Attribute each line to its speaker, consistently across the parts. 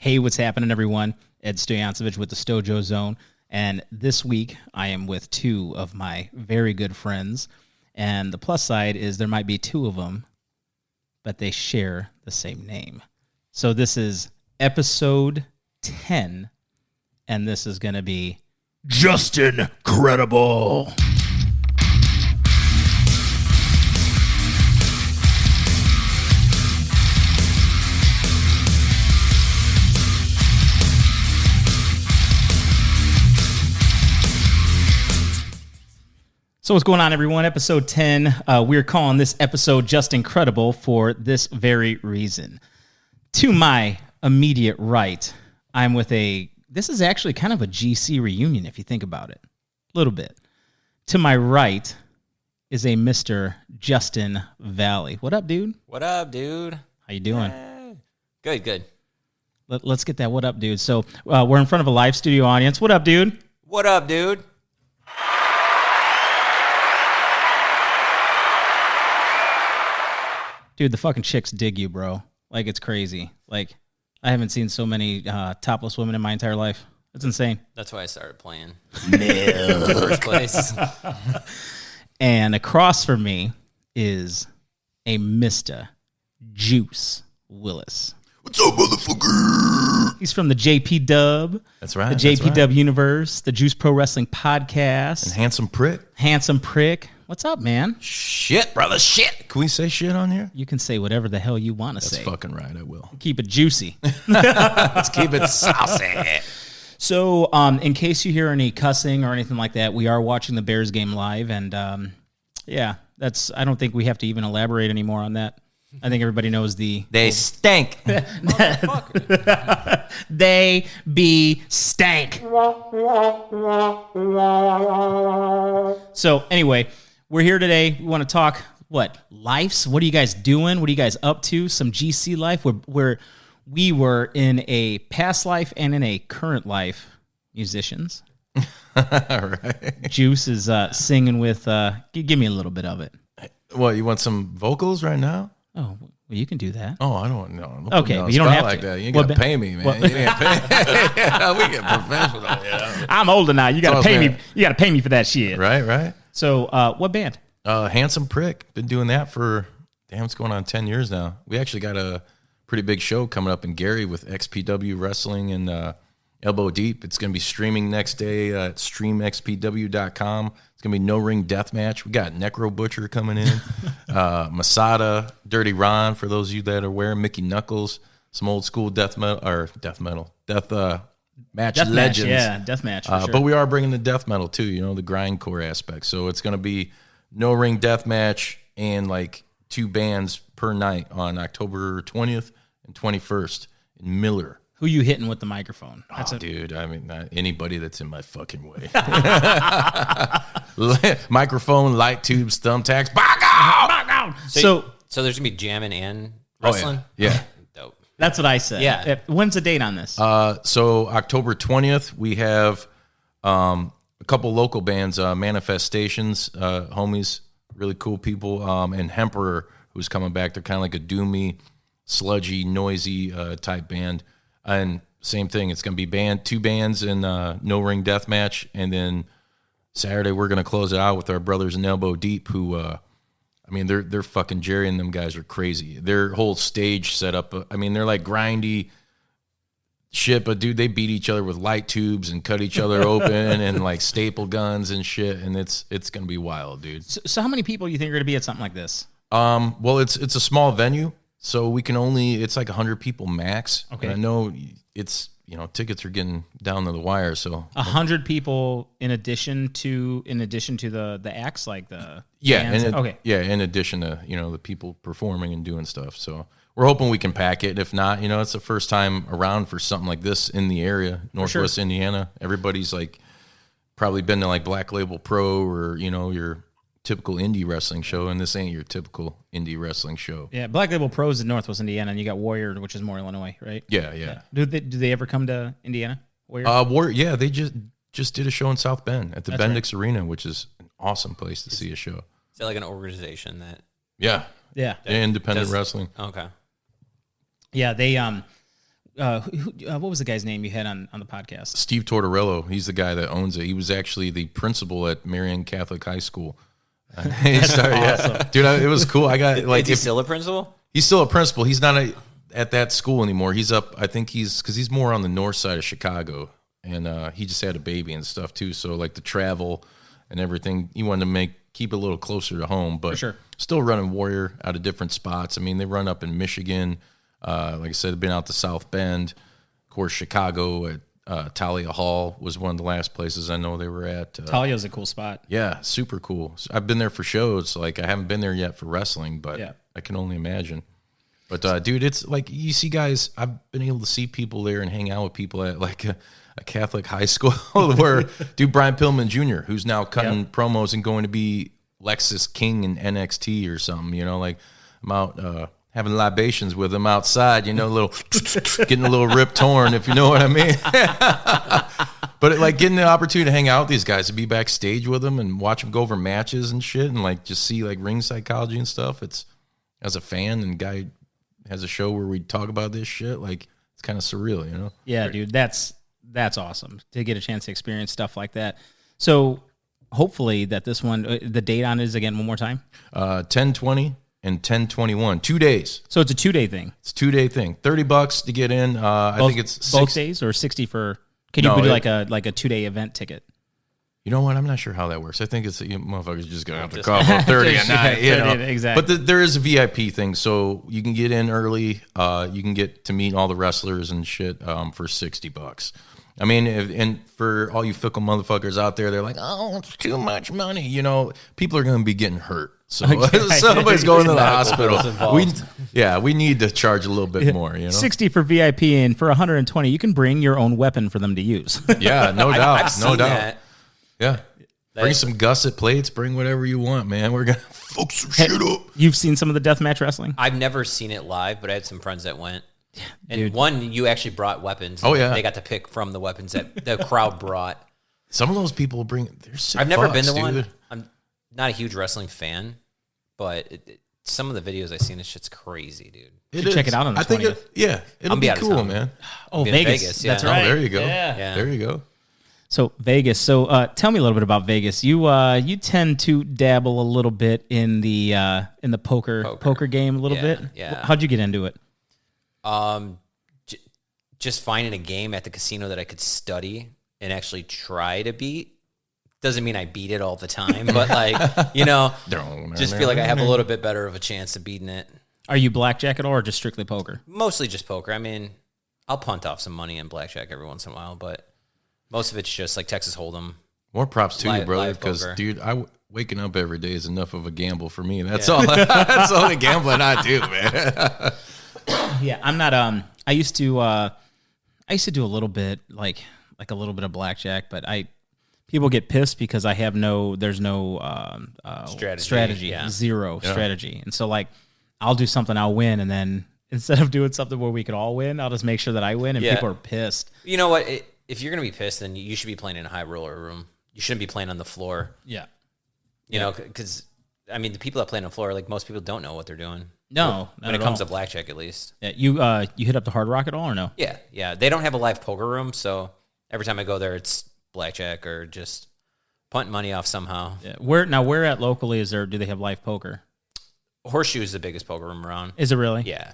Speaker 1: Hey, what's happening, everyone? Ed Stojancevich with the Stojo Zone. And this week, I am with two of my very good friends. And the plus side is there might be two of them, but they share the same name. So this is episode 10, and this is going to be just incredible. So what's going on, everyone? Episode 10. We're calling this episode Just Incredible for this very reason. To my immediate right, I'm with this is actually kind of a GC reunion if you think about it. A little bit. To my right is a Mr. Justin Valle. What up, dude?
Speaker 2: What up, dude?
Speaker 1: How you doing?
Speaker 2: Good.
Speaker 1: Let's get that what up, dude. So we're in front of a live studio audience. What up, dude?
Speaker 2: What up, dude?
Speaker 1: Dude, the fucking chicks dig you, bro. Like, it's crazy. Like, I haven't seen so many topless women in my entire life. It's insane.
Speaker 2: That's why I started playing. In the first place.
Speaker 1: And across from me is a Mr. Juice Willis.
Speaker 3: What's up, motherfucker?
Speaker 1: He's from the JP Dub.
Speaker 3: That's right.
Speaker 1: The JP Dub Universe, the Juice Pro Wrestling Podcast.
Speaker 3: And Handsome Prick.
Speaker 1: Handsome Prick. What's up, man?
Speaker 3: Shit, brother, shit. Can we say shit on here?
Speaker 1: You can say whatever the hell you want to say.
Speaker 3: That's fucking right, I will.
Speaker 1: Keep it juicy.
Speaker 3: Let's keep it saucy.
Speaker 1: So, in case you hear any cussing or anything like that, we are watching the Bears game live, and I don't think we have to even elaborate anymore on that. I think everybody knows
Speaker 3: They stink.
Speaker 1: They be stank. So, anyway, we're here today. We want to talk, lives? What are you guys doing? What are you guys up to? Some GC life. We were in a past life and in a current life musicians.
Speaker 3: All right.
Speaker 1: Juice is singing with, give me a little bit of it.
Speaker 3: What, you want some vocals right now?
Speaker 1: Oh, well, you can do that.
Speaker 3: Oh, I don't know.
Speaker 1: Okay, but you don't have
Speaker 3: like
Speaker 1: to.
Speaker 3: that. You ain't got to pay me, man. You ain't pay we get professional. Yeah.
Speaker 1: I'm older now. You got to pay me. You got to pay me for that shit.
Speaker 3: Right.
Speaker 1: So, what band?
Speaker 3: Handsome Prick. Been doing that for, it's going on 10 years now. We actually got a pretty big show coming up in Gary with XPW Wrestling and Elbow Deep. It's going to be streaming next day at streamxpw.com. It's going to be no ring death match. We got Necro Butcher coming in, Masada, Dirty Ron, for those of you that are aware, Mickey Knuckles, some old school death match legends.
Speaker 1: Death match. For sure.
Speaker 3: But we are bringing the death metal too, the grindcore aspect. So it's going to be no ring death match and like 2 bands per night on October 20th and 21st in Miller.
Speaker 1: Who you hitting with the microphone?
Speaker 3: Dude, I mean, not anybody that's in my fucking way. Microphone, light tubes, thumbtacks, back out!
Speaker 2: So there's going to be jamming and wrestling?
Speaker 3: Oh, yeah.
Speaker 2: Dope.
Speaker 1: That's what I said.
Speaker 2: Yeah.
Speaker 1: When's the date on this?
Speaker 3: So October 20th, we have a couple local bands, Manifestations, homies, really cool people, and Hemperor, who's coming back. They're kind of like a doomy, sludgy, noisy type band. And same thing, it's going to be 2 bands in no ring death match, and then Saturday we're going to close it out with our brothers in Elbow Deep, who, they're fucking Jerry and them guys are crazy. Their whole stage setup, they're like grindy shit, but dude, they beat each other with light tubes and cut each other open and like staple guns and shit, and it's going to be wild, dude.
Speaker 1: So how many people do you think are going to be at something like this?
Speaker 3: Well, it's a small venue. So we can it's like 100 people max.
Speaker 1: Okay.
Speaker 3: And I know it's, tickets are getting down to the wire. So
Speaker 1: 100 people in addition to the acts, like the
Speaker 3: bands?
Speaker 1: Okay.
Speaker 3: Yeah, in addition to, the people performing and doing stuff. So we're hoping we can pack it. If not, it's the first time around for something like this in the area, Northwest Indiana. Everybody's like probably been to like Black Label Pro or, your typical indie wrestling show, and this ain't your typical indie wrestling show.
Speaker 1: Yeah, Black Label Pros in Northwest Indiana, and you got Warrior, which is more Illinois, right?
Speaker 3: Yeah.
Speaker 1: Do they ever come to Indiana? Warrior?
Speaker 3: Yeah, they just did a show in South Bend at the Bendix Arena, which is an awesome place to see a show.
Speaker 2: Is that like an organization that?
Speaker 3: Yeah.
Speaker 1: Yeah.
Speaker 3: Independent wrestling.
Speaker 2: Okay.
Speaker 1: Yeah, they what was the guy's name you had on the podcast?
Speaker 3: Steve Tortorello. He's the guy that owns it. He was actually the principal at Marian Catholic High School. He started,
Speaker 1: awesome.
Speaker 3: Dude, it was cool. I got like.
Speaker 2: Is he still a principal?
Speaker 3: He's still a principal. He's not at that school anymore. He's up. I think because he's more on the north side of Chicago, and he just had a baby and stuff too. So like the travel and everything, he wanted to keep it a little closer to home, but
Speaker 1: sure.
Speaker 3: Still running Warrior out of different spots. I mean, they run up in Michigan. Like I said, they've been out to South Bend. Of course, Chicago at Talia Hall was one of the last places I know they were at.
Speaker 1: Talia's a cool spot.
Speaker 3: Yeah, super cool. So I've been there for shows. Like I haven't been there yet for wrestling, but I can only imagine. But dude, it's like you see guys. I've been able to see people there and hang out with people at like a Catholic high school where dude Brian Pillman Jr., who's now cutting promos and going to be Lexus King in NXT or something. You know, like I'm out having libations with him outside. You know, getting a little rip torn, if you know what I mean. But like getting the opportunity to hang out with these guys, to be backstage with them and watch them go over matches and shit, and like just see like ring psychology and stuff. It's as a fan and guy has a show where we talk about this shit. Like it's kind of surreal, you know?
Speaker 1: Yeah, dude, that's awesome to get a chance to experience stuff like that. So hopefully that this one, the date on it is again one more time.
Speaker 3: 10/20 and 10/21, 2 days.
Speaker 1: So it's a 2-day thing.
Speaker 3: It's a 2-day thing. $30 to get in. I think it's
Speaker 1: both days or 60 for. Can you do like a 2-day event ticket?
Speaker 3: You know what? I'm not sure how that works. I think it's you motherfuckers just gonna have to cough up 30 a night. You know?
Speaker 1: Exactly.
Speaker 3: But there is a VIP thing, so you can get in early. You can get to meet all the wrestlers and shit for $60. I mean, and for all you fickle motherfuckers out there, they're like, "Oh, it's too much money." You know, people are gonna be getting hurt, so somebody's going to the hospital. We need to charge a little bit more. You know,
Speaker 1: 60 for VIP, and for 120, you can bring your own weapon for them to use.
Speaker 3: Yeah, no doubt,
Speaker 2: I've
Speaker 3: no
Speaker 2: seen
Speaker 3: doubt.
Speaker 2: that.
Speaker 3: Yeah. Bring some gusset plates. Bring whatever you want, man. We're going to fuck some shit up.
Speaker 1: You've seen some of the deathmatch wrestling?
Speaker 2: I've never seen it live, but I had some friends that went. And
Speaker 1: dude.
Speaker 2: one, you actually brought weapons.
Speaker 3: Oh, yeah.
Speaker 2: They got to pick from the weapons that the crowd brought.
Speaker 3: Some of those people bring... They're sick
Speaker 2: I've never
Speaker 3: fucks,
Speaker 2: been to
Speaker 3: dude.
Speaker 2: one. I'm not a huge wrestling fan, but some of the videos I've seen, this shit's crazy, dude.
Speaker 1: Check it out on the 20th.
Speaker 3: It'll be cool, man.
Speaker 1: Oh, Vegas.
Speaker 2: Yeah.
Speaker 1: That's right.
Speaker 3: Oh, there you go.
Speaker 1: Yeah.
Speaker 3: There you go.
Speaker 1: So Vegas. So tell me a little bit about Vegas. You tend to dabble a little bit in the poker game a little bit.
Speaker 2: Yeah.
Speaker 1: How'd you get into it?
Speaker 2: Just finding a game at the casino that I could study and actually try to beat. Doesn't mean I beat it all the time, but like, you know, just feel like I have a little bit better of a chance of beating it.
Speaker 1: Are you blackjack at all or just strictly poker?
Speaker 2: Mostly just poker. I mean, I'll punt off some money in blackjack every once in a while, but most of it's just like Texas Hold'em.
Speaker 3: More props to you, brother,
Speaker 2: live
Speaker 3: because,
Speaker 2: poker.
Speaker 3: dude, waking up every day is enough of a gamble for me. That's all. That's all the gambling I do, man.
Speaker 1: Yeah, I'm not. I used to do a little bit, like a little bit of blackjack, but people get pissed because I have there's no strategy, zero strategy, and so like I'll do something, I'll win, and then instead of doing something where we could all win, I'll just make sure that I win, and people are pissed.
Speaker 2: You know what? If you're gonna be pissed, then you should be playing in a high roller room. You shouldn't be playing on the floor.
Speaker 1: Yeah,
Speaker 2: you know, because I mean, the people that play on the floor, like most people don't know what they're doing.
Speaker 1: No,
Speaker 2: when it comes to blackjack, at least.
Speaker 1: Yeah, you hit up the Hard Rock at all or no?
Speaker 2: Yeah. They don't have a live poker room, so every time I go there, it's blackjack or just punt money off somehow.
Speaker 1: Yeah. Where at locally do they have live poker?
Speaker 2: Horseshoe is the biggest poker room around.
Speaker 1: Is it really?
Speaker 2: Yeah.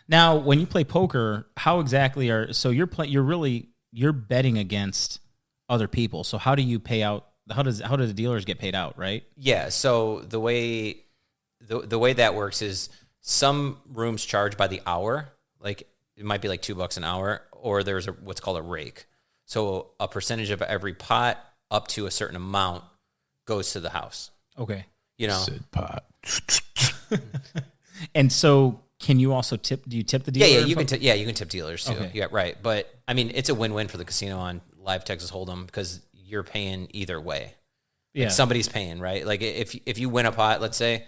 Speaker 1: Now, when you play poker, how exactly you're betting against other people. So how do you pay out? How do the dealers get paid out? Right?
Speaker 2: Yeah. So the way that works is some rooms charge by the hour. Like it might be like $2 an hour, or there's what's called a rake. So a percentage of every pot up to a certain amount goes to the house.
Speaker 1: Okay.
Speaker 2: You know,
Speaker 3: Sid pot.
Speaker 1: And so, can you also tip? Do you tip the dealer?
Speaker 2: Yeah, you can. You can tip dealers too.
Speaker 1: Okay.
Speaker 2: Yeah, right. But I mean, it's a win-win for the casino on live Texas Hold'em because you're paying either way.
Speaker 1: Yeah,
Speaker 2: like somebody's paying, right? Like if you win a pot, let's say,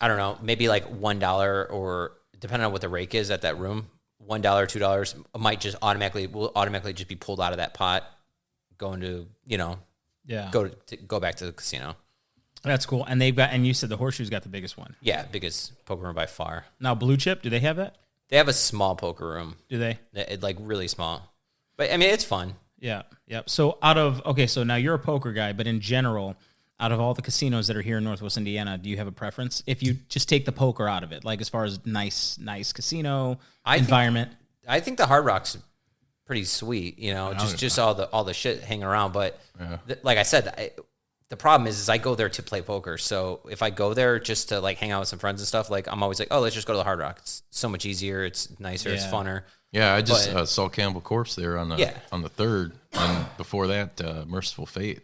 Speaker 2: I don't know, maybe like $1, or depending on what the rake is at that room, $1, $2 might just automatically just be pulled out of that pot, going to go back to the casino.
Speaker 1: That's cool. And and you said the Horseshoe's got the biggest one.
Speaker 2: Yeah, biggest poker room by far.
Speaker 1: Now, Blue Chip, do they have that?
Speaker 2: They have a small poker room.
Speaker 1: Do they?
Speaker 2: Like really small. But I mean, it's fun.
Speaker 1: Yeah. Yep. So so now you're a poker guy, but in general, out of all the casinos that are here in Northwest Indiana, do you have a preference? If you just take the poker out of it, like as far as nice casino environment.
Speaker 2: I think the Hard Rock's pretty sweet, just all the shit hanging around. But like I said, the problem is I go there to play poker. So if I go there just to like hang out with some friends and stuff, like I'm always like, oh, let's just go to the Hard Rock. It's so much easier. It's nicer. It's funner.
Speaker 3: Yeah, I just saw Campbell Corpse there on the 3rd, and before that, Merciful Fate.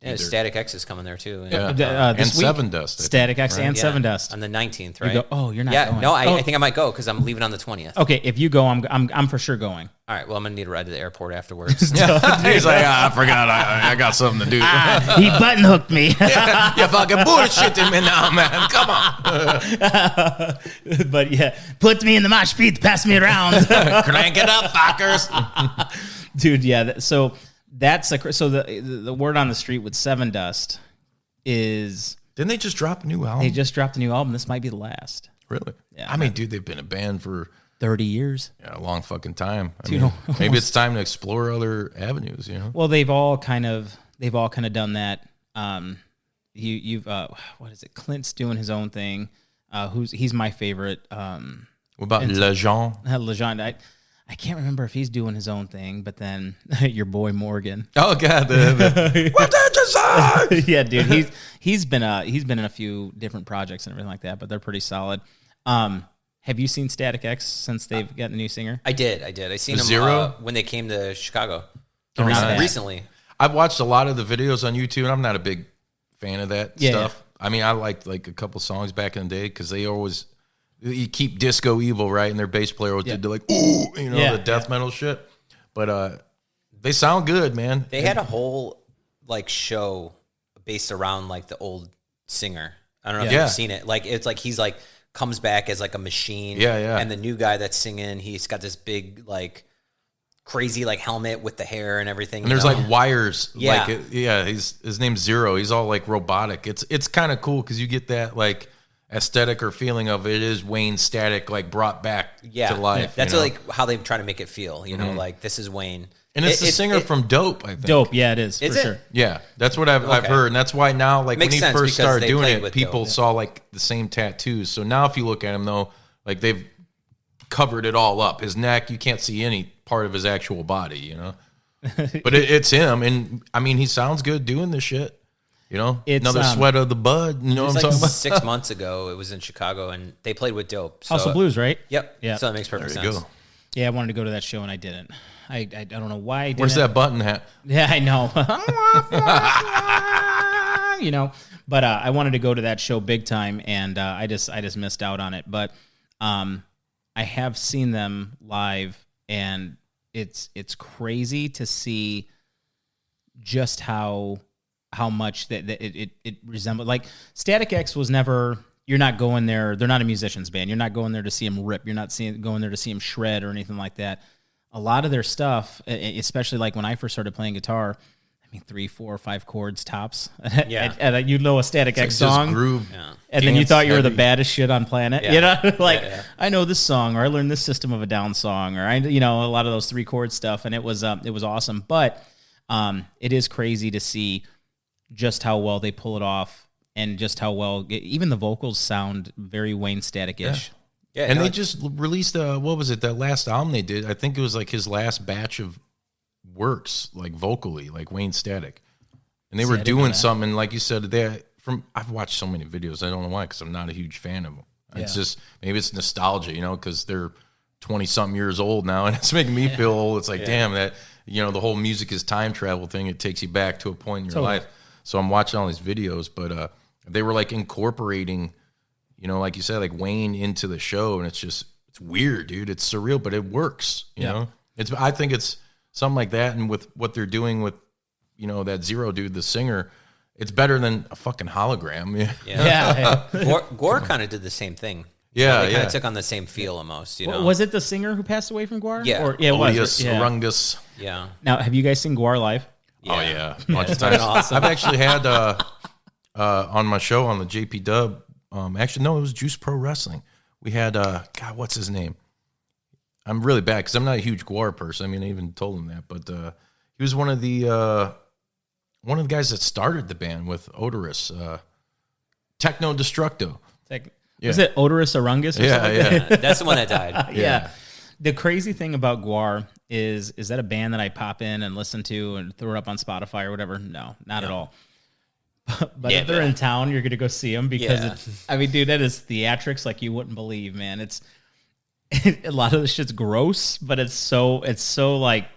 Speaker 3: And
Speaker 2: Static X is coming there too.
Speaker 3: And Seven Dust.
Speaker 1: Static X and Seven Dust
Speaker 2: on the 19th, right?
Speaker 1: You're not going.
Speaker 2: No, I think I might go because I'm leaving on the 20th.
Speaker 1: Okay, if you go, I'm for sure going.
Speaker 2: All right, well, I'm gonna need a ride to the airport afterwards.
Speaker 3: He's like, I forgot, I got something to do.
Speaker 1: He button hooked me.
Speaker 3: You fucking bullshitting me now, man. Come on.
Speaker 1: But yeah, put me in the mosh pit, pass me around.
Speaker 3: Crank it up, fuckers.
Speaker 1: Dude, yeah. So that's so the word on the street with Seven Dust is.
Speaker 3: Didn't they just drop a new album?
Speaker 1: They just dropped a new album. This might be the last.
Speaker 3: Really?
Speaker 1: Yeah.
Speaker 3: I mean, dude, they've been a band for
Speaker 1: 30 years.
Speaker 3: Yeah, a long fucking time. I mean, maybe it's time to explore other avenues, Well,
Speaker 1: they've all kind of done that. You've what is it? Clint's doing his own thing. He's my favorite. What
Speaker 3: about Lejean?
Speaker 1: Lejean, I can't remember if he's doing his own thing, but then your boy Morgan.
Speaker 3: Oh God, what did you say?
Speaker 1: Yeah, dude, he's been in a few different projects and everything like that, but they're pretty solid. Have you seen Static X since they've gotten a new singer?
Speaker 2: I did. I seen them
Speaker 3: Zero?
Speaker 2: When they came to Chicago
Speaker 1: Recently.
Speaker 3: I've watched a lot of the videos on YouTube, and I'm not a big fan of that stuff. I mean, I liked like a couple songs back in the day because you keep Disco Evil, right? And their bass player was did like, ooh, the death metal shit. But they sound good, man.
Speaker 2: They had a whole like show based around like the old singer. I don't know if you've seen it. Like it's like he's like comes back as like a machine.
Speaker 3: Yeah.
Speaker 2: And the new guy that's singing, he's got this big like crazy like helmet with the hair and everything.
Speaker 3: And there's like wires.
Speaker 2: Yeah.
Speaker 3: Like, his name's Zero. He's all like robotic. It's kind of cool because you get that like aesthetic or feeling of it is Wayne Static like brought back to life.
Speaker 2: That's like how they try to make it feel, like this is Wayne.
Speaker 3: And it's the singer from Dope, I think.
Speaker 1: Dope, yeah, it is, for sure.
Speaker 3: Yeah, that's what I've heard. And that's why now, like
Speaker 2: Makes
Speaker 3: when he first started doing it, people
Speaker 2: Dope.
Speaker 3: saw like the same tattoos. So now if you look at him though, like they've covered it all up. His neck, you can't see any part of his actual body, But it's him. And I mean, he sounds good doing this shit.
Speaker 1: It's,
Speaker 3: another sweat of the bud. You know what I'm talking about?
Speaker 2: 6 months ago, it was in Chicago, and they played with Dope. So,
Speaker 1: House of Blues, right?
Speaker 2: Yep.
Speaker 1: Yeah.
Speaker 2: So that makes perfect
Speaker 3: There you
Speaker 2: sense.
Speaker 3: go.
Speaker 1: Yeah, I wanted to go to that show and I didn't. I don't know why I didn't.
Speaker 3: Where's that button hat?
Speaker 1: Yeah, I know. But I wanted to go to that show big time, and I just missed out on it. But I have seen them live, and it's crazy to see just how much that it resembled. Like Static X was never. You're not going there. They're not a musician's band. You're not going there to see them rip. You're not going there to see them shred or anything like that. A lot of their stuff, especially like when I first started playing guitar, I mean 3, 4, 5 chords tops.
Speaker 2: Yeah.
Speaker 1: and a Static X song,
Speaker 3: groove,
Speaker 1: and then you thought you were the baddest shit on planet.
Speaker 2: Yeah.
Speaker 1: I know this song, or I learned this System of a Down song, or a lot of those 3 chord stuff, and it was awesome. But it is crazy to see just how well they pull it off. And just how well, even the vocals sound very Wayne Static-ish.
Speaker 2: Yeah,
Speaker 3: and they just released, what was it, that last album they did? I think it was like his last batch of works, like vocally, like Wayne Static. And they were doing something, like you said, I've watched so many videos, I don't know why, because I'm not a huge fan of them. It's just, maybe it's nostalgia, because they're 20-something years old now, and it's making me feel old. It's like, damn, that, the whole music is time travel thing. It takes you back to a point in your life. So I'm watching all these videos, but they were like incorporating, like you said, like Wayne into the show, and it's weird, dude. It's surreal, but it works. You know, I think it's something like that, and with what they're doing with, that Zero dude, the singer, it's better than a fucking hologram.
Speaker 2: Yeah. Gore kind of did the same thing.
Speaker 3: Yeah,
Speaker 2: they kind of took on the same feel almost.
Speaker 1: Was it the singer who passed away from Gore?
Speaker 2: Yeah.
Speaker 3: Odious Rungus.
Speaker 2: Yeah.
Speaker 1: Now, have you guys seen Gore live?
Speaker 3: Yeah. Oh yeah, a bunch of times. Awesome. I've actually had on my show on the JP Dub. Actually, no, it was Juice Pro Wrestling. We had God, what's his name? I'm really bad because I'm not a huge Guar person. I mean, I even told him that, but he was one of the guys that started the band with Odorous, Techno Destructo.
Speaker 1: Was it Odorous Arungus?
Speaker 3: Yeah.
Speaker 2: That's the one that died.
Speaker 1: Yeah. The crazy thing about Guar is that a band that I pop in and listen to and throw it up on Spotify or whatever? No, not at all. But if they're in town, you're going to go see them because I mean, dude, that is theatrics like you wouldn't believe, man. It's a lot of the shit's gross, but it's so like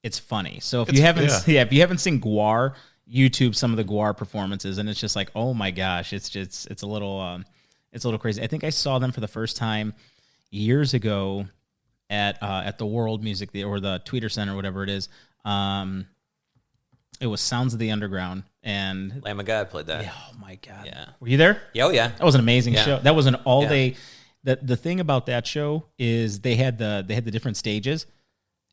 Speaker 1: it's funny. So if you haven't seen Guar, YouTube some of the Guar performances, and it's just like, oh my gosh, it's a little crazy. I think I saw them for the first time years ago at the World Music or the Tweeter Center, whatever it is. It was Sounds of the Underground and
Speaker 2: Lamb of God played that.
Speaker 1: Yeah, oh my God.
Speaker 2: Yeah.
Speaker 1: Were you there?
Speaker 2: Yeah, oh yeah.
Speaker 1: That was an amazing show. That was an all day. The thing about that show is they had the different stages.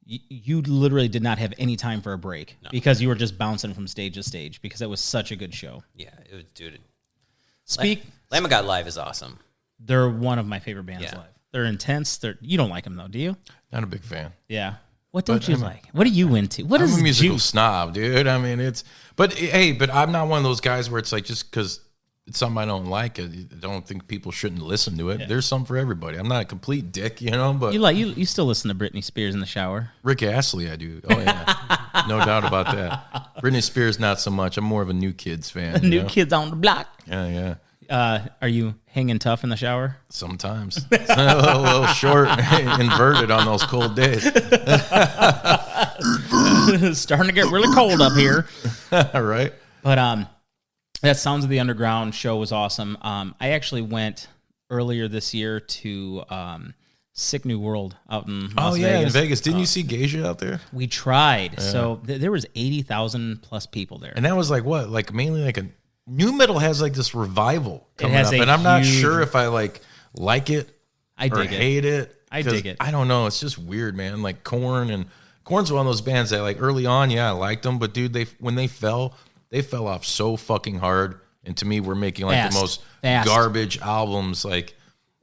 Speaker 1: You literally did not have any time for a break because you were just bouncing from stage to stage because it was such a good show.
Speaker 2: Yeah, it was, dude.
Speaker 1: Lamb
Speaker 2: of God live is awesome.
Speaker 1: They're one of my favorite bands live. They're intense. You don't like them though, do you?
Speaker 3: Not a big fan.
Speaker 1: Yeah. What don't you like? What are you into? I'm
Speaker 3: a musical snob, dude. I mean, but I'm not one of those guys where it's like just because it's something I don't like, I don't think people shouldn't listen to it. Yeah. There's something for everybody. I'm not a complete dick, but
Speaker 1: you still listen to Britney Spears in the shower.
Speaker 3: Rick Astley, I do. Oh yeah, no doubt about that. Britney Spears, not so much. I'm more of a New Kids fan.
Speaker 1: New Kids on the block.
Speaker 3: Yeah.
Speaker 1: Are you hanging tough in the shower?
Speaker 3: Sometimes. a little short, inverted on those cold days.
Speaker 1: Starting to get really cold up here.
Speaker 3: Right.
Speaker 1: But that Sounds of the Underground show was awesome. I actually went earlier this year to Sick New World out in Las Vegas.
Speaker 3: In Vegas. Didn't you see Geisha out there?
Speaker 1: We tried. Yeah. So there was 80,000 plus people there.
Speaker 3: And that was like what? Like mainly like a new metal has like this revival coming up, and I'm not sure if I like it or hate it.
Speaker 1: I dig it.
Speaker 3: I don't know. It's just weird, man. Like Korn's one of those bands that like early on, I liked them, but dude, when they fell off so fucking hard. And to me, we're making like the most garbage albums. Like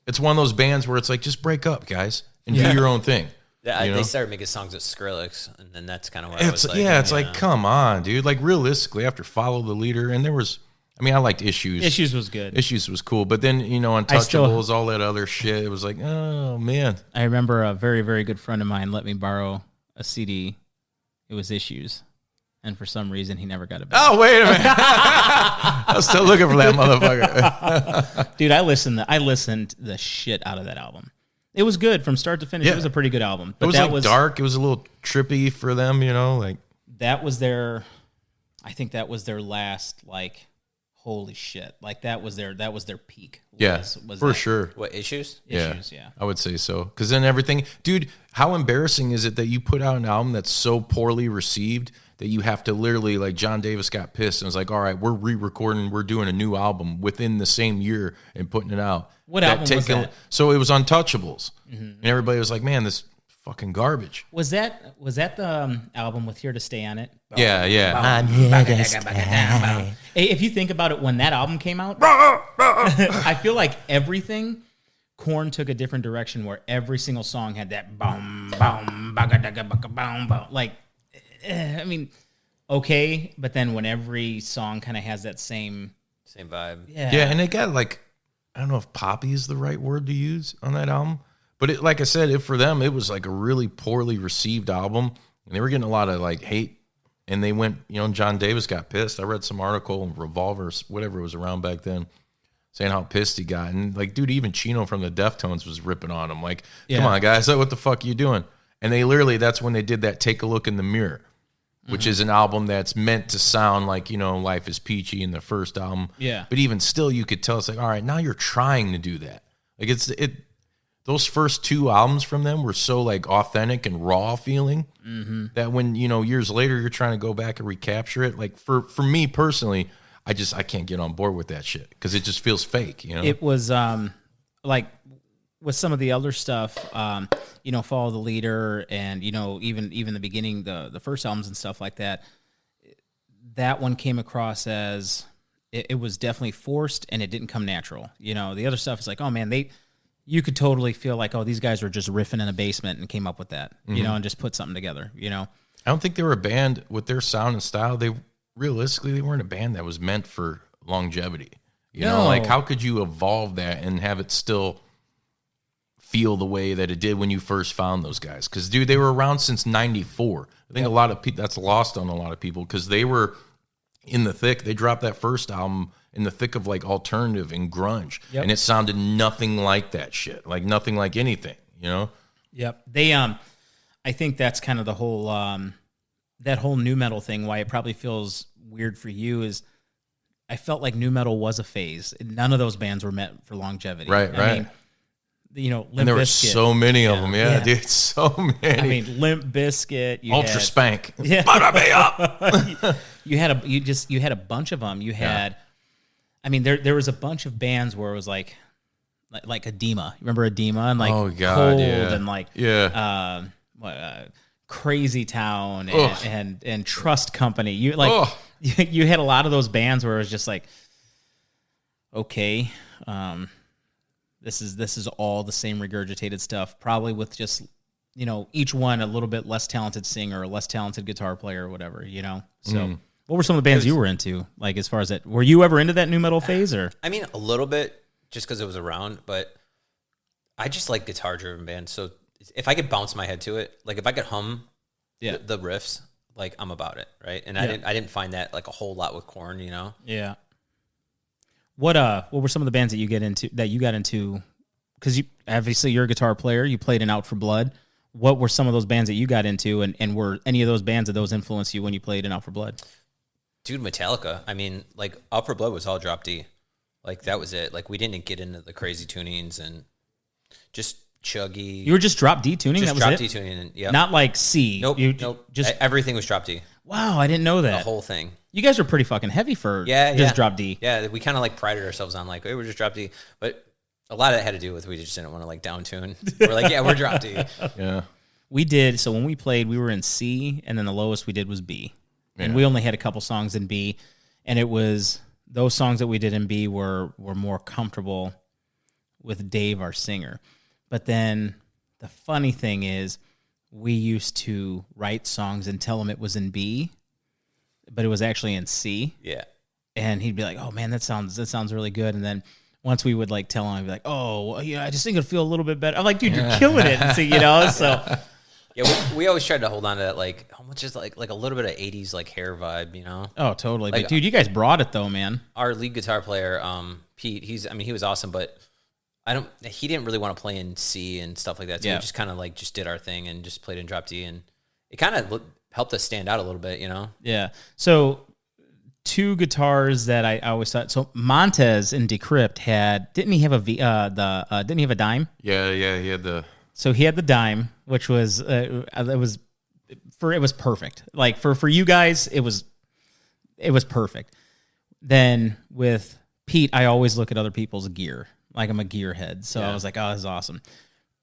Speaker 3: it's one of those bands where it's like, just break up, guys, and do your own thing.
Speaker 2: Yeah, they started making songs with Skrillex, and then that's kind of where I was like,
Speaker 3: it's like, come on, dude. Like realistically, after Follow the Leader, and there was. I mean, I liked Issues.
Speaker 1: Issues was good.
Speaker 3: Issues was cool. But then, Untouchables, all that other shit. It was like, oh, man.
Speaker 1: I remember a very, very good friend of mine let me borrow a CD. It was Issues. And for some reason, he never got it back.
Speaker 3: Oh, wait a minute. I was still looking for that motherfucker.
Speaker 1: Dude, I listened the shit out of that album. It was good from start to finish. Yeah. It was a pretty good album.
Speaker 3: But it was dark. It was a little trippy for them, like.
Speaker 1: That was I think that was their last, like... Holy shit! Like that was their peak.
Speaker 3: For sure.
Speaker 2: What Issues?
Speaker 1: Issues, yeah.
Speaker 3: I would say so. Because then everything, dude. How embarrassing is it that you put out an album that's so poorly received that you have to literally like John Davis got pissed and was like, "All right, we're re-recording, we're doing a new album within the same year and putting it out."
Speaker 1: What album was that?
Speaker 3: So it was Untouchables, and everybody was like, "Man, this." Fucking garbage.
Speaker 1: Was that the album with Here to Stay on it?
Speaker 3: Yeah.
Speaker 1: I'm here to stay. If you think about it, when that album came out, I feel like everything, Korn took a different direction where every single song had that boom, boom, boom, boom. Like, I mean, okay, but then when every song kind of has that same
Speaker 2: vibe.
Speaker 3: Yeah, and it got like, I don't know if poppy is the right word to use on that album. But like I said, for them, it was like a really poorly received album. And they were getting a lot of like hate. And they went, John Davis got pissed. I read some article in Revolvers, whatever was around back then, saying how pissed he got. And like, dude, even Chino from the Deftones was ripping on him. Like, come on, guys, what the fuck are you doing? And they literally, that's when they did that Take a Look in the Mirror, which is an album that's meant to sound like, Life is Peachy in the first album.
Speaker 1: Yeah.
Speaker 3: But even still, you could tell it's like, all right, now you're trying to do that. Like those first two albums from them were so like authentic and raw feeling that when, years later you're trying to go back and recapture it. Like for me personally, I can't get on board with that shit because it just feels fake,
Speaker 1: It was like with some of the other stuff, Follow the Leader and, even the beginning, the first albums and stuff like that, that one came across as it was definitely forced and it didn't come natural. The other stuff is like, oh man, you could totally feel like, oh, these guys were just riffing in a basement and came up with that, and just put something together, I
Speaker 3: don't think they were a band with their sound and style. They weren't a band that was meant for longevity. You know, like how could you evolve that and have it still feel the way that it did when you first found those guys? Because, dude, they were around since 94. I think a lot of people, that's lost on a lot of people because they were in the thick. They dropped that first album in the thick of like alternative and grunge. And it sounded nothing like that shit, like nothing like anything,
Speaker 1: Yep. They, I think that's kind of the whole, that whole nu metal thing, why it probably feels weird for you is I felt like nu metal was a phase. None of those bands were meant for longevity.
Speaker 3: Right.
Speaker 1: I mean, Limp
Speaker 3: and there were
Speaker 1: Bizkit,
Speaker 3: so many of them, dude, so many.
Speaker 1: I mean, Limp Bizkit,
Speaker 3: Ultra Spank,
Speaker 1: yeah. you had a bunch of them. You had, I mean, there was a bunch of bands where it was like Edema. Remember Edema and like Cold and like Crazy Town and Trust Company. You you had a lot of those bands where it was just like, okay. This is all the same regurgitated stuff, probably with just, each one a little bit less talented singer, or less talented guitar player, or whatever, So, what were some of the bands you were into? Like, as far as that, were you ever into that nu metal phase, or?
Speaker 2: I mean, a little bit, just because it was around, but I just like guitar-driven bands. So, if I could bounce my head to it, like if I could hum the riffs, like I'm about it, right? And I didn't find that like a whole lot with Korn,
Speaker 1: Yeah. What were some of the bands that you got into? Because obviously you're a guitar player. You played in Out for Blood. What were some of those bands that you got into, and were any of those bands that those influenced you when you played in Out for Blood?
Speaker 2: Dude, Metallica. I mean, like Out for Blood was all drop D. Like that was it. Like we didn't get into the crazy tunings and just chuggy.
Speaker 1: You were just drop D tuning.
Speaker 2: Just
Speaker 1: that was
Speaker 2: drop
Speaker 1: it?
Speaker 2: D tuning, and
Speaker 1: not like C.
Speaker 2: Nope. Nope.
Speaker 1: Just
Speaker 2: everything was drop D.
Speaker 1: Wow, I didn't know that.
Speaker 2: The whole thing.
Speaker 1: You guys are pretty fucking heavy for just drop D.
Speaker 2: Yeah, we kind of like prided ourselves on like, hey, we're just drop D. But a lot of that had to do with we just didn't want to like down tune. We're like, yeah, we're drop D.
Speaker 3: Yeah.
Speaker 1: We did. So when we played, we were in C, and then the lowest we did was B. Yeah. And we only had a couple songs in B. And it was those songs that we did in B were more comfortable with Dave, our singer. But then the funny thing is we used to write songs and tell him it was in B, but it was actually in C.
Speaker 2: Yeah.
Speaker 1: And he'd be like, "Oh man, that sounds really good." And then once we would like tell him, I'd be like, "Oh, well, I just think it'd feel a little bit better." I'm like, "Dude, you're killing it." And so, so
Speaker 2: yeah, we always tried to hold on to that, like how much is like a little bit of 80s like hair vibe,
Speaker 1: Oh, totally.
Speaker 2: Like,
Speaker 1: but dude, you guys brought it though, man.
Speaker 2: Our lead guitar player, Pete, he was awesome, but he didn't really want to play in C and stuff like that. So we just kind of like just did our thing and just played in drop D, and it kind of helped us stand out a little bit,
Speaker 1: Yeah. So two guitars that I always thought. So Montez in Decrypt didn't he have a dime?
Speaker 3: Yeah, he had the.
Speaker 1: So he had the dime, which was it was perfect. Like for you guys, it was perfect. Then with Pete, I always look at other people's gear. Like I'm a gearhead. So I was like, oh, this is awesome.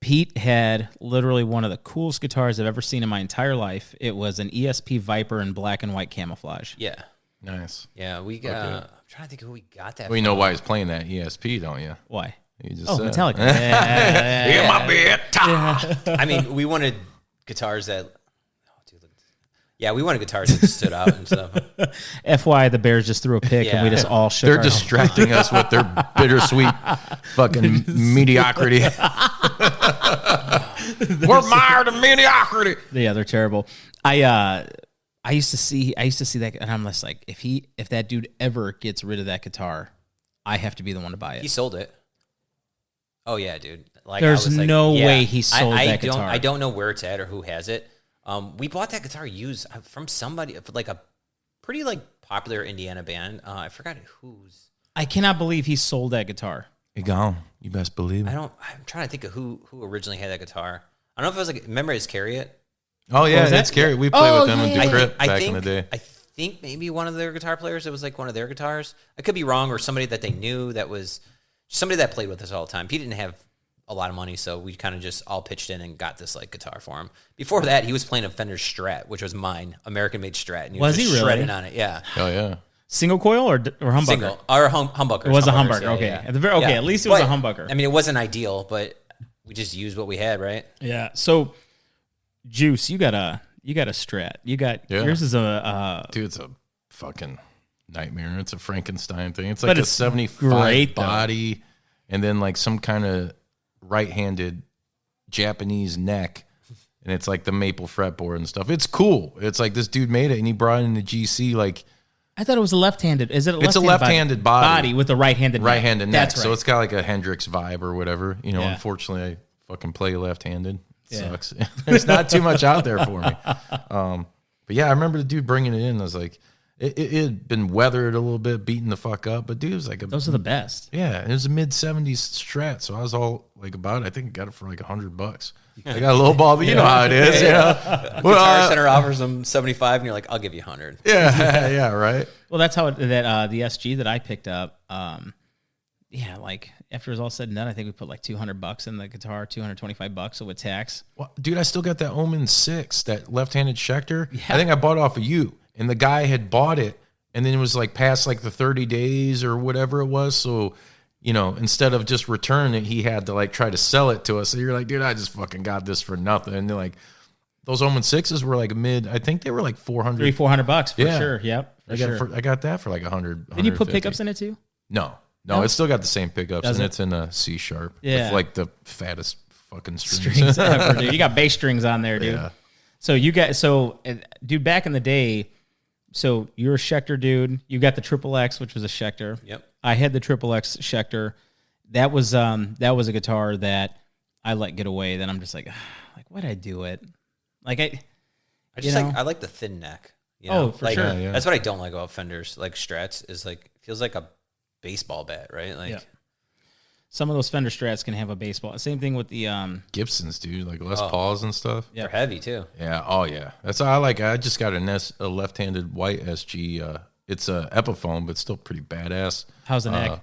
Speaker 1: Pete had literally one of the coolest guitars I've ever seen in my entire life. It was an ESP Viper in black and white camouflage.
Speaker 2: Yeah.
Speaker 3: Nice.
Speaker 2: Yeah, we got. Okay. I'm trying to think of who we got that.
Speaker 3: Well, you know why he's playing that ESP, don't you?
Speaker 1: Why?
Speaker 3: You just
Speaker 1: Metallica.
Speaker 3: Yeah, my bed.
Speaker 2: I mean, we wanted guitars that. Oh, dude, look. Yeah, we wanted guitars that stood out and stuff.
Speaker 1: FY, the Bears just threw a pick, and we just all shook.
Speaker 3: They're distracting us with their bittersweet fucking mediocrity. We're mired in mediocrity.
Speaker 1: Yeah, they're terrible. I used to see that, and I'm just like, if that dude ever gets rid of that guitar, I have to be the one to buy it.
Speaker 2: He sold it. Oh yeah, dude. Like
Speaker 1: there's no way he sold that guitar.
Speaker 2: I don't know where it's at or who has it. We bought that guitar used from somebody, like a pretty like popular Indiana band. I forgot whose.
Speaker 1: I cannot believe he sold that guitar.
Speaker 3: It gone. You best believe it.
Speaker 2: I'm trying to think of who originally had that guitar. I don't know if it was like, remember his Carriot?
Speaker 3: Oh yeah, that's Carriot. We played with them in Decrypt back in the day.
Speaker 2: I think maybe one of their guitar players, it was like one of their guitars. I could be wrong, or somebody that they knew that was somebody that played with us all the time. He didn't have a lot of money, so we kind of just all pitched in and got this like guitar for him. Before that, he was playing a Fender Strat, which was mine, American-made Strat, and he was
Speaker 1: he really
Speaker 2: shredding on it. Yeah.
Speaker 3: Oh yeah.
Speaker 1: Single coil or humbucker?
Speaker 2: Single or humbucker.
Speaker 1: It was a humbucker. Okay.
Speaker 2: Yeah.
Speaker 1: At least it was a humbucker.
Speaker 2: I mean, it wasn't ideal, but we just used what we had, right?
Speaker 1: Yeah. So, Juice, you got a Strat. Yours is a
Speaker 3: dude. It's a fucking nightmare. It's a Frankenstein thing. It's like a 75 body, and then like some kind of right-handed Japanese neck, and it's like the maple fretboard and stuff. It's cool. It's like this dude made it, and he brought it in the GC. Like,
Speaker 1: I thought it was a left-handed. Is it?
Speaker 3: It's a left-handed body
Speaker 1: with a right-handed neck.
Speaker 3: Right-handed neck. That's right. So it's got like a Hendrix vibe or whatever. You know, unfortunately, I fucking play left-handed. It sucks. There's not too much out there for me. But yeah, I remember the dude bringing it in. I was like, it had been weathered a little bit, beaten the fuck up. But dude, it was like
Speaker 1: those are the best.
Speaker 3: Yeah, it was a mid-70s Strat. So I was all like about it. I think I got it for like $100. I got a little ball, but you know how it is. Yeah.
Speaker 2: Guitar Center offers them 75, and you're like, I'll give you 100.
Speaker 3: Yeah, right.
Speaker 1: Well, that's how the SG that I picked up. Like after it was all said and done, I think we put like $200 in the guitar, $225 so with tax.
Speaker 3: Well, dude, I still got that Omen 6, that left-handed Schecter. Yeah. I think I bought it off of you, and the guy had bought it, and then it was like past like the 30 days or whatever it was. So, you know, instead of just return it, he had to like try to sell it to us. So you're like, dude, I just fucking got this for nothing. And they're like, those Omen 6s were like I think they were like $400
Speaker 1: for sure. Yep.
Speaker 3: I got that for like 100.
Speaker 1: Did you put pickups in it too?
Speaker 3: No, it's still got the same pickups, and it's in a C sharp. Yeah, with like the fattest fucking strings
Speaker 1: ever, dude. You got bass strings on there, dude. Yeah. So dude, back in the day, so you're a Schecter dude. You got the Triple X, which was a Schecter.
Speaker 2: Yep.
Speaker 1: I had the Triple X Schecter. That was a guitar that I let get away. Then I'm just like why'd I do it? Like
Speaker 2: I like the thin neck. You know?
Speaker 1: For sure.
Speaker 2: Yeah. That's what I don't like about Fenders, like Strats, is like feels like a baseball bat, right? Like
Speaker 1: some of those Fender Strats can have a baseball. Same thing with the
Speaker 3: Gibsons, dude, like Les Pauls and stuff.
Speaker 2: Yeah, they're heavy too.
Speaker 3: Yeah. Oh yeah. That's how I like. I just got a left-handed white SG. It's a Epiphone, but still pretty badass.
Speaker 1: How's the neck?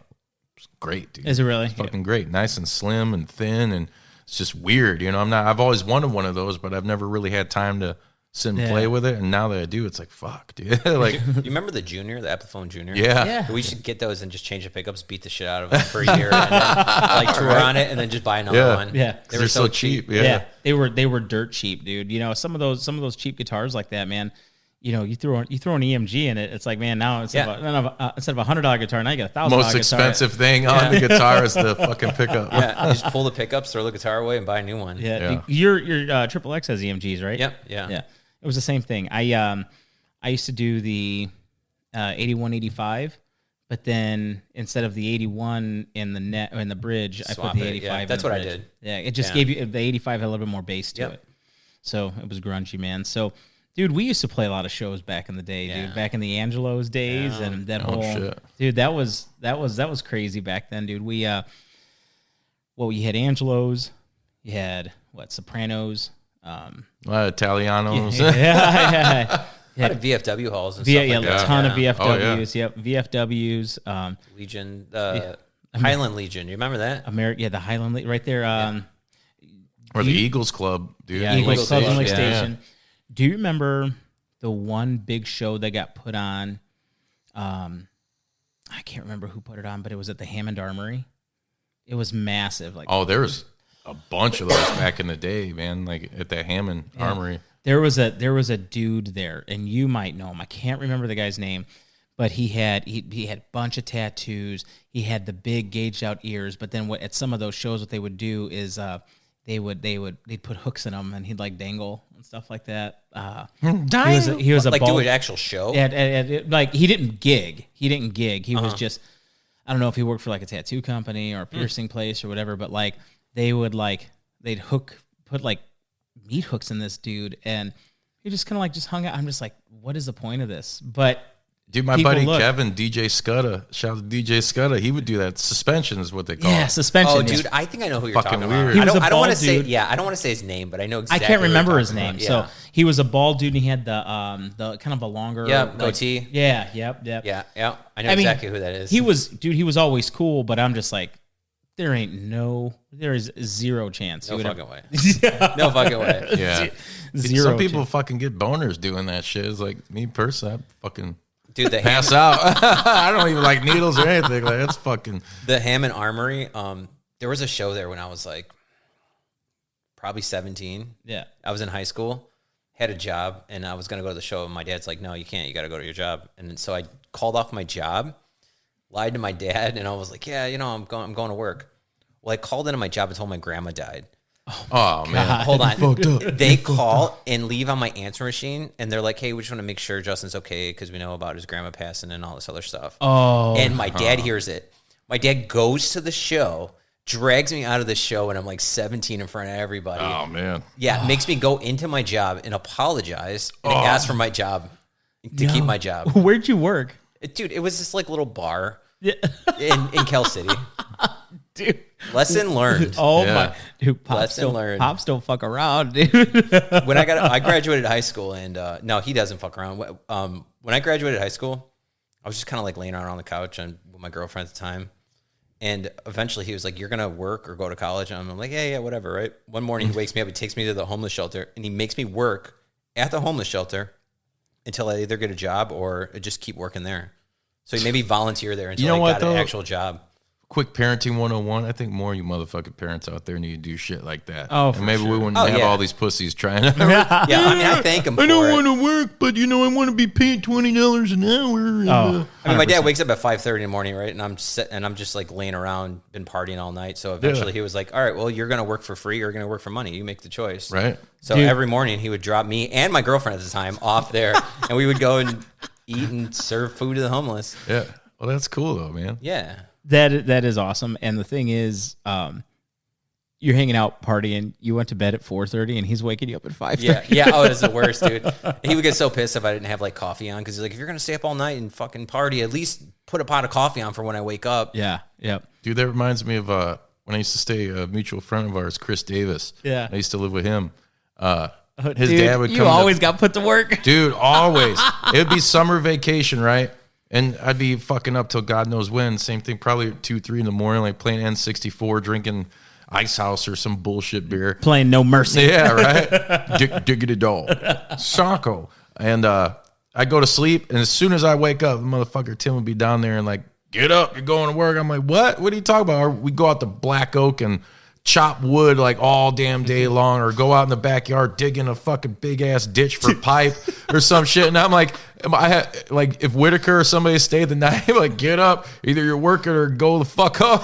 Speaker 3: It's great, dude.
Speaker 1: Is it really?
Speaker 3: It's fucking great. Nice and slim and thin, and it's just weird. You know, I've always wanted one of those, but I've never really had time to sit and play with it. And now that I do, it's like, fuck, dude. Like,
Speaker 2: you remember the Epiphone Junior?
Speaker 3: Yeah.
Speaker 2: We should get those and just change the pickups, beat the shit out of them for a year, and then like tour on it, and then just buy another one.
Speaker 1: Yeah,
Speaker 2: they were so cheap.
Speaker 3: Yeah,
Speaker 1: they were dirt cheap, dude. You know, some of those cheap guitars like that, man. You know, you throw an EMG in it, it's like, man, now instead of a $100 guitar, now you get $1,000.
Speaker 3: Most expensive thing on the guitar is the fucking pickup.
Speaker 2: Yeah, you just pull the pickups, throw the guitar away, and buy a new one.
Speaker 1: Yeah. Your Triple X has EMGs, right?
Speaker 2: Yep. Yeah.
Speaker 1: It was the same thing. I used to do the 8185, but then instead of the 81 in the net or in the bridge, I put the 85.
Speaker 2: Yeah, that's what
Speaker 1: bridge.
Speaker 2: I did.
Speaker 1: Yeah, it just gave you the 85 had a little bit more bass to it, so it was grungy, man. So, dude, we used to play a lot of shows back in the day, dude. Back in the Angelo's days, and that whole
Speaker 3: shit.
Speaker 1: Dude, that was crazy back then, dude. We you had Angelo's, you had Sopranos.
Speaker 3: Italianos.
Speaker 2: Yeah. A lot of VFW halls and stuff like that.
Speaker 1: A ton of VFWs. Yep, VFWs.
Speaker 2: Legion, Highland Legion. You remember that?
Speaker 1: The Highland Legion, right there.
Speaker 3: Or the Eagles Club, dude.
Speaker 1: Yeah, Eagles Club in Lake Station. Do you remember the one big show that got put on? I can't remember who put it on, but it was at the Hammond Armory. It was massive.
Speaker 3: There was a bunch of those back in the day, man. Like at the Hammond Armory.
Speaker 1: There was a dude there, and you might know him. I can't remember the guy's name, but he had a bunch of tattoos. He had the big gauged out ears. But then at some of those shows, what they would do is they'd put hooks in them, and he'd like dangle and stuff like that. He was
Speaker 2: like do an actual show.
Speaker 1: Like he didn't gig. He was just, I don't know if he worked for like a tattoo company or a piercing place or whatever. But like they'd put like meat hooks in this dude, and he just kind of like just hung out. I'm just like, what is the point of this? But
Speaker 3: dude, my buddy Kevin, DJ Scudda, shout out to DJ Scudda, he would do that. Suspension is what they call it.
Speaker 1: Yeah, suspension.
Speaker 2: Oh, dude, I think I know who you're
Speaker 3: fucking
Speaker 2: talking
Speaker 3: weird.
Speaker 2: about. I don't want to say, I don't want to say his name, but I know exactly.
Speaker 1: I can't remember his name.
Speaker 2: About.
Speaker 1: So he was a bald dude, and he had the kind of a longer
Speaker 2: goatee.
Speaker 1: Yeah, yep.
Speaker 2: Yeah. I know exactly who that is.
Speaker 1: He was always cool, but I'm just like, there is zero chance.
Speaker 2: No fucking way. No fucking way.
Speaker 3: Yeah.
Speaker 1: Zero.
Speaker 3: Some people fucking get boners doing that shit. It's like me personally, I fucking
Speaker 2: Dude, the
Speaker 3: pass out. I don't even like needles or anything. Like that's fucking.
Speaker 2: The Hammond Armory. There was a show there when I was like probably 17.
Speaker 1: Yeah.
Speaker 2: I was in high school, had a job, and I was gonna go to the show. And my dad's like, "No, you can't. You got to go to your job." And so I called off my job, lied to my dad, and I was like, "Yeah, I'm going to work." Well, I called into my job and told my grandma died.
Speaker 3: Oh man,
Speaker 2: Hold on.
Speaker 3: fucked up.
Speaker 2: They call and leave on my answer machine, and they're like, "Hey, we just want to make sure Justin's okay because we know about his grandma passing and all this other stuff."
Speaker 1: Oh.
Speaker 2: And my dad hears it. My dad goes to the show, drags me out of the show, and I'm like 17 in front of everybody.
Speaker 3: Oh man.
Speaker 2: Yeah, makes me go into my job and apologize and ask for my job to keep my job.
Speaker 1: Where'd you work?
Speaker 2: Dude, it was this like little bar
Speaker 1: Yeah.
Speaker 2: in Cal City.
Speaker 1: Dude.
Speaker 2: Lesson learned.
Speaker 1: Oh
Speaker 3: Yeah.
Speaker 1: my, dude!
Speaker 2: Lesson learned.
Speaker 1: Pops don't fuck around, dude.
Speaker 2: When I graduated high school, and no, he doesn't fuck around. When I graduated high school, I was just kind of like laying around on the couch and with my girlfriend at the time. And eventually he was like, "You're gonna work or go to college?" And I'm like, "Yeah, whatever." Right. One morning he wakes me up, he takes me to the homeless shelter, and he makes me work at the homeless shelter until I either get a job or just keep working there. So he made me volunteer there until I got an actual job.
Speaker 3: Quick parenting 101. I think more of you motherfucking parents out there need to do shit like that.
Speaker 1: Oh,
Speaker 3: and maybe
Speaker 1: for
Speaker 3: we wouldn't
Speaker 2: Oh,
Speaker 3: have
Speaker 2: yeah.
Speaker 3: all these pussies trying to.
Speaker 2: Yeah, I mean, I thank him for
Speaker 3: I don't
Speaker 2: it.
Speaker 3: want to work, but I want to be paid $20 an hour. And,
Speaker 1: Oh,
Speaker 2: I mean, my dad
Speaker 1: 100%.
Speaker 2: wakes up at 5:30 in the morning, right? And I'm just like laying around, been partying all night. So eventually he was like, "All right, well, you're gonna work for free or you're gonna work for money. You make the choice."
Speaker 3: right.
Speaker 2: So
Speaker 1: Dude.
Speaker 2: every morning he would drop me and my girlfriend at the time off there, and we would go and eat and serve food to the homeless.
Speaker 3: Yeah. Well, that's cool though, man.
Speaker 2: Yeah.
Speaker 1: That is awesome. And the thing is, you're hanging out partying. You went to bed at 4:30, and he's waking you up at 5:30.
Speaker 2: Yeah. Oh, it's the worst, dude. He would get so pissed if I didn't have like coffee on because he's like, "If you're gonna stay up all night and fucking party, at least put a pot of coffee on for when I wake up."
Speaker 1: Yeah. Yep.
Speaker 3: Dude, that reminds me of when I used to stay a mutual friend of ours, Chris Davis.
Speaker 1: Yeah.
Speaker 3: I used to live with him. His
Speaker 1: Dude,
Speaker 3: dad would come.
Speaker 1: You always got put to work.
Speaker 3: Dude, always. It'd be summer vacation, right? And I'd be fucking up till God knows when. Same thing, probably 2, 3 in the morning, like playing N64, drinking Ice House or some bullshit beer.
Speaker 1: Playing No Mercy.
Speaker 3: Yeah, right? Diggity dog. Socko. And I go to sleep, and as soon as I wake up, the motherfucker Tim would be down there and like, "Get up, you're going to work." I'm like, "What? What are you talking about?" Or we go out to Black Oak and chop wood like all damn day long, or go out in the backyard digging a fucking big ass ditch for pipe or some shit. And I'm like, if Whitaker or somebody stayed the night, I'm like, "Get up, either you're working or go the fuck home."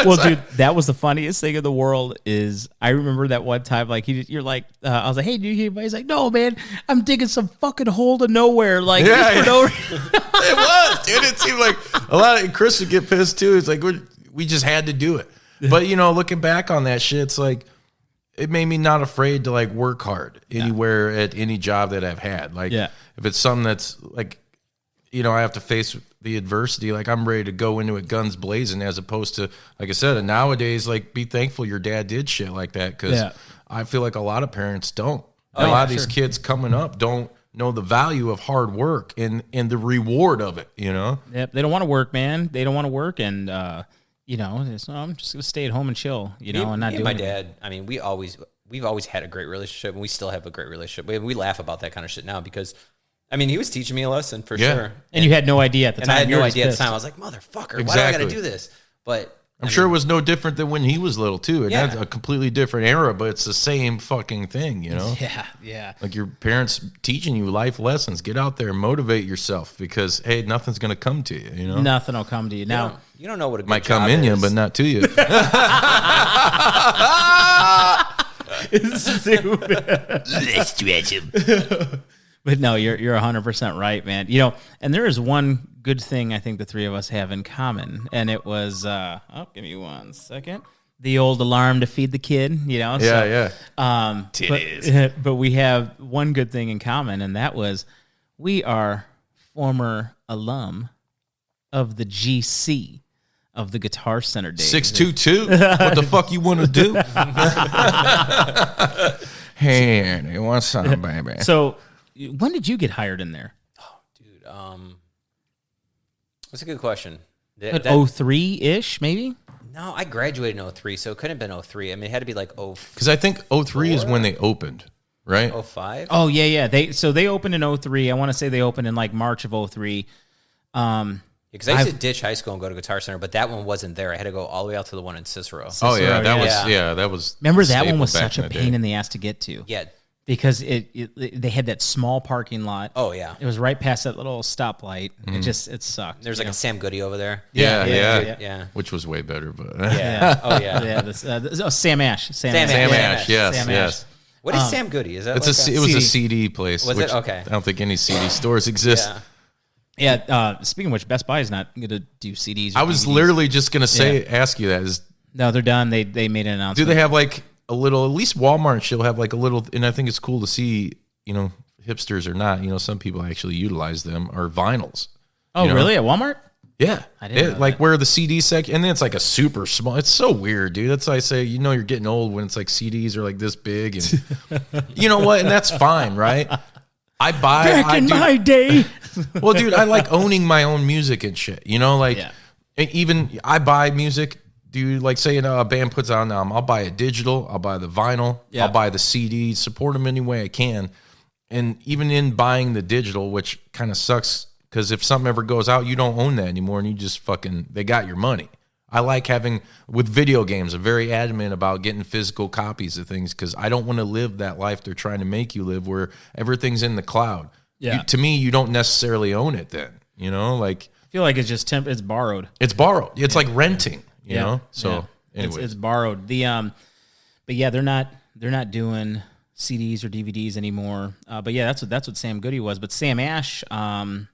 Speaker 1: Well, dude, that was the funniest thing in the world. Is I remember that one time, like you're like, I was like, "Hey, do you hear anybody?" He's like, "No, man, I'm digging some fucking hole to nowhere, like
Speaker 3: Yeah,
Speaker 1: just for no reason."
Speaker 3: It was, dude. It seemed like a lot of Chris would get pissed too. It's like we just had to do it. But looking back on that shit, it's like it made me not afraid to like work hard anywhere at any job that I've had. Like
Speaker 1: Yeah.
Speaker 3: if it's something that's like, I have to face the adversity. Like I'm ready to go into it guns blazing, as opposed to, like I said, nowadays, like be thankful your dad did shit like that, because
Speaker 1: Yeah.
Speaker 3: I feel like a lot of parents don't.
Speaker 2: Oh,
Speaker 3: a lot
Speaker 2: yeah,
Speaker 3: of these
Speaker 2: sure.
Speaker 3: kids coming up don't know the value of hard work and the reward of it.
Speaker 1: Yep, they don't want to work, man. They don't want to work, and I'm just gonna stay at home and chill, and not
Speaker 2: Me
Speaker 1: do
Speaker 2: and my
Speaker 1: anything.
Speaker 2: dad. I mean, we've always had a great relationship, and we still have a great relationship. We laugh about that kind of shit now because, I mean, he was teaching me a lesson for
Speaker 3: Yeah.
Speaker 2: sure,
Speaker 1: And you had no idea at the
Speaker 2: and
Speaker 1: time.
Speaker 2: I had
Speaker 1: You
Speaker 2: no
Speaker 1: were just
Speaker 2: idea at the
Speaker 1: pissed.
Speaker 2: time. I was like, "Motherfucker, why do I got to
Speaker 3: Exactly.
Speaker 2: do this?" But
Speaker 3: I'm sure it was no different than when he was little too. And
Speaker 2: Yeah.
Speaker 3: that's a completely different era, but it's the same fucking thing,
Speaker 1: Yeah.
Speaker 3: Like your parents teaching you life lessons. Get out there and motivate yourself, because hey, nothing's gonna come to you.
Speaker 1: Nothing will come to you now.
Speaker 2: you don't know what a good
Speaker 3: Might come
Speaker 2: job
Speaker 3: in you,
Speaker 2: is.
Speaker 3: but not to you.
Speaker 1: Stupid.
Speaker 3: Let's stretch him.
Speaker 1: But no, you're 100% right, man. And there is one good thing I think the three of us have in common, and it was give me 1 second. The old alarm to feed the kid,
Speaker 3: Yeah,
Speaker 1: so,
Speaker 3: yeah.
Speaker 1: But we have one good thing in common, and that was we are former alum of the GC of the Guitar Center days.
Speaker 3: 622. What the fuck you want to do? Hey, what's something, baby?
Speaker 1: So when did you get hired in there?
Speaker 2: Dude, that's a good question.
Speaker 1: At 03-ish, maybe?
Speaker 2: No, I graduated in 03, so it couldn't have been 03. I mean, it had to be like
Speaker 3: Because I think 03 is when they opened. right?
Speaker 2: 05?
Speaker 1: Oh yeah. They opened in 03. I want to say they opened in like March of 03.
Speaker 2: Because I used to ditch high school and go to Guitar Center, but that one wasn't there. I had to go all the way out to the one in Cicero.
Speaker 3: Oh yeah,
Speaker 1: Cicero,
Speaker 3: that was.
Speaker 1: Remember that one was such a pain in the ass to get to.
Speaker 2: Yeah.
Speaker 1: Because they had that small parking lot.
Speaker 2: Oh yeah.
Speaker 1: It was right past that little stoplight. It sucked.
Speaker 2: There's like a Sam Goody over there.
Speaker 3: Yeah. Which was way better, but
Speaker 2: yeah. Oh yeah.
Speaker 1: Yeah. Sam Ash.
Speaker 3: Sam Ash. Yes.
Speaker 2: What is Sam Goody? Is that
Speaker 3: it was a CD place.
Speaker 2: Was it? Okay.
Speaker 3: I don't think any CD stores exist.
Speaker 1: Yeah. Speaking of which, Best Buy is not going to do CDs.
Speaker 3: I was literally just going to ask you that.
Speaker 1: No, they're done. They made an announcement.
Speaker 3: Do they have like a little, at least Walmart and shit will have like a little, and I think it's cool to see, hipsters or not, some people actually utilize them, are vinyls.
Speaker 1: Oh, really? At Walmart?
Speaker 3: Yeah.
Speaker 1: I didn't know
Speaker 3: like
Speaker 1: that.
Speaker 3: where the CD section, and then it's like a super small, it's so weird, dude. That's why I say, you're getting old when it's like CDs are like this big, and you know what? And that's fine, right?
Speaker 1: Back in my day.
Speaker 3: Well, dude, I like owning my own music and shit, and even I buy music. Dude, like say a band puts out an album, I'll buy a digital, I'll buy the vinyl, I'll buy the CD, support them any way I can. And even in buying the digital, which kind of sucks because if something ever goes out, you don't own that anymore and you just they got your money. I like having, with video games, I'm very adamant about getting physical copies of things because I don't want to live that life they're trying to make you live where everything's in the cloud.
Speaker 1: Yeah.
Speaker 3: To me, you don't necessarily own it then, like.
Speaker 1: I feel like it's just it's borrowed.
Speaker 3: It's borrowed. It's like renting. So anyway,
Speaker 1: it's borrowed. But yeah, they're not doing CDs or DVDs anymore. But yeah, that's what Sam Goody was. But Sam Ash, my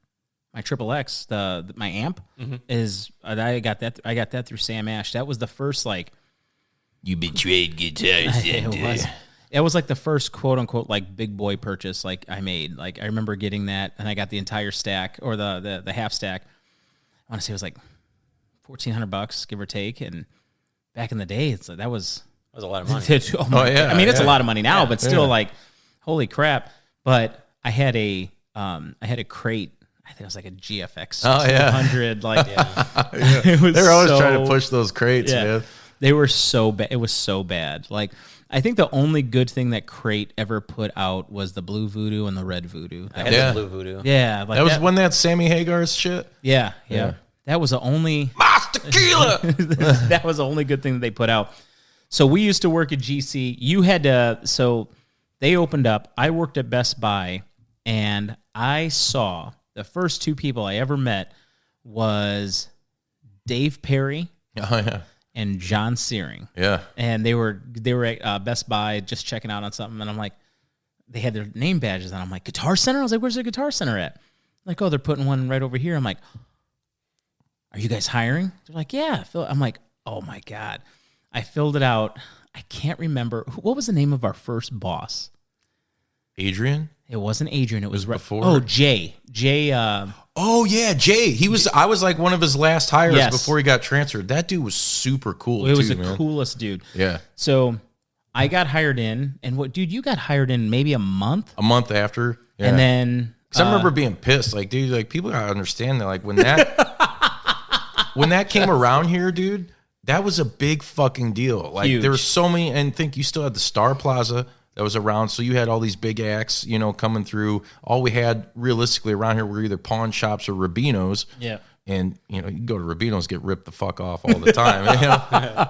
Speaker 1: Triple X, my amp is I got that through Sam Ash. That was the first
Speaker 3: you betrayed guitars.
Speaker 1: It was like the first quote unquote like big boy purchase like I made. Like I remember getting that and I got the entire stack or the half stack. I want to say it was like $1,400, give or take, and back in the day, that was
Speaker 2: a lot of money.
Speaker 1: I mean, it's a lot of money now, but still, like, holy crap! But I had a crate. I think it was like a GFX 200.
Speaker 3: They're always trying to push those crates, man.
Speaker 1: They were so bad. It was so bad. Like, I think the only good thing that crate ever put out was the blue voodoo and the red voodoo.
Speaker 2: I had the blue voodoo.
Speaker 1: Yeah, like
Speaker 3: that was when that Sammy Hagar's shit.
Speaker 1: Yeah. That was the only
Speaker 3: tequila.
Speaker 1: That was the only good thing that they put out. So we used to work at GC. You had to. So they opened up. I worked at Best Buy, and I saw the first two people I ever met was Dave Perry.
Speaker 3: Oh yeah.
Speaker 1: And John Searing.
Speaker 3: Yeah.
Speaker 1: And they were at Best Buy just checking out on something, and I'm like, they had their name badges, and I'm like, Guitar Center. I was like, where's the Guitar Center at? Like, oh, they're putting one right over here. I'm like, are you guys hiring? They're like, yeah. I'm like, oh my God. I filled it out. I can't remember. What was the name of our first boss?
Speaker 3: Adrian?
Speaker 1: It wasn't Adrian. It was
Speaker 3: before.
Speaker 1: Oh, Jay. Jay.
Speaker 3: Oh yeah, Jay. I was like one of his last hires before he got transferred. That dude was super cool.
Speaker 1: It was the coolest dude.
Speaker 3: Yeah.
Speaker 1: So I got hired in, and dude, you got hired in maybe a month?
Speaker 3: A month after. Yeah.
Speaker 1: And then.
Speaker 3: Because I remember being pissed. Like, dude, like people gotta understand that. Like when that came around here, dude, that was a big fucking deal. Like
Speaker 1: Huge.
Speaker 3: there were so many, and think you still had the Star Plaza that was around. So you had all these big acts, coming through. All we had realistically around here were either pawn shops or Rubino's.
Speaker 1: Yeah.
Speaker 3: And, you go to Rubino's, get ripped the fuck off all the time.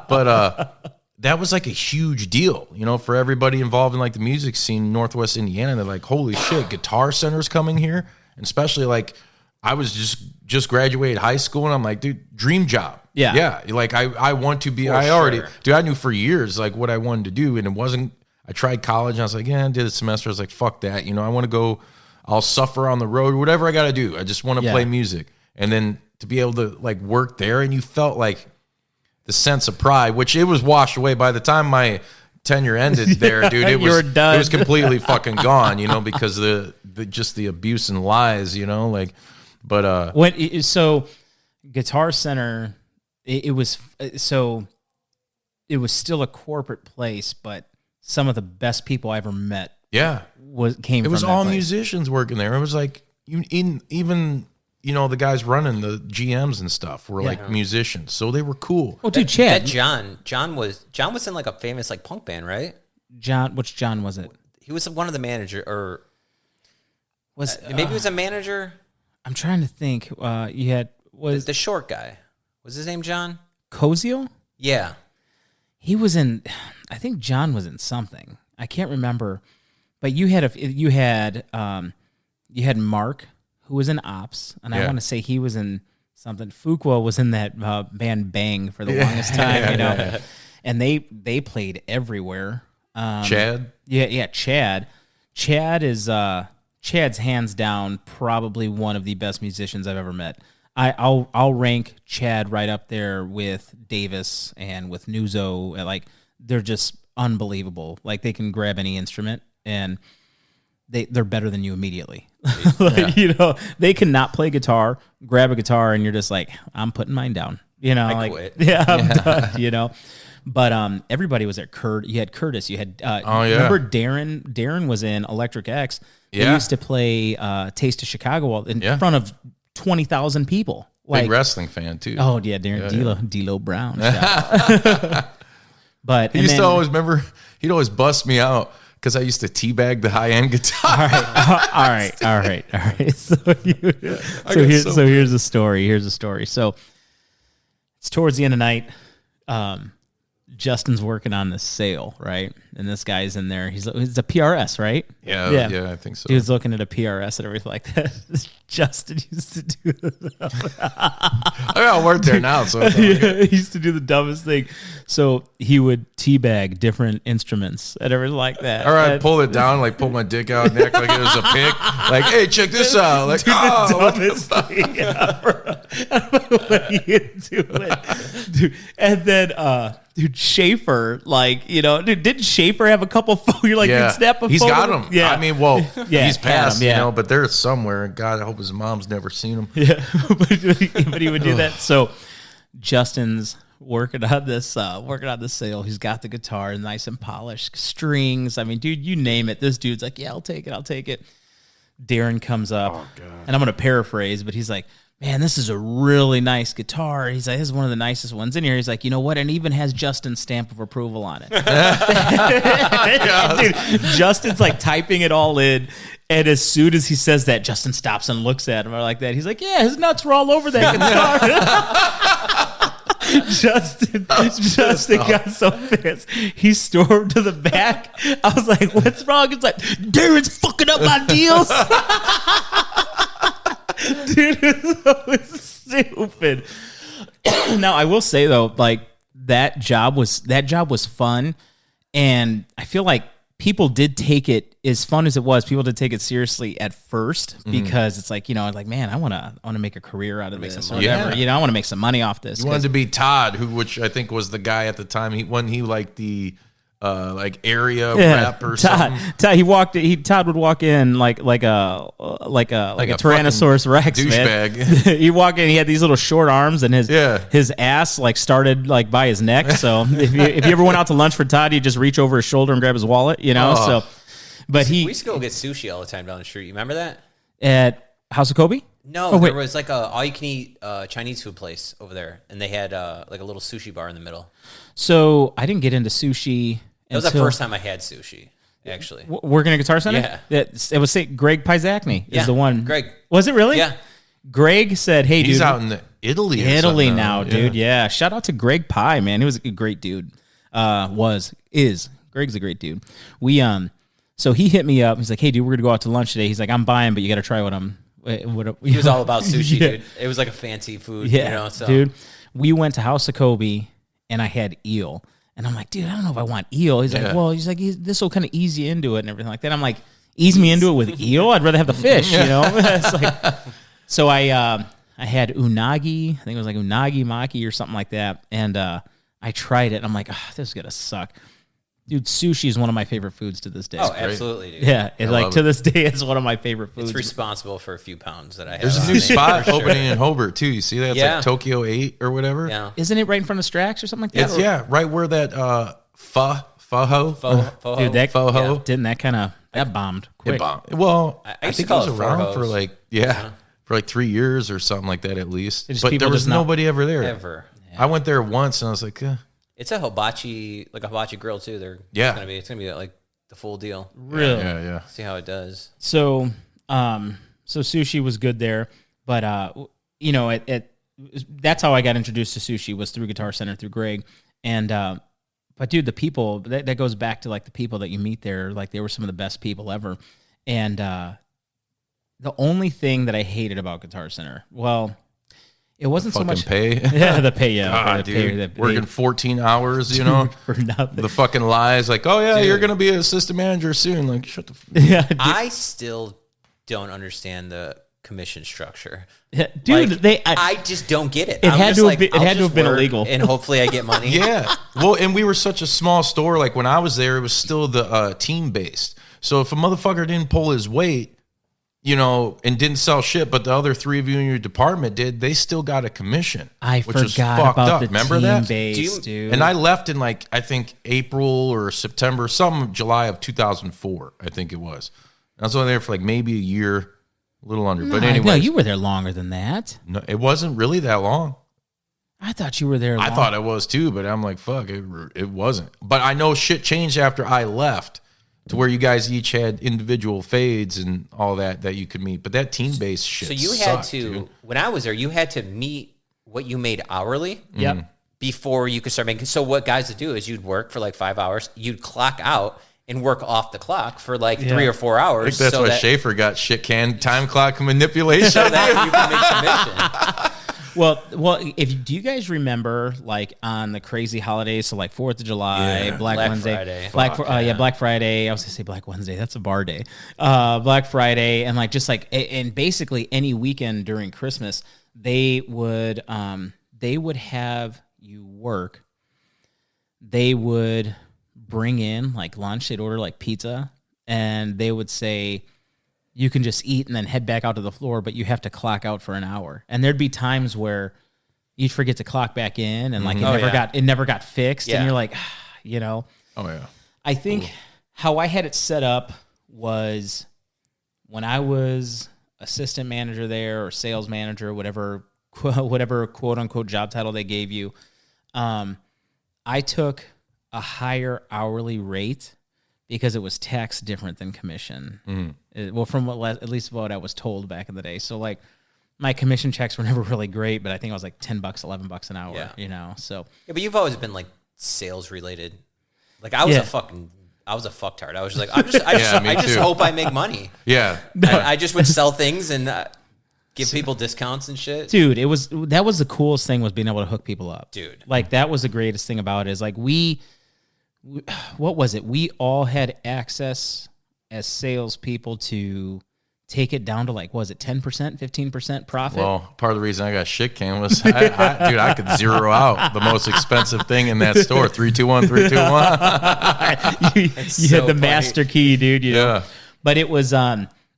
Speaker 3: But that was like a huge deal, for everybody involved in like the music scene in Northwest Indiana. They're like, holy shit, Guitar Center's coming here. And especially like I was just graduated high school, and I'm like, dude, dream job.
Speaker 1: Yeah.
Speaker 3: Yeah. Like I want to be, I knew for years like what I wanted to do, and it wasn't. I tried college, and I was like, yeah, I did a semester. I was like, fuck that. I want to go, I'll suffer on the road, whatever I got to do. I just want to play music. And then to be able to like work there, and you felt like the sense of pride, which it was washed away by the time my tenure ended there, dude. It was completely fucking gone, because the just the abuse and lies, but
Speaker 1: so Guitar Center, it was still a corporate place, but some of the best people I ever met.
Speaker 3: Yeah,
Speaker 1: came. It
Speaker 3: was
Speaker 1: from
Speaker 3: all
Speaker 1: that place.
Speaker 3: musicians working there. It was like even the guys running the GMs and stuff were like musicians, so they were cool.
Speaker 1: Oh, dude, Chad.
Speaker 2: John was in like a famous like punk band, right?
Speaker 1: Which John was it?
Speaker 2: He was one of the manager, or maybe he was a manager.
Speaker 1: I'm trying to think. You had
Speaker 2: The short guy. Was his name John?
Speaker 1: Cozio?
Speaker 2: Yeah.
Speaker 1: He was in. I think John was in something. I can't remember. But you had Mark, who was in Ops, and I want to say he was in something. Fuqua was in that band Bang for the longest time, you know. And they played everywhere.
Speaker 3: Chad?
Speaker 1: Yeah, Chad. Chad's hands down probably one of the best musicians I've ever met. I'll rank Chad right up there with Davis and with Nuzo. Like, they're just unbelievable. Like, they can grab any instrument and they're better than you immediately. You know, they cannot play guitar, grab a guitar, and you're just like, I'm putting mine down. You know,
Speaker 2: I quit.
Speaker 1: Yeah, I'm done, you know. But everybody was at You had Curtis. You had remember Darren? Darren was in Electric X. They used to play Taste of Chicago in front of 20,000 people. Like,
Speaker 3: big wrestling fan too.
Speaker 1: Oh yeah, Darren D'Lo Brown. But
Speaker 3: he used to always remember. He'd always bust me out because I used to teabag the high end guitar.
Speaker 1: All right. So here's the story. So it's towards the end of the night. Justin's working on this sale, right? And this guy's in there. He's a PRS, right?
Speaker 3: Yeah, I think so.
Speaker 1: He was looking at a PRS and everything like that. Justin used to do
Speaker 3: I work there now, so
Speaker 1: he used to do the dumbest thing. So he would teabag different instruments and everything like that.
Speaker 3: Or I'd pull it down, like pull my dick out neck like it was a pick. Like, hey, check this out. Like,
Speaker 1: the dumbest thing ever. I don't know what he do it. Dude. And then dude, Schaefer, like, you know, didn't Schaefer have a couple you'd snap a photo?
Speaker 3: He's got them.
Speaker 1: Yeah.
Speaker 3: I mean, he's passed,
Speaker 1: you
Speaker 3: know, but they're somewhere. And God, I hope his mom's never seen them.
Speaker 1: Yeah, but he would do that. So Justin's working on this sale. He's got the guitar nice and polished, strings. I mean, dude, you name it. This dude's like, yeah, I'll take it. Darren comes up, and I'm going to paraphrase, but he's like, man, this is a really nice guitar. He's like, this is one of the nicest ones in here. He's like, you know what? And it even has Justin's stamp of approval on it. Dude, Justin's like typing it all in. And as soon as he says that, Justin stops and looks at him like that. He's like, yeah, his nuts were all over that guitar. Justin got so pissed. He stormed to the back. I was like, what's wrong? It's like, Darren's fucking up my deals. Dude, it was so stupid. Now, I will say though, like, that job was fun, and I feel like people did take it, as fun as it was, people did take it seriously at first, because it's like, you know, like, man, I want to make a career out of this or whatever. You know, I want to make some money off this.
Speaker 3: You wanted to be Todd, which I think was the guy at the time. When he liked the area rep or something. Todd would walk in like a Tyrannosaurus Rex,
Speaker 1: douchebag. Man. He walked in, he had these little short arms, and his ass like started like by his neck. So if you ever went out to lunch for Todd, you just reach over his shoulder and grab his wallet, you know. So, but
Speaker 2: we used to go get sushi all the time down the street. You remember that
Speaker 1: at House of Kobe?
Speaker 2: No, there was like a all you can eat Chinese food place over there, and they had like a little sushi bar in the middle.
Speaker 1: So I didn't get into sushi.
Speaker 2: That was the first time I had sushi, actually.
Speaker 1: Working at Guitar Center?
Speaker 2: Yeah.
Speaker 1: It was Greg Pizzacny is the one.
Speaker 2: Greg.
Speaker 1: Was it really?
Speaker 2: Yeah.
Speaker 1: Greg said, hey, dude.
Speaker 3: He's out in Italy.
Speaker 1: Italy now, dude. Yeah. Shout out to Greg Pie, man. He was a great dude. Is. Greg's a great dude. So he hit me up. He's like, hey, dude, we're going to go out to lunch today. He's like, I'm buying, but you got to try what
Speaker 2: he was all about sushi, dude. It was like a fancy food, you know. So.
Speaker 1: Dude, we went to House of Kobe, and I had eel. And I'm like, dude, I don't know if I want eel. He's like, well, this will kind of ease you into it and everything like that. I'm like, ease me into it with eel? I'd rather have the fish, you know? It's like, so I had unagi. I think it was like unagi maki or something like that. And I tried it. And I'm like, this is going to suck. Dude, sushi is one of my favorite foods to this day.
Speaker 2: Oh, absolutely, dude.
Speaker 1: Yeah, to this day, it's one of my favorite foods.
Speaker 2: It's responsible for a few pounds that I have.
Speaker 3: There's a new spot opening in Hobart, too. You see that? It's like Tokyo 8 or whatever.
Speaker 2: Yeah.
Speaker 1: Isn't it right in front of Strax or something like that?
Speaker 3: It's, right where that Foho.
Speaker 1: Dude, that didn't that kind of, that bombed quick.
Speaker 3: It bombed. Well,
Speaker 2: I
Speaker 3: think it was around for like, for like 3 years or something like that at least. But there was nobody ever there.
Speaker 2: Ever.
Speaker 3: Yeah. I went there once and I was like,
Speaker 2: It's a hibachi grill too. It's gonna be like the full deal.
Speaker 1: Really?
Speaker 3: Yeah.
Speaker 2: See how it does.
Speaker 1: So, so sushi was good there, but you know, that's how I got introduced to sushi was through Guitar Center through Greg, and but dude, the people that goes back to like the people that you meet there, like they were some of the best people ever, and the only thing that I hated about Guitar Center, well, it wasn't so much
Speaker 3: pay.
Speaker 1: Yeah, the pay. Yeah,
Speaker 3: God,
Speaker 1: the
Speaker 3: dude,
Speaker 1: pay,
Speaker 3: working 14 hours, you know,
Speaker 1: for nothing.
Speaker 3: the fucking lies, like, oh yeah,
Speaker 2: Dude.
Speaker 3: you're gonna be an assistant manager soon. Like, shut the.
Speaker 1: Yeah, dude.
Speaker 2: I still don't understand the commission structure.
Speaker 1: Dude,
Speaker 2: Like, I just don't get it.
Speaker 1: It
Speaker 2: I'm
Speaker 1: had
Speaker 2: just
Speaker 1: to have
Speaker 2: like,
Speaker 1: been- it
Speaker 2: I'll
Speaker 1: had to
Speaker 2: just
Speaker 1: have been
Speaker 2: work
Speaker 1: illegal.
Speaker 2: and hopefully I get money.
Speaker 3: Yeah. Well, and we were such a small store. Like when I was there, it was still the team based. So if a motherfucker didn't pull his weight, you know, and didn't sell shit, but the other three of you in your department did, they still got a commission.
Speaker 1: I
Speaker 3: which was
Speaker 1: forgot
Speaker 3: fucked
Speaker 1: about
Speaker 3: up.
Speaker 1: the
Speaker 3: Remember
Speaker 1: team
Speaker 3: that?
Speaker 1: base, dude.
Speaker 3: And I left in like, I think April or September, July of 2004, I think it was. I was only there for like maybe a year, a little under. But anyway,
Speaker 1: no, you were there longer than that.
Speaker 3: no, it wasn't really that long.
Speaker 1: I thought you were there.
Speaker 3: I thought it was too, but I'm like, fuck, it wasn't. But I know shit changed after I left to where you guys each had individual fades and all that you could meet. But that team-based shit
Speaker 2: So you
Speaker 3: sucked,
Speaker 2: had to,
Speaker 3: dude.
Speaker 2: when I was there, you had to meet what you made hourly
Speaker 1: Yep.
Speaker 2: before you could start making. So what guys would do is you'd work for like 5 hours, you'd clock out and work off the clock for like 3 or 4
Speaker 3: I
Speaker 2: hours.
Speaker 3: think that's
Speaker 2: so
Speaker 3: why
Speaker 2: that,
Speaker 3: Schaefer got shit canned time clock manipulation.
Speaker 2: so that you can make commission.
Speaker 1: Well, do you guys remember like on the crazy holidays, so like 4th of July,
Speaker 3: Yeah.
Speaker 1: Black Wednesday,
Speaker 2: Friday.
Speaker 1: Black Friday. I was gonna say Black Wednesday. That's a bar day. Black Friday, and like just like and basically any weekend during Christmas, they would have you work. They would bring in like lunch. They'd order like pizza, and they would say, you can just eat and then head back out to the floor, but you have to clock out for an hour. And there'd be times where you'd forget to clock back in, and like it never got fixed,
Speaker 2: Yeah.
Speaker 1: and you're like, you know.
Speaker 3: Oh, yeah.
Speaker 1: I think how I had it set up was when I was assistant manager there or sales manager, whatever quote unquote job title they gave you. I took a higher hourly rate because it was taxed different than commission. Well, from at least what I was told back in the day. So like my commission checks were never really great, but I think it was like $10, $11 an hour,
Speaker 2: Yeah.
Speaker 1: you know? So
Speaker 2: Yeah, but you've always been like sales related. Like I was a fucktard. I was just like, I just
Speaker 3: too.
Speaker 2: hope I make money.
Speaker 3: Yeah.
Speaker 2: I just would sell things and give people discounts and shit.
Speaker 1: dude, that was the coolest thing was being able to hook people up.
Speaker 2: Dude.
Speaker 1: Like that was the greatest thing about it is like what was it? We all had access as salespeople to take it down to like, was it 10%, 15% profit?
Speaker 3: Well, part of the reason I got shit canned was, I could zero out the most expensive thing in that store. 321, 321.
Speaker 1: you
Speaker 2: so
Speaker 1: had the
Speaker 2: funny.
Speaker 1: master key, dude. You know?
Speaker 3: Yeah.
Speaker 1: But it was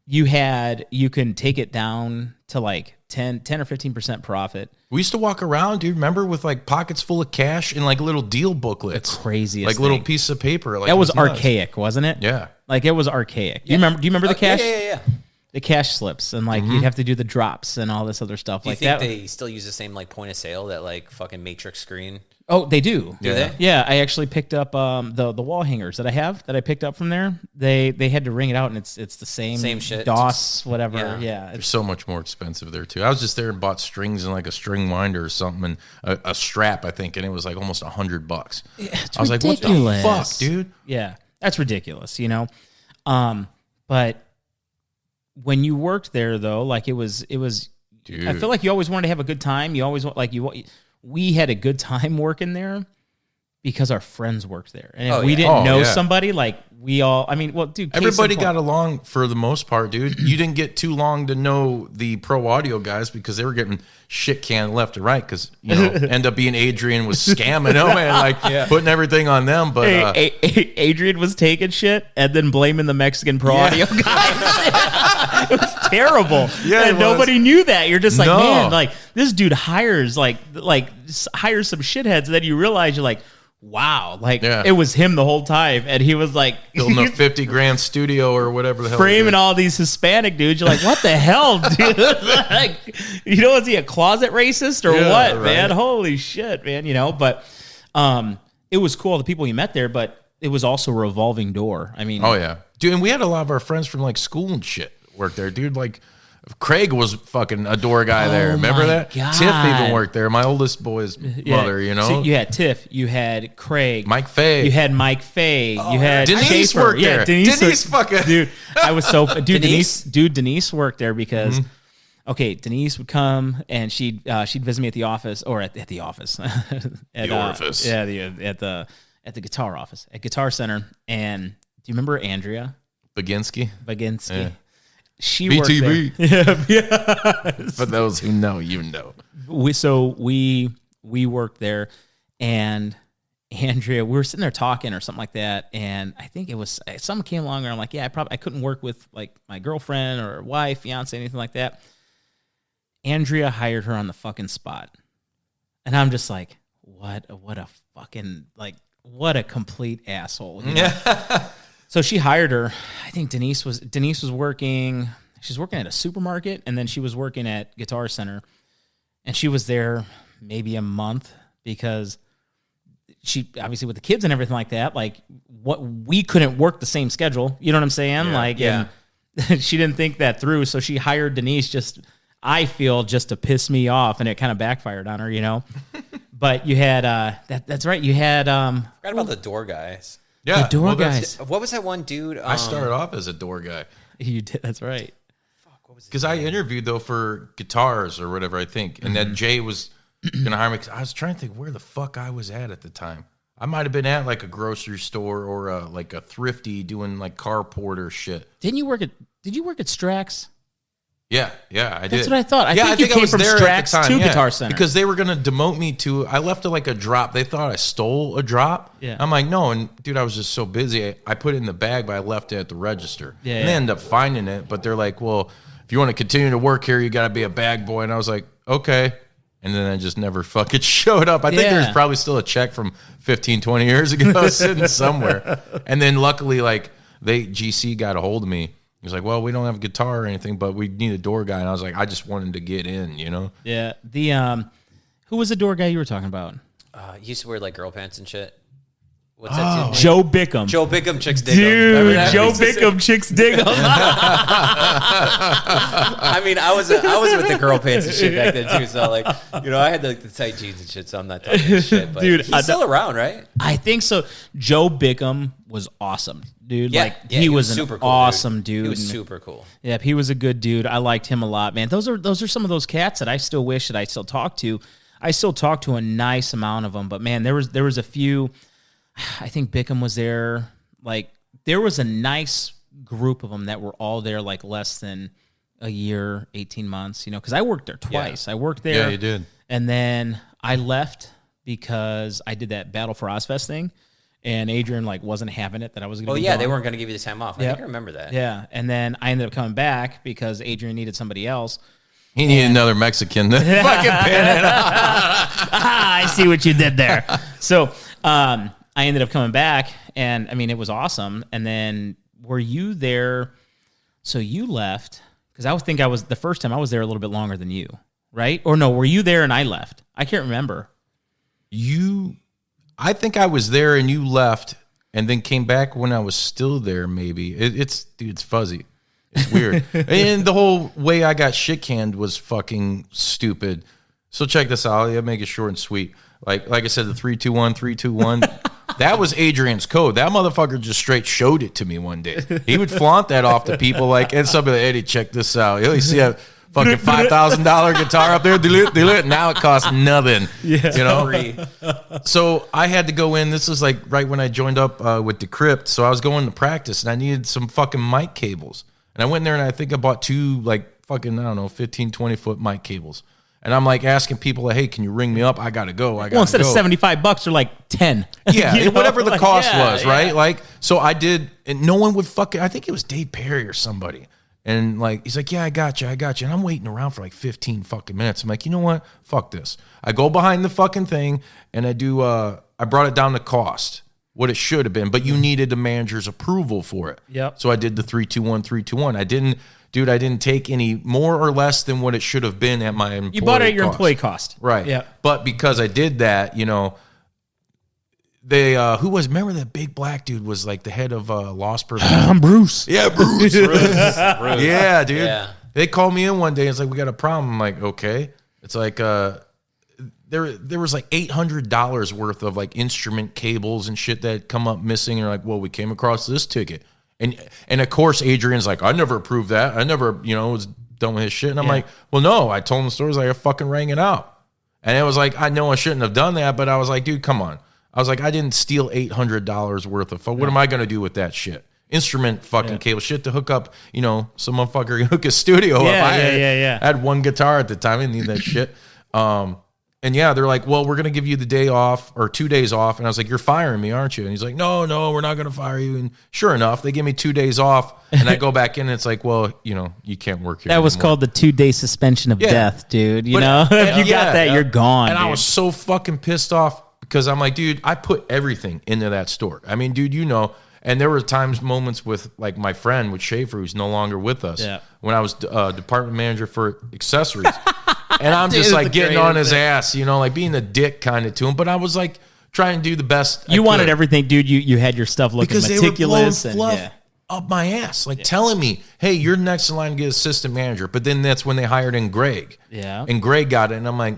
Speaker 1: you can take it down to like 10 or 15% profit.
Speaker 3: We used to walk around, dude, remember, with like pockets full of cash and like little deal booklets.
Speaker 1: The craziest
Speaker 3: Like little
Speaker 1: thing.
Speaker 3: pieces of paper. Like
Speaker 1: That
Speaker 3: it
Speaker 1: was
Speaker 3: nuts.
Speaker 1: archaic, wasn't it?
Speaker 3: Yeah.
Speaker 1: Like it was archaic. Do you remember the cash?
Speaker 2: Yeah.
Speaker 1: The cash slips, and like you'd have to do the drops and all this other stuff
Speaker 2: Do you
Speaker 1: like
Speaker 2: think
Speaker 1: that.
Speaker 2: they still use the same like point of sale, that like fucking matrix screen?
Speaker 1: Oh, they do.
Speaker 2: Do they?
Speaker 1: Yeah, I actually picked up the wall hangers that I picked up from there. They had to ring it out, and it's the same
Speaker 2: shit.
Speaker 1: DOS, whatever.
Speaker 2: Yeah.
Speaker 1: Yeah,
Speaker 3: They're so much more expensive there too. I was just there and bought strings and like a string winder or something, and a strap, I think, and it was like almost $100.
Speaker 1: it's
Speaker 3: I was like, what the
Speaker 1: ridiculous.
Speaker 3: fuck, dude?
Speaker 1: Yeah, that's ridiculous, you know. But when you worked there, though, like it was.
Speaker 3: Dude.
Speaker 1: I feel like you always wanted to have a good time. You always we had a good time working there because our friends worked there, and if we didn't know somebody, like we all. I mean, well, dude,
Speaker 3: Everybody got along for the most part, dude. You didn't get too long to know the pro audio guys because they were getting shit canned left and right because, you know, end up being Adrian was scamming them and like putting everything on them. But
Speaker 1: Adrian was taking shit and then blaming the Mexican pro audio guys. It was terrible.
Speaker 3: Yeah,
Speaker 1: and
Speaker 3: it
Speaker 1: nobody knew that. You're just like,
Speaker 3: No.
Speaker 1: man, like this dude hires hires some shitheads, and then you realize you're like, wow, like it was him the whole time, and he was like
Speaker 3: building a $50,000 studio or whatever the hell.
Speaker 1: framing all these Hispanic dudes. You're like, what the hell, dude? Like, you know, is he a closet racist or what,
Speaker 3: right.
Speaker 1: man? Holy shit, man. You know, but it was cool, the people you met there. But it was also a revolving door. I mean,
Speaker 3: Oh yeah, dude, and we had a lot of our friends from like school and shit work there, dude. Like Craig was fucking a door guy there. Remember
Speaker 1: my
Speaker 3: that?
Speaker 1: God.
Speaker 3: Tiff even worked there. My oldest boy's mother, you know.
Speaker 1: So you had Tiff, you had Craig,
Speaker 3: Mike Fay.
Speaker 1: you had Mike Fay, you had
Speaker 3: Denise
Speaker 1: Schaefer.
Speaker 3: worked there. Denise fucking
Speaker 1: dude. I was so Denise worked there because. Okay, Denise would come and she'd visit me at the office or at the office. At
Speaker 3: office.
Speaker 1: Yeah, at the guitar office at Guitar Center. And do you remember Andrea
Speaker 3: Baginski?
Speaker 1: Yeah. She
Speaker 3: BTV.
Speaker 1: worked there. Yeah.
Speaker 3: For those who know, you know.
Speaker 1: We worked there, and Andrea, we were sitting there talking or something like that, and I think it was someone came along and I'm like, yeah, I couldn't work with like my girlfriend or wife, fiance, anything like that. Andrea hired her on the fucking spot. And I'm just like, what a fucking, like, what a complete asshole. You know? So she hired her. I think Denise was working, she's working at a supermarket, and then she was working at Guitar Center. And she was there maybe a month because she, obviously with the kids and everything like that, like, what we couldn't work the same schedule. You know what I'm saying? And she didn't think that through. So she hired Denise I feel just to piss me off, and it kind of backfired on her, you know. But you had that's right. You had
Speaker 2: Forgot about the door guys.
Speaker 3: Yeah,
Speaker 1: the door guys.
Speaker 2: What was that one dude?
Speaker 3: I started off as a door guy.
Speaker 1: You did. That's right.
Speaker 2: Fuck, what was
Speaker 3: Because I interviewed though for guitars or whatever, I think, and then Jay was gonna hire me. 'Cause I was trying to think where the fuck I was at the time. I might have been at like a grocery store or like a thrifty doing like carporter shit.
Speaker 1: Did you work at Strax?
Speaker 3: Yeah, I did.
Speaker 1: That's what I thought. I think you
Speaker 3: I
Speaker 1: came
Speaker 3: was
Speaker 1: from
Speaker 3: there at
Speaker 1: Strax
Speaker 3: the time,
Speaker 1: to Guitar Center.
Speaker 3: because they were gonna demote me to. I left it like a drop. They thought I stole a drop.
Speaker 1: Yeah.
Speaker 3: I'm like, no, and dude, I was just so busy. I put it in the bag, but I left it at the register.
Speaker 1: Yeah,
Speaker 3: and they ended up finding it, but they're like, well, if you want to continue to work here, you got to be a bag boy. And I was like, okay. And then I just never fucking showed up. I think there's probably still a check from 15, 20 years ago sitting somewhere. And then luckily, like GC got a hold of me. He was like, well, we don't have a guitar or anything, but we need a door guy. And I was like, I just wanted to get in, you know?
Speaker 1: Yeah. Who was the door guy you were talking about?
Speaker 2: he used to wear like girl pants and shit. What's that dude?
Speaker 1: Joe Bickham.
Speaker 2: Joe Bickham, chicks dig him.
Speaker 1: Dude, Joe Bickham, chicks dig him.
Speaker 2: I mean, I was with the girl pants and shit back then too. So like, you know, I had like the tight jeans and shit. So I'm not talking shit. But
Speaker 1: Dude,
Speaker 2: he's still around, right?
Speaker 1: I think so. Joe Bickham was awesome, dude.
Speaker 2: Yeah,
Speaker 1: like
Speaker 2: yeah,
Speaker 1: he was an
Speaker 2: super cool,
Speaker 1: awesome dude.
Speaker 2: He was super cool.
Speaker 1: Yeah, he was a good dude. I liked him a lot, man. Those are some of those cats that I still wish that I still talk to. I still talk to a nice amount of them, but man, there was a few. I think Bickham was there. Like there was a nice group of them that were all there like less than a year, 18 months, you know, because I worked there twice. I worked there.
Speaker 3: Yeah, you did.
Speaker 1: And then I left because I did that Battle for Ozfest thing, and Adrian like wasn't having it that I was going to.
Speaker 2: Oh
Speaker 1: be
Speaker 2: yeah,
Speaker 1: gone.
Speaker 2: they weren't going to give you the time off. I think I remember that.
Speaker 1: Yeah, and then I ended up coming back because Adrian needed somebody else.
Speaker 3: He needed another Mexican to fucking pin it.
Speaker 1: I see what you did there. So I ended up coming back, and I mean, it was awesome. And then were you there? So you left because I was the first time I was there a little bit longer than you, right? Or no, were you there and I left? I can't remember.
Speaker 3: I think I was there and you left and then came back when I was still there, maybe. It's fuzzy. It's weird. And the whole way I got shit canned was fucking stupid. So check this out. I'll make it short and sweet. Like I said, the 3-2-1, 3-2-1. That was Adrian's code. That motherfucker just straight showed it to me one day. He would flaunt that off to people like, and somebody like, Eddie, check this out. You see a fucking $5,000 guitar up there? Delete. Now it costs nothing. Yeah. You know? So I had to go in. This was like right when I joined up with Decrypt. So I was going to practice and I needed some fucking mic cables. And I went in there and I think I bought two like fucking, I don't know, 15, 20 foot mic cables. And I'm like asking people, like, hey, can you ring me up? I got to go.
Speaker 1: Well, instead of $75, they're like 10.
Speaker 3: Yeah,
Speaker 1: You know?
Speaker 3: whatever the
Speaker 1: Like,
Speaker 3: cost
Speaker 1: yeah,
Speaker 3: was, right?
Speaker 1: yeah.
Speaker 3: Like, so I did, and no one would fucking, I think it was Dave Perry or somebody. And like, he's like, yeah, I got you. And I'm waiting around for like 15 fucking minutes. I'm like, you know what? Fuck this. I go behind the fucking thing and I do, I brought it down to cost, what it should have been, but you needed the manager's approval for it.
Speaker 1: Yep.
Speaker 3: So I did the 3-2-1, 3-2-1. I didn't take any more or less than what it should have been at my employee
Speaker 1: You bought it at your
Speaker 3: cost.
Speaker 1: employee cost.
Speaker 3: Right.
Speaker 1: Yeah.
Speaker 3: But because I did that, you know, they who was, remember that big black dude was like the head of Lost Person.
Speaker 1: I'm Bruce.
Speaker 3: Yeah, Bruce.
Speaker 2: Bruce.
Speaker 3: Yeah, dude.
Speaker 2: Yeah.
Speaker 3: They called me in one day. It's like, we got a problem. I'm like, okay. It's like there was like $800 worth of like instrument cables and shit that come up missing. And they're like, well, we came across this ticket. And of course, Adrian's like, I never approved that. I never, was done with his shit. And I'm like, well, no. I told him the story. Like, I fucking rang it out. And it was like, I know I shouldn't have done that, but I was like, dude, come on. I was like, I didn't steal $800 worth of. What am I going to do with that shit? Instrument fucking cable shit to hook up. Some motherfucker hook a studio up. I had one guitar at the time. I didn't need that shit. And yeah, they're like, well, we're going to give you the day off or 2 days off. And I was like, you're firing me, aren't you? And he's like, no, we're not going to fire you. And sure enough, they give me 2 days off. And I go back in and it's like, well, you can't work here.
Speaker 1: That was called the 2-day suspension of death, dude. If you got that, you're gone.
Speaker 3: And
Speaker 1: dude.
Speaker 3: I was so fucking pissed off because I'm like, dude, I put everything into that store. I mean, dude, and there were moments with like my friend with Schaefer, who's no longer with us, when I was department manager for accessories. And I'm just like getting on his ass, like being a dick kind of to him. But I was like trying to do the best.
Speaker 1: You wanted everything, dude. You had your stuff looking
Speaker 3: because
Speaker 1: meticulous.
Speaker 3: They were blowing fluff up my ass, like telling me, hey, you're next in line to get assistant manager. But then that's when they hired in Greg.
Speaker 1: Yeah.
Speaker 3: And Greg got it. And I'm like,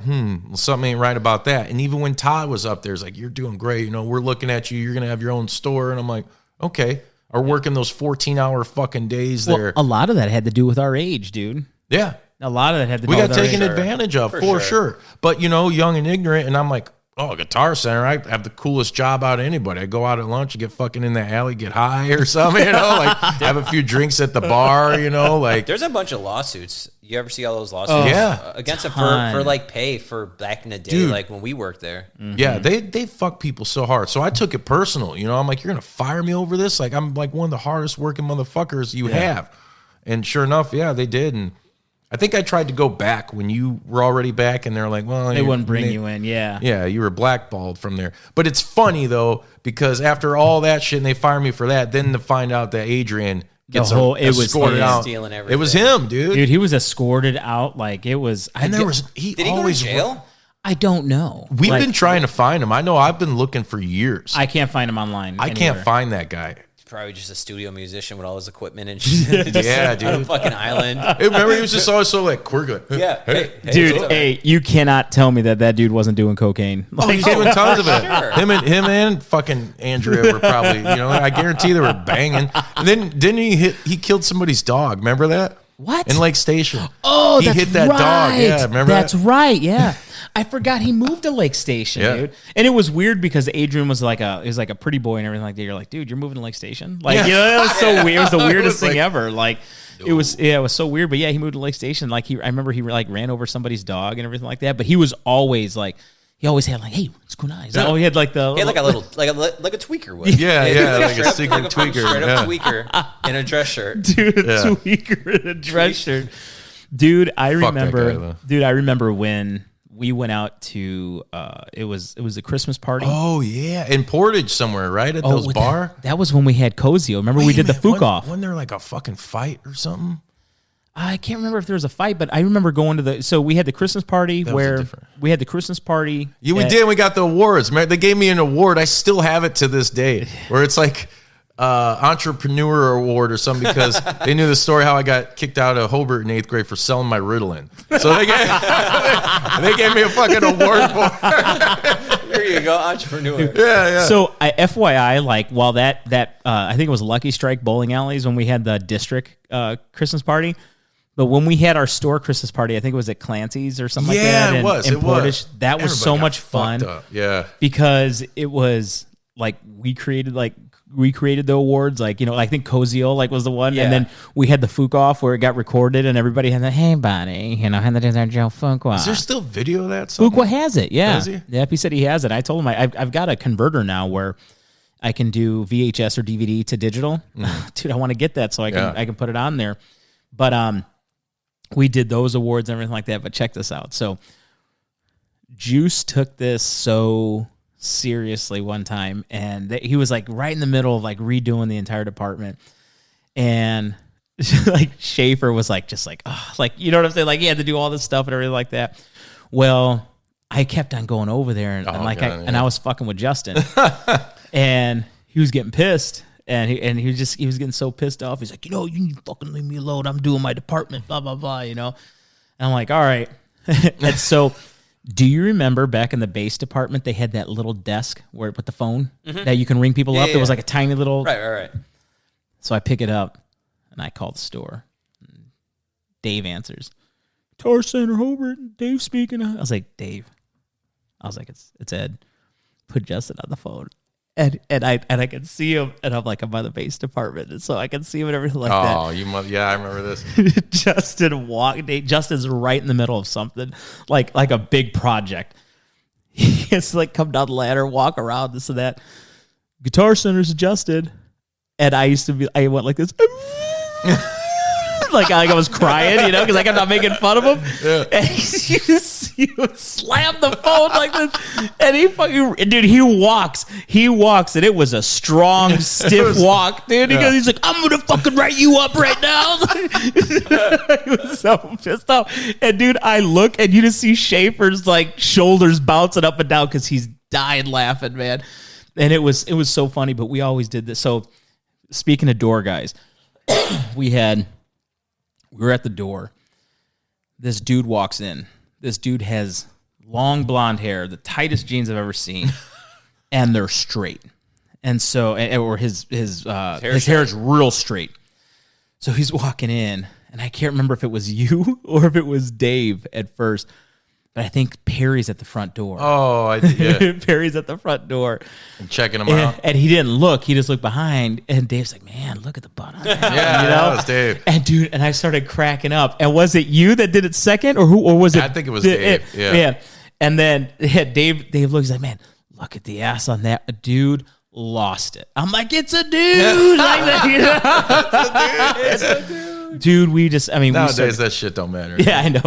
Speaker 3: something ain't right about that. And even when Todd was up there, it's like, you're doing great. We're looking at you. You're going to have your own store. And I'm like, okay. Or working those 14-hour fucking days there.
Speaker 1: A lot of that had to do with our age, dude.
Speaker 3: Yeah.
Speaker 1: A lot of that had to do
Speaker 3: we
Speaker 1: with
Speaker 3: got
Speaker 1: our
Speaker 3: taken
Speaker 1: age.
Speaker 3: advantage of, for sure. But, young and ignorant. And I'm like, oh, Guitar Center, I have the coolest job out of anybody. I go out at lunch and get fucking in the alley, get high or something, like have a few drinks at the bar, like.
Speaker 2: There's a bunch of lawsuits. You ever see all those lawsuits? Against it for like pay for back in the day, dude, like when we worked there.
Speaker 3: Mm-hmm. Yeah, they fuck people so hard. So I took it personal, I'm like, you're going to fire me over this? Like, I'm like one of the hardest working motherfuckers you have. And sure enough, they did. And I think I tried to go back when you were already back, and they're like, well,
Speaker 1: they wouldn't bring you in.
Speaker 3: Yeah, you were blackballed from there. But it's funny though, because after all that shit and they fired me for that, then to find out that Adrian gets escorted out.
Speaker 2: Stealing everything.
Speaker 3: It was him, dude.
Speaker 1: Dude, he was escorted out like it was.
Speaker 2: Did he go to jail?
Speaker 1: I don't know.
Speaker 3: We've been trying to find him. I know I've been looking for years.
Speaker 1: I can't find him online.
Speaker 3: I can't find that guy.
Speaker 2: Probably just a studio musician with all his equipment and shit.
Speaker 3: Yeah, dude.
Speaker 2: On a fucking island.
Speaker 3: Hey, remember, he was just always so like, we're good.
Speaker 2: Yeah.
Speaker 3: Hey,
Speaker 1: dude, you cannot tell me that dude wasn't doing cocaine.
Speaker 3: He's doing tons of it. Sure. Him and fucking Andrea were probably, I guarantee they were banging. And then didn't he killed somebody's dog. Remember that?
Speaker 1: What?
Speaker 3: In Lake Station.
Speaker 1: Oh,
Speaker 3: he hit that dog. Yeah, remember
Speaker 1: That's right. Yeah. I forgot he moved to Lake Station, dude. And it was weird because Adrian was like a pretty boy and everything like that. You're like, dude, you're moving to Lake Station? Like, it was so weird. It was the weirdest thing ever. Like, it was so weird. But yeah, he moved to Lake Station. Like, I remember he like ran over somebody's dog and everything like that. But he was always like, he always had like, hey, what's going on? Oh, he had like the...
Speaker 2: He had like a little, like a tweaker would.
Speaker 3: Yeah, like a secret tweaker.
Speaker 2: Straight up tweaker in a dress shirt.
Speaker 1: Dude, tweaker in a dress shirt. Dude, I remember when we went out to it was a Christmas party.
Speaker 3: Oh yeah, in Portage somewhere, right at those bar.
Speaker 1: That was when we had Cozio. Remember we did the Fook off.
Speaker 3: Wasn't there like a fucking fight or something?
Speaker 1: I can't remember if there was a fight, but I remember going to so we had the Christmas party where we had the Christmas party.
Speaker 3: Yeah, we did. We got the awards. They gave me an award. I still have it to this day, where it's like entrepreneur award or something, because they knew the story how I got kicked out of Hobart in 8th grade for selling my Ritalin. So they gave me a fucking award for it.
Speaker 2: There you go, entrepreneur.
Speaker 3: Yeah.
Speaker 1: So FYI, like while that I think it was Lucky Strike Bowling Alleys when we had the district Christmas party. But when we had our store Christmas party, I think it was at Clancy's or something like that.
Speaker 3: It was.
Speaker 1: In Portage, that was so much fun.
Speaker 3: Yeah.
Speaker 1: Because it was like we created the awards, like, I think Cozio was the one, and then we had the Fook off where it got recorded and everybody had the, hey buddy, how to do that Joe Fook off.
Speaker 3: Is there still video of that?
Speaker 1: Fook has it, yeah.
Speaker 3: Does he?
Speaker 1: Yep, he said he has it. I told him I've got a converter now where I can do VHS or DVD to digital. Dude, I want to get that so I can put it on there. But we did those awards and everything like that. But check this out. So Juice took this so seriously one time, and he was like right in the middle of like redoing the entire department, and like Schaefer was like just like, oh, like, you know what I'm saying, like he had to do all this stuff and everything like that. Well, I kept on going over there, and
Speaker 3: God,
Speaker 1: I was fucking with Justin, and he was getting pissed, and he was getting so pissed off. He's like, you need to fucking leave me alone. I'm doing my department, blah blah blah. And I'm like, all right. And so, do you remember back in the bass department they had that little desk where it put the phone that you can ring people up? There was like a tiny little
Speaker 2: right.
Speaker 1: So I pick it up and I call the store. Dave answers. Guitar Center, Hobart, Dave speaking. I was like, Dave. I was like, it's Ed. Put Justin on the phone. And I can see him, and I'm like, I'm by the bass department, and so I can see him and everything like that.
Speaker 3: Oh, I remember this.
Speaker 1: Justin's right in the middle of something, like a big project. He has to like come down the ladder, walk around, this and that. Guitar Center's adjusted, and I went like this. Like I was crying, because I kept on making fun of him. Yeah. And he would slam the phone like this. And he walks, and it was a strong, stiff walk, dude. He's like, I'm going to fucking write you up right now. He was so pissed off. And dude, I look and you just see Schaefer's like shoulders bouncing up and down because he's dying laughing, man. And it was so funny, but we always did this. So speaking of door guys, we were at the door. This dude walks in. This dude has long blonde hair, the tightest jeans I've ever seen, and they're straight. And so, or his hair is real straight. So he's walking in, and I can't remember if it was you or if it was Dave at first, but I think Perry's at the front door.
Speaker 3: Oh,
Speaker 1: Perry's at the front door.
Speaker 3: I'm checking him out.
Speaker 1: And he didn't look. He just looked behind. And Dave's like, man, look at the butt on that.
Speaker 3: That was Dave.
Speaker 1: And dude, and I started cracking up. And was it you that did it second? Or was it?
Speaker 3: I think it was Dave.
Speaker 1: Yeah. And then Dave looks like, man, look at the ass on that. Dude lost it. I'm like, it's a dude. It's a dude. Dude,
Speaker 3: nowadays that shit don't matter.
Speaker 1: Yeah, I know,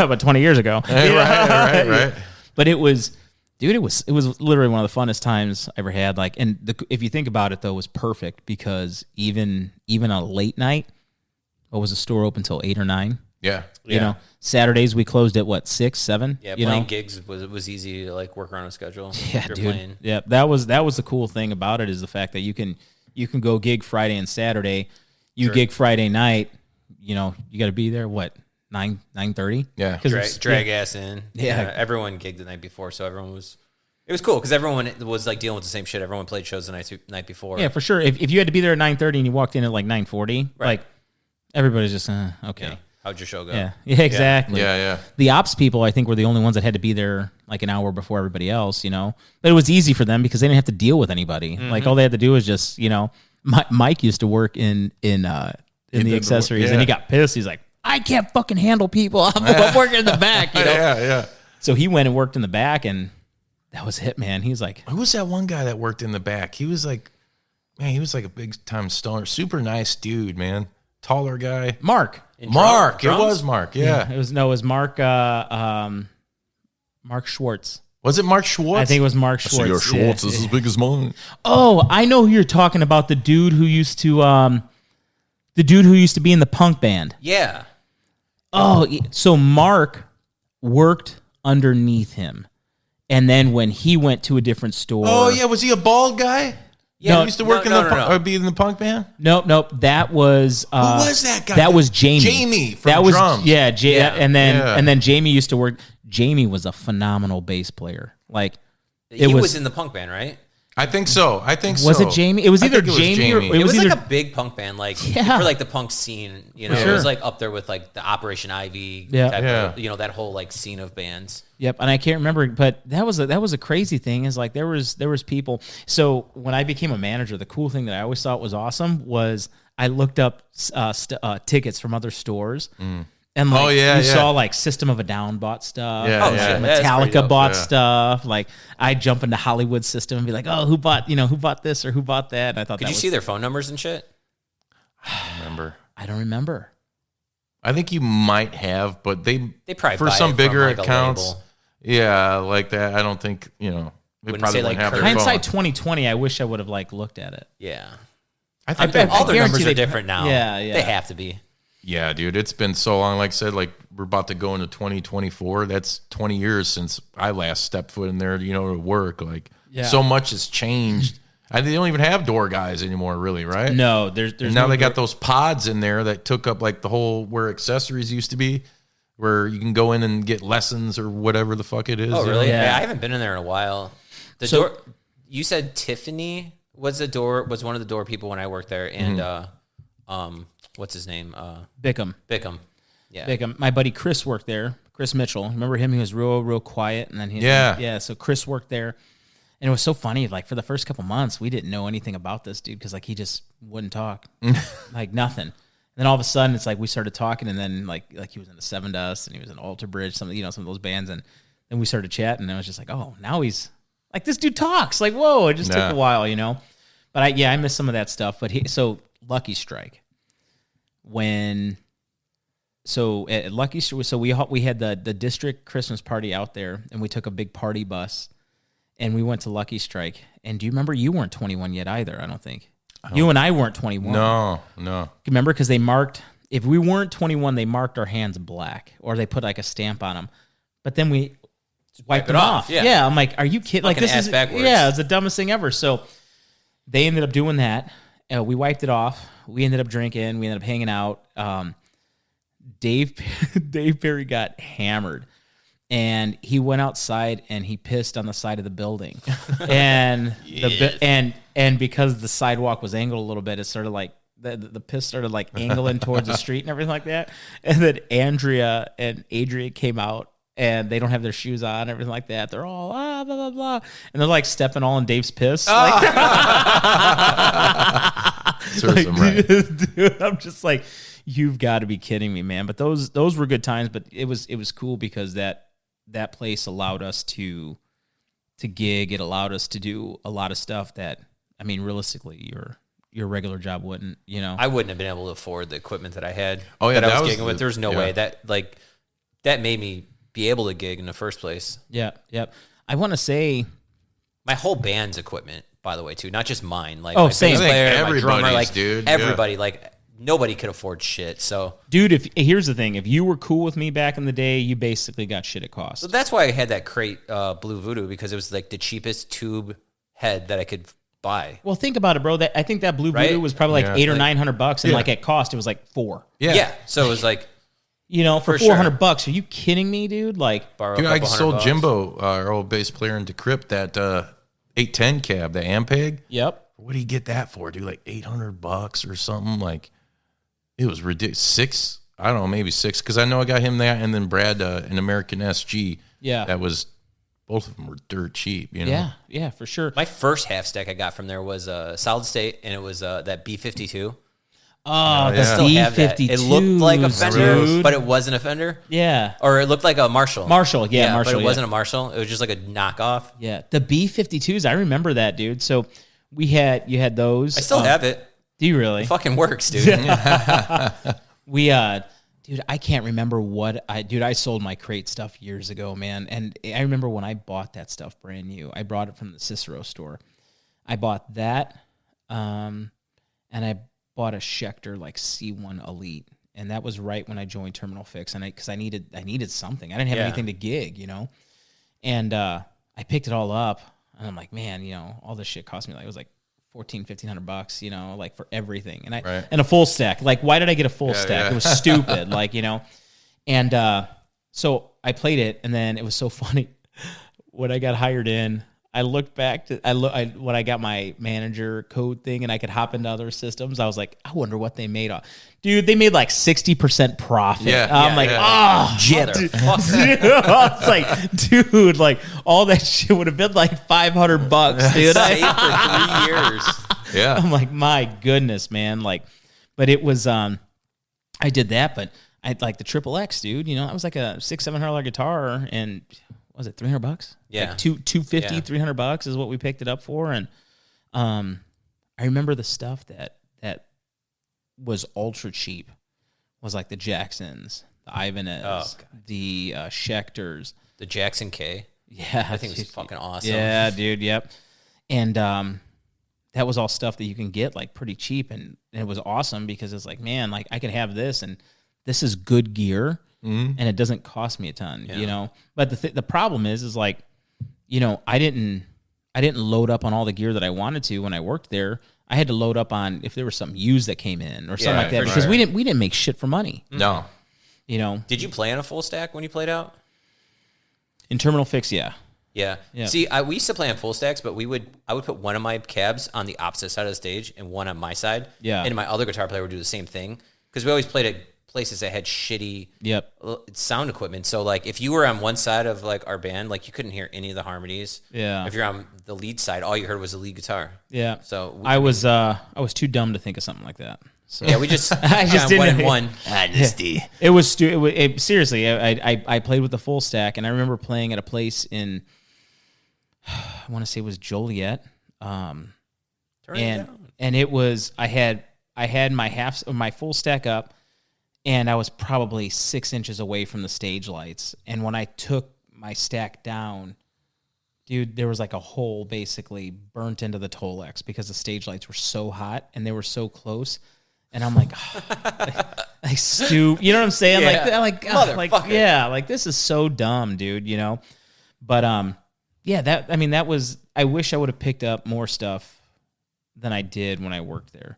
Speaker 1: but 20 years ago,
Speaker 3: right.
Speaker 1: But it was literally one of the funnest times I ever had. Like, and if you think about it, though, it was perfect because even a late night, what was the store open till 8 or 9?
Speaker 3: Yeah,
Speaker 1: Saturdays we closed at 6, 7.
Speaker 2: Yeah, playing gigs was easy to like work around a schedule.
Speaker 1: Yeah, dude. Playing. Yeah, that was the cool thing about it is the fact that you can go gig Friday and Saturday. You gig Friday night, you got to be there, 9:30?
Speaker 2: Yeah. Drag ass in. Yeah. Everyone gigged the night before, so it was cool because everyone was like dealing with the same shit. Everyone played shows the night before.
Speaker 1: Yeah, for sure. If you had to be there at 9:30 and you walked in at like 9:40, like everybody's just, okay.
Speaker 2: Yeah. How'd your show go?
Speaker 1: Yeah, exactly.
Speaker 3: Yeah.
Speaker 1: The ops people, I think, were the only ones that had to be there like an hour before everybody else, But it was easy for them because they didn't have to deal with anybody. Mm-hmm. Like all they had to do was just, Mike used to work in the accessories, and he got pissed. He's like, I can't fucking handle people. I'm working in the back,
Speaker 3: Yeah.
Speaker 1: So he went and worked in the back, and that was it, man. He's like,
Speaker 3: who was that one guy that worked in the back? He was like a big time stoner, super nice dude, man. Taller guy.
Speaker 1: Mark.
Speaker 3: It was Mark. Yeah.
Speaker 1: It was Mark. Mark Schwartz.
Speaker 3: Was it Mark Schwartz?
Speaker 1: I think it was Mark Schwartz.
Speaker 3: So your Schwartz is as big as mine.
Speaker 1: Oh, I know who you're talking about. The dude who used to be in the punk band.
Speaker 2: Yeah.
Speaker 1: Oh, so Mark worked underneath him, and then when he went to a different store.
Speaker 3: Oh yeah, was he a bald guy? Yeah, he used to work or be in the punk band.
Speaker 1: Nope. That was
Speaker 3: who was that guy?
Speaker 1: That was Jamie.
Speaker 3: Jamie from drums.
Speaker 1: Yeah, and then Jamie used to work. Jamie was a phenomenal bass player. Like
Speaker 2: he was in the punk band, right?
Speaker 3: I think so.
Speaker 1: Was it Jamie? It was either Jamie or
Speaker 2: it was like a big punk band, like for like the punk scene. It was like up there with like the Operation Ivy. Type of, that whole like scene of bands.
Speaker 1: Yep, and I can't remember, but that was a crazy thing. Is like there was people. So when I became a manager, the cool thing that I always thought was awesome was I looked up tickets from other stores. And you saw like System of a Down bought stuff. Metallica bought stuff. Like I'd jump into Hollywood System and be like, oh, who bought this or who bought that? And I thought,
Speaker 2: could you see their phone numbers and shit?
Speaker 1: I don't remember.
Speaker 3: I think you might have, but they
Speaker 2: probably
Speaker 3: for
Speaker 2: buy
Speaker 3: some
Speaker 2: it
Speaker 3: bigger
Speaker 2: from, like,
Speaker 3: accounts. Yeah, like that. I don't think they
Speaker 2: Wouldn't
Speaker 3: probably
Speaker 2: say, like,
Speaker 3: wouldn't have their
Speaker 1: Hindsight
Speaker 3: phone.
Speaker 1: 2020. I wish I would have like looked at it.
Speaker 2: Yeah.
Speaker 3: I think
Speaker 2: all their
Speaker 1: guarantee
Speaker 2: numbers are
Speaker 1: they-
Speaker 2: different now.
Speaker 1: Yeah.
Speaker 2: They have to be.
Speaker 3: Yeah, dude, it's been so long. Like I said, like we're about to go into 2024. That's 20 years since I last stepped foot in there, to work. Like so much has changed. They don't even have door guys anymore, really, right?
Speaker 1: No, there's
Speaker 3: and now they got those pods in there that took up like the whole where accessories used to be, where you can go in and get lessons or whatever the fuck it is.
Speaker 2: Oh, really?
Speaker 1: Yeah.
Speaker 2: I haven't been in there in a while. The door. You said Tiffany was one of the door people when I worked there, and what's his name?
Speaker 1: Bickham.
Speaker 2: Yeah.
Speaker 1: Bickham. My buddy Chris worked there. Chris Mitchell. Remember him? He was real quiet, and then so Chris worked there. And it was so funny, like, for the first couple months, we didn't know anything about this dude because, like, he just wouldn't talk. Like, nothing. And then all of a sudden, it's like we started talking, and then, like he was in the Seven Dust, and he was in Alter Bridge, some of those bands, and then we started chatting, and I was just like, oh, now he's, like, this dude talks. Like, whoa, it just took a while, But, I miss some of that stuff. But, so, Lucky Strike. At Lucky Strike, so we had the district Christmas party out there, and we took a big party bus. And we went to Lucky Strike. And do you remember you weren't 21 yet either, I don't think. You and I weren't 21.
Speaker 3: No.
Speaker 1: Remember? Because they marked, if we weren't 21, they marked our hands black. Or they put like a stamp on them. But then we wiped them off.
Speaker 2: Yeah.
Speaker 1: I'm like, are you kidding? Like, this is
Speaker 2: backwards.
Speaker 1: Yeah, it's the dumbest thing ever. So they ended up doing that. We wiped it off. We ended up drinking. We ended up hanging out. Dave Perry got hammered. And he went outside and he pissed on the side of the building, and and because the sidewalk was angled a little bit, it started like the piss started like angling towards the street and everything like that. And then Andrea and Adria came out, and they don't have their shoes on, everything like that. They're all blah blah blah, and they're like stepping all in Dave's piss. Like,
Speaker 3: Serves them right.
Speaker 1: Dude, I'm just like, you've got to be kidding me, man. But those were good times. But it was cool because that place allowed us to gig. It allowed us to do a lot of stuff that, I mean, realistically, your regular job wouldn't,
Speaker 2: I wouldn't have been able to afford the equipment that I had.
Speaker 3: Oh, yeah,
Speaker 2: that I was gigging with. There's no way that made me be able to gig in the first place.
Speaker 1: Yeah, yep. I want to say
Speaker 2: my whole band's equipment, by the way, too, not just mine. Like,
Speaker 1: my same.
Speaker 2: bass player, my drummer, like
Speaker 3: dude.
Speaker 2: everybody, like. Nobody could afford shit, so...
Speaker 1: Dude, here's the thing. If you were cool with me back in the day, you basically got shit at cost.
Speaker 2: So that's why I had that crate, Blue Voodoo, because it was like the cheapest tube head that I could buy.
Speaker 1: Well, think about it, bro. I think that Blue Voodoo was probably like $800 or $900, and like at cost, it was like $400.
Speaker 2: Yeah. So it was like...
Speaker 1: for $400, are you kidding me, dude? Like,
Speaker 3: dude, I sold Jimbo, our old bass player in Decrypt, that 810 cab, the Ampeg.
Speaker 1: Yep.
Speaker 3: What do you get that for, dude? Like $800 or something? Like... It was ridiculous. I don't know, maybe 6. Because I know I got him that, and then Brad, an American SG.
Speaker 1: Yeah.
Speaker 3: That was, both of them were dirt cheap,
Speaker 1: Yeah, for sure.
Speaker 2: My first half stack I got from there was Solid State, and it was that B-52.
Speaker 1: Oh, the
Speaker 2: B-52. It looked like a Fender, but it wasn't a Fender.
Speaker 1: Yeah.
Speaker 2: Or it looked like a Marshall.
Speaker 1: Marshall.
Speaker 2: But it wasn't a Marshall. It was just like a knockoff.
Speaker 1: Yeah. The B-52s, I remember that, dude. So you had those.
Speaker 2: I still have it.
Speaker 1: Do you really?
Speaker 2: It fucking works, dude.
Speaker 1: Dude, I can't remember I sold my crate stuff years ago, man. And I remember when I bought that stuff brand new. I brought it from the Cicero store. I bought that, and I bought a Schecter like C1 Elite. And that was right when I joined Terminal Fix, and because I needed something. I didn't have anything to gig, And I picked it all up, and I'm like, man, all this shit cost me it was like $1,400-$1,500, like for everything. And and a full stack. Like, why did I get a full stack? Yeah. It was stupid, And so I played it, and then it was so funny. When I got hired in, I looked back to when I got my manager code thing, and I could hop into other systems. I was like, I wonder what they made on. Dude, they made like 60% profit. I'm like, it's like, dude, like all that shit would have been like $500, dude.
Speaker 2: For 3 years.
Speaker 3: Yeah.
Speaker 1: I'm like, my goodness, man. Like, but it was, I did that, but I like the Triple X, dude. That was like a $600-$700 guitar, and was it $300?
Speaker 2: Yeah,
Speaker 1: like $250, $300 is what we picked it up for. And I remember the stuff that was ultra cheap was like the Jacksons, the Ibanez, the Schecters,
Speaker 2: the Jackson K.
Speaker 1: Yeah,
Speaker 2: I think it was fucking awesome.
Speaker 1: Yeah, dude. Yep. And that was all stuff that you can get like pretty cheap, and it was awesome because it's like, man, like I could have this, and this is good gear, and it doesn't cost me a ton, you know. But the problem is like, you know, I didn't load up on all the gear that I wanted to when I worked there. I had to load up on if there was something used that came in or something like that because we didn't make shit for money.
Speaker 3: No,
Speaker 1: you know.
Speaker 2: Did you play on a full stack when you played out?
Speaker 1: In Terminal Fix, yeah.
Speaker 2: See, we used to play on full stacks, but I would put one of my cabs on the opposite side of the stage and one on my side.
Speaker 1: Yeah.
Speaker 2: And my other guitar player would do the same thing because we always played at places that had shitty sound equipment. So like if you were on one side of like our band, like you couldn't hear any of the harmonies.
Speaker 1: Yeah.
Speaker 2: If you're on the lead side, all you heard was the lead guitar.
Speaker 1: Yeah.
Speaker 2: So
Speaker 1: I was too dumb to think of something like that. So
Speaker 2: yeah, we just
Speaker 1: I just didn't
Speaker 2: one.
Speaker 1: Honesty. It was seriously. I played with the full stack, and I remember playing at a place in I want to say it was Joliet, and it was I had my full stack up, and I was probably 6 inches away from the stage lights, and when I took my stack down, dude, there was like a hole basically burnt into the Tolex because the stage lights were so hot and they were so close. And I'm like, I stoop. You know what I'm saying?
Speaker 2: Yeah.
Speaker 1: Like this is so dumb, dude. You know, but that was. I wish I would have picked up more stuff than I did when I worked there,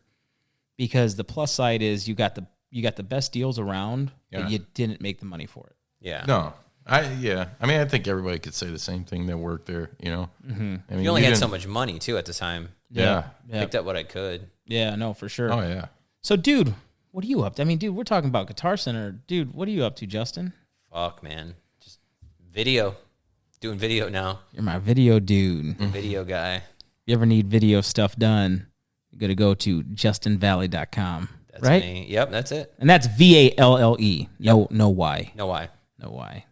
Speaker 1: because the plus side is you got the best deals around, but you didn't make the money for it.
Speaker 2: Yeah.
Speaker 3: No. I mean, I think everybody could say the same thing that worked there, you know.
Speaker 1: Mm-hmm.
Speaker 3: I mean,
Speaker 2: you only had so much money too at the time.
Speaker 3: Yeah.
Speaker 2: Picked up what I could.
Speaker 1: Yeah, no, for sure.
Speaker 3: Oh yeah.
Speaker 1: So, dude, what are you up to? I mean, dude, we're talking about Guitar Center. Dude, what are you up to, Justin?
Speaker 2: Fuck, man. Just video. Doing video now.
Speaker 1: You're my video dude.
Speaker 2: Video guy.
Speaker 1: You ever need video stuff done, you got to go to justinvalle.com.
Speaker 2: That's
Speaker 1: right?
Speaker 2: me. Yep, that's it.
Speaker 1: And that's VALLE. No Y.
Speaker 2: No Y.
Speaker 1: No Y.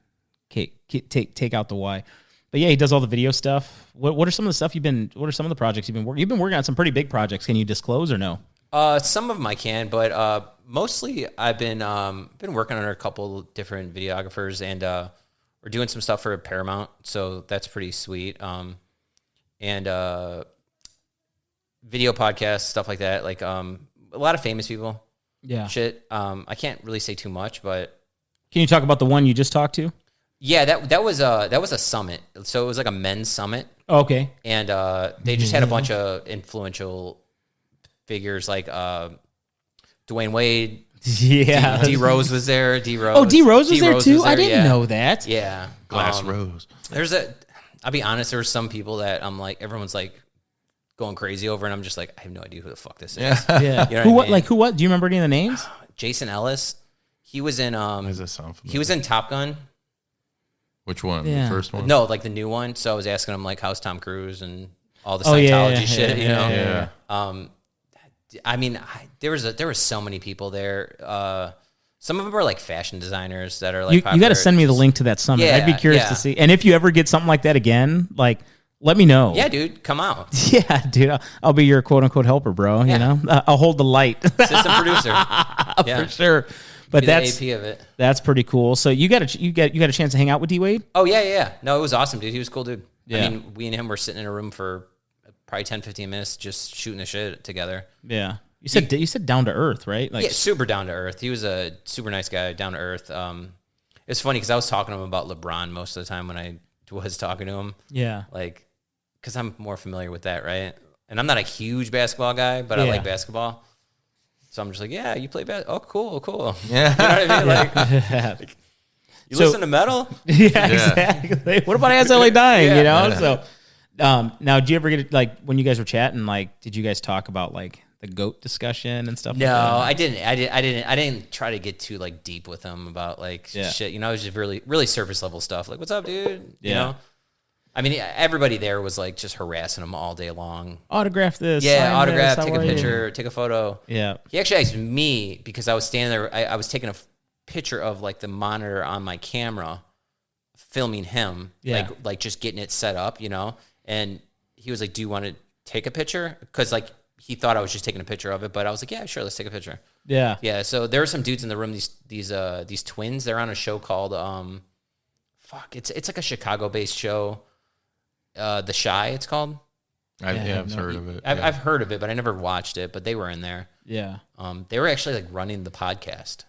Speaker 1: Okay, take out the Y. But yeah, he does all the video stuff. What are some of the stuff what are some of the projects you've been working? You've been working on some pretty big projects. Can you disclose or no?
Speaker 2: Some of them I can, but mostly I've been working on a couple different videographers, and we're doing some stuff for Paramount, so that's pretty sweet. And video podcasts, stuff like that, like a lot of famous people.
Speaker 1: Yeah.
Speaker 2: Shit. I can't really say too much, but
Speaker 1: can you talk about the one you just talked to?
Speaker 2: Yeah, that was a summit. So it was like a men's summit.
Speaker 1: Oh, okay.
Speaker 2: And they just had a bunch of influential figures like Dwayne Wade.
Speaker 1: Yeah.
Speaker 2: D Rose was there. D Rose.
Speaker 1: Oh, D Rose was there too? I didn't
Speaker 2: yeah.
Speaker 1: know that.
Speaker 2: Yeah.
Speaker 3: Glass Rose.
Speaker 2: I'll be honest, there's some people that I'm like, everyone's like going crazy over, and I'm just like, I have no idea who the fuck this is.
Speaker 1: Yeah.
Speaker 2: You know
Speaker 1: what? Do you remember any of the names?
Speaker 2: Jason Ellis. He was in
Speaker 3: Does that sound familiar?
Speaker 2: he was in Top Gun.
Speaker 3: Which one?
Speaker 1: Yeah.
Speaker 3: The first one?
Speaker 2: No, like the new one. So I was asking him like, how's Tom Cruise and all the Scientology shit, you know?
Speaker 3: Yeah.
Speaker 2: I mean, there were so many people there. Some of them are like fashion designers that are like
Speaker 1: you got to send me the link to that summit.
Speaker 2: Yeah,
Speaker 1: I'd be curious to see. And if you ever get something like that again, like, let me know.
Speaker 2: Yeah, dude, come out.
Speaker 1: Yeah, dude, I'll be your quote unquote helper, bro.
Speaker 2: Yeah.
Speaker 1: You know, I'll hold the light.
Speaker 2: Assistant producer. Yeah.
Speaker 1: For sure. But
Speaker 2: Be
Speaker 1: that's
Speaker 2: the AP of it.
Speaker 1: That's pretty cool. So you got a chance to hang out with D Wade?
Speaker 2: Oh yeah. No, it was awesome, dude. He was a cool, dude.
Speaker 1: Yeah.
Speaker 2: I mean, we and him were sitting in a room for probably 10, 15 minutes just shooting the shit together.
Speaker 1: Yeah. You said down to earth, right? Like,
Speaker 2: yeah, super down to earth. He was a super nice guy, down to earth. It's funny because I was talking to him about LeBron most of the time when I was talking to him.
Speaker 1: Yeah.
Speaker 2: Like, because I'm more familiar with that, right? And I'm not a huge basketball guy, but I like basketball. So I'm just like, yeah, you play basketball. Oh, cool.
Speaker 3: Yeah.
Speaker 2: You know what I mean? Like, you listen to metal?
Speaker 1: Yeah, exactly. What about As I Lay Dying, you know? So now, did you ever get, like, when you guys were chatting, like, did you guys talk about, like, the GOAT discussion and stuff like that?
Speaker 2: No, I didn't try to get too, like, deep with them about, like, shit. You know, it was just really, really surface level stuff. Like, what's up, dude? You know? I mean, everybody there was, like, just harassing him all day long.
Speaker 1: Autograph this.
Speaker 2: Yeah, autograph,
Speaker 1: this,
Speaker 2: take a picture, take a photo.
Speaker 1: Yeah.
Speaker 2: He actually asked me because I was standing there. I was taking a picture of, like, the monitor on my camera, filming him, like just getting it set up, you know? And he was like, do you want to take a picture? Because, like, he thought I was just taking a picture of it, but I was like, yeah, sure, let's take a picture.
Speaker 1: Yeah. Yeah,
Speaker 2: so there were some dudes in the room, these twins. They're on a show called, it's like a Chicago-based show. The Shy, it's called.
Speaker 3: I've heard of it.
Speaker 2: I've heard of it, but I never watched it. But they were in there.
Speaker 1: Yeah.
Speaker 2: They were actually like running the podcast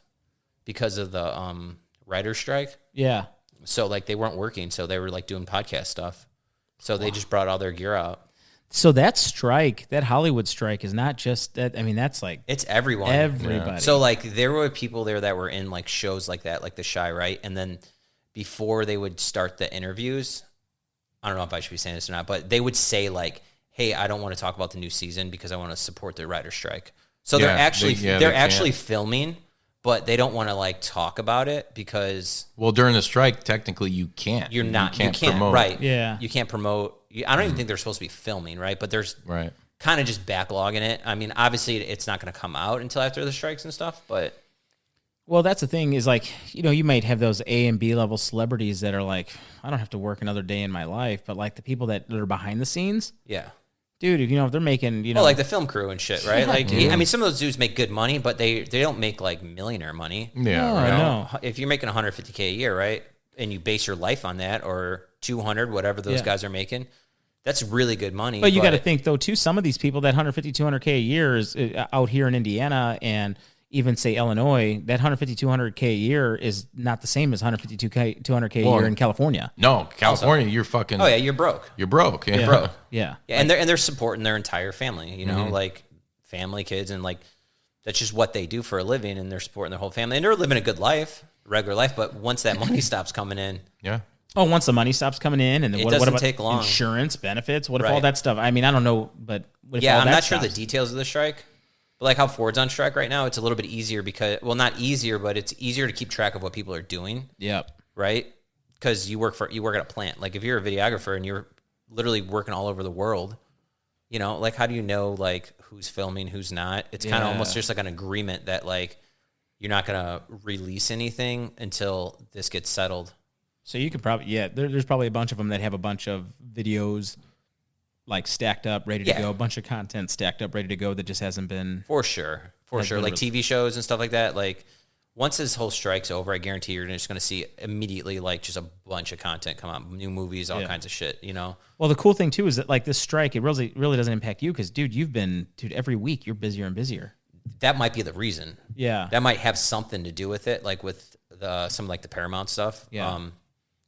Speaker 2: because of the writer's strike.
Speaker 1: Yeah.
Speaker 2: So like they weren't working, so they were like doing podcast stuff. So they just brought all their gear out.
Speaker 1: So that strike, that Hollywood strike, is not just that. I mean, that's like
Speaker 2: it's everyone,
Speaker 1: everybody.
Speaker 2: Yeah. So like there were people there that were in like shows like that, like The Chi, right? And then before they would start the interviews, I don't know if I should be saying this or not, but they would say like, "Hey, I don't want to talk about the new season because I want to support the writer's strike." So they're actually filming, but they don't want to like talk about it because
Speaker 3: during the strike, technically you can't.
Speaker 2: You can't
Speaker 3: promote.
Speaker 2: Right?
Speaker 1: Yeah,
Speaker 2: you can't promote. I don't even think they're supposed to be filming, right? But there's kind of just backlogging it. I mean, obviously it's not going to come out until after the strikes and stuff, but.
Speaker 1: Well, that's the thing is like, you might have those A and B level celebrities that are like, I don't have to work another day in my life, but like the people that are behind the scenes.
Speaker 2: Yeah.
Speaker 1: Dude, if they're making,
Speaker 2: like the film crew and shit, right? Like, I mean, some of those dudes make good money, but they don't make like millionaire money.
Speaker 3: Yeah.
Speaker 1: No.
Speaker 2: If you're making $150K a year, right? And you base your life on that or 200, whatever those guys are making. That's really good money.
Speaker 1: But you got to think, though, too, some of these people, that 150, 200K a year is out here in Indiana and even, say, Illinois, that 150, 200K a year is not the same as 150, 200K a year in California.
Speaker 3: No, California, you're fucking...
Speaker 2: Oh, yeah, you're broke.
Speaker 3: You're broke. Yeah.
Speaker 2: You're broke.
Speaker 1: Yeah.
Speaker 2: And they're supporting their entire family, like family, kids, and like that's just what they do for a living, and they're supporting their whole family. And they're living a good life, regular life, but once that money stops coming in...
Speaker 3: Yeah.
Speaker 1: Oh, once the money stops coming in, and then what about
Speaker 2: take long.
Speaker 1: Insurance, benefits? What if all that stuff? I mean, I don't know, but what if all
Speaker 2: I'm
Speaker 1: that
Speaker 2: not
Speaker 1: stops?
Speaker 2: sure the details of the strike, but like how Ford's on strike right now, it's a little bit easier because, well, not easier, but it's easier to keep track of what people are doing.
Speaker 1: Yep.
Speaker 2: Right? Because you work at a plant. Like if you're a videographer and you're literally working all over the world, like how do you know like who's filming, who's not? It's kind of almost just like an agreement that like you're not gonna release anything until this gets settled.
Speaker 1: So you could probably, there's probably a bunch of them that have a bunch of videos like stacked up, ready to go, a bunch of content stacked up, ready to go that just hasn't been.
Speaker 2: For sure. Like TV shows and stuff like that. Like once this whole strike's over, I guarantee you're just going to see immediately like just a bunch of content come out, new movies, all kinds of shit,
Speaker 1: Well, the cool thing too is that like this strike, it really doesn't impact you because, dude, every week you're busier and busier.
Speaker 2: That might be the reason.
Speaker 1: Yeah.
Speaker 2: That might have something to do with it, like with some like the Paramount stuff.
Speaker 1: Yeah.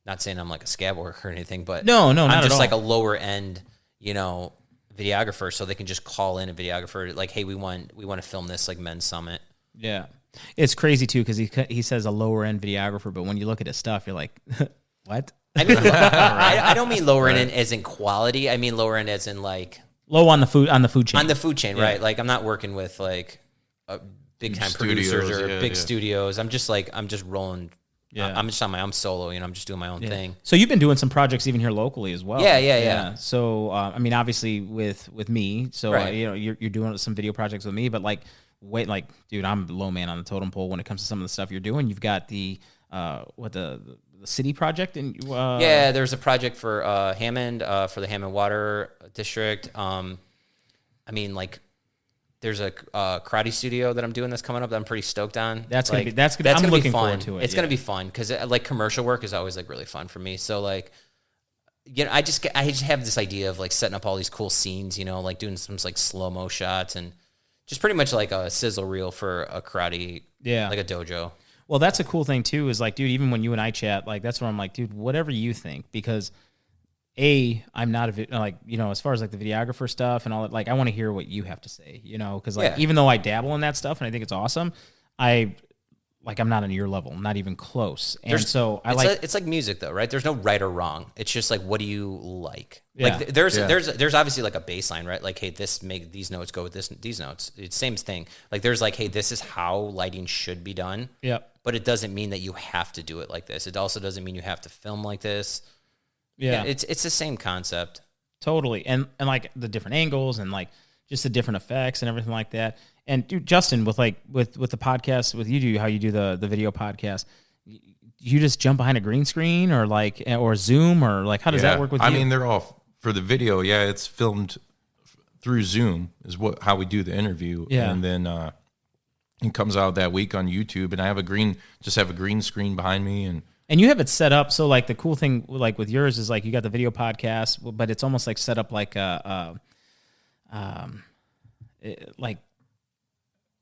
Speaker 2: Not saying I'm like a scab worker or anything, but
Speaker 1: no,
Speaker 2: I'm
Speaker 1: not
Speaker 2: just
Speaker 1: at all.
Speaker 2: like a lower end, videographer, so they can just call in a videographer like, hey, we want to film this like men's summit.
Speaker 1: Yeah, it's crazy too because he says a lower end videographer, but when you look at his stuff, you're like, what?
Speaker 2: I mean, I don't mean lower end as in quality. I mean lower end as in like
Speaker 1: low on the food chain.
Speaker 2: On the food chain, right? Like I'm not working with like big time producers or big studios. I'm just rolling. Yeah, I'm just I'm solo. I'm just doing my own thing.
Speaker 1: So you've been doing some projects even here locally as well.
Speaker 2: Yeah.
Speaker 1: So I mean, obviously with me, so you're doing some video projects with me, but like, dude, I'm low man on the totem pole when it comes to some of the stuff you're doing. You've got the city project, and
Speaker 2: there's a project for Hammond for the Hammond Water District. I mean, like. There's a karate studio that I'm doing that's coming up that I'm pretty stoked on.
Speaker 1: That's gonna be looking forward to it.
Speaker 2: It's gonna be fun because like commercial work is always like really fun for me. So like, I just have this idea of like setting up all these cool scenes, like doing some like slow-mo shots and just pretty much like a sizzle reel for a karate, like a dojo.
Speaker 1: Well, that's a cool thing too. Is like, dude, even when you and I chat, like that's where I'm like, dude, whatever you think, because. I'm not as far as like the videographer stuff and all that, like I want to hear what you have to say, because like even though I dabble in that stuff and I think it's awesome, I'm not on your level, not even close. And it's like music though, right? There's no right or wrong. It's just like, what do you like? Yeah. Like there's obviously like a baseline, right? Like, hey, these notes go with these notes. It's same thing. Like there's like, hey, this is how lighting should be done. Yep.
Speaker 2: But it doesn't mean that you have to do it like this. It also doesn't mean you have to film like this.
Speaker 1: Yeah,
Speaker 2: it's the same concept.
Speaker 1: Totally, and like the different angles and like just the different effects and everything like that. And dude, Justin, with the podcast, with how you do the video podcast, you just jump behind a green screen or Zoom or like how does that work with you?
Speaker 3: I mean, they're all for the video. Yeah, it's filmed through Zoom is how we do the interview.
Speaker 1: Yeah,
Speaker 3: and then it comes out that week on YouTube, and I have a green screen behind me
Speaker 1: And you have it set up so like the cool thing like with yours is like you got the video podcast, but it's almost like set up like like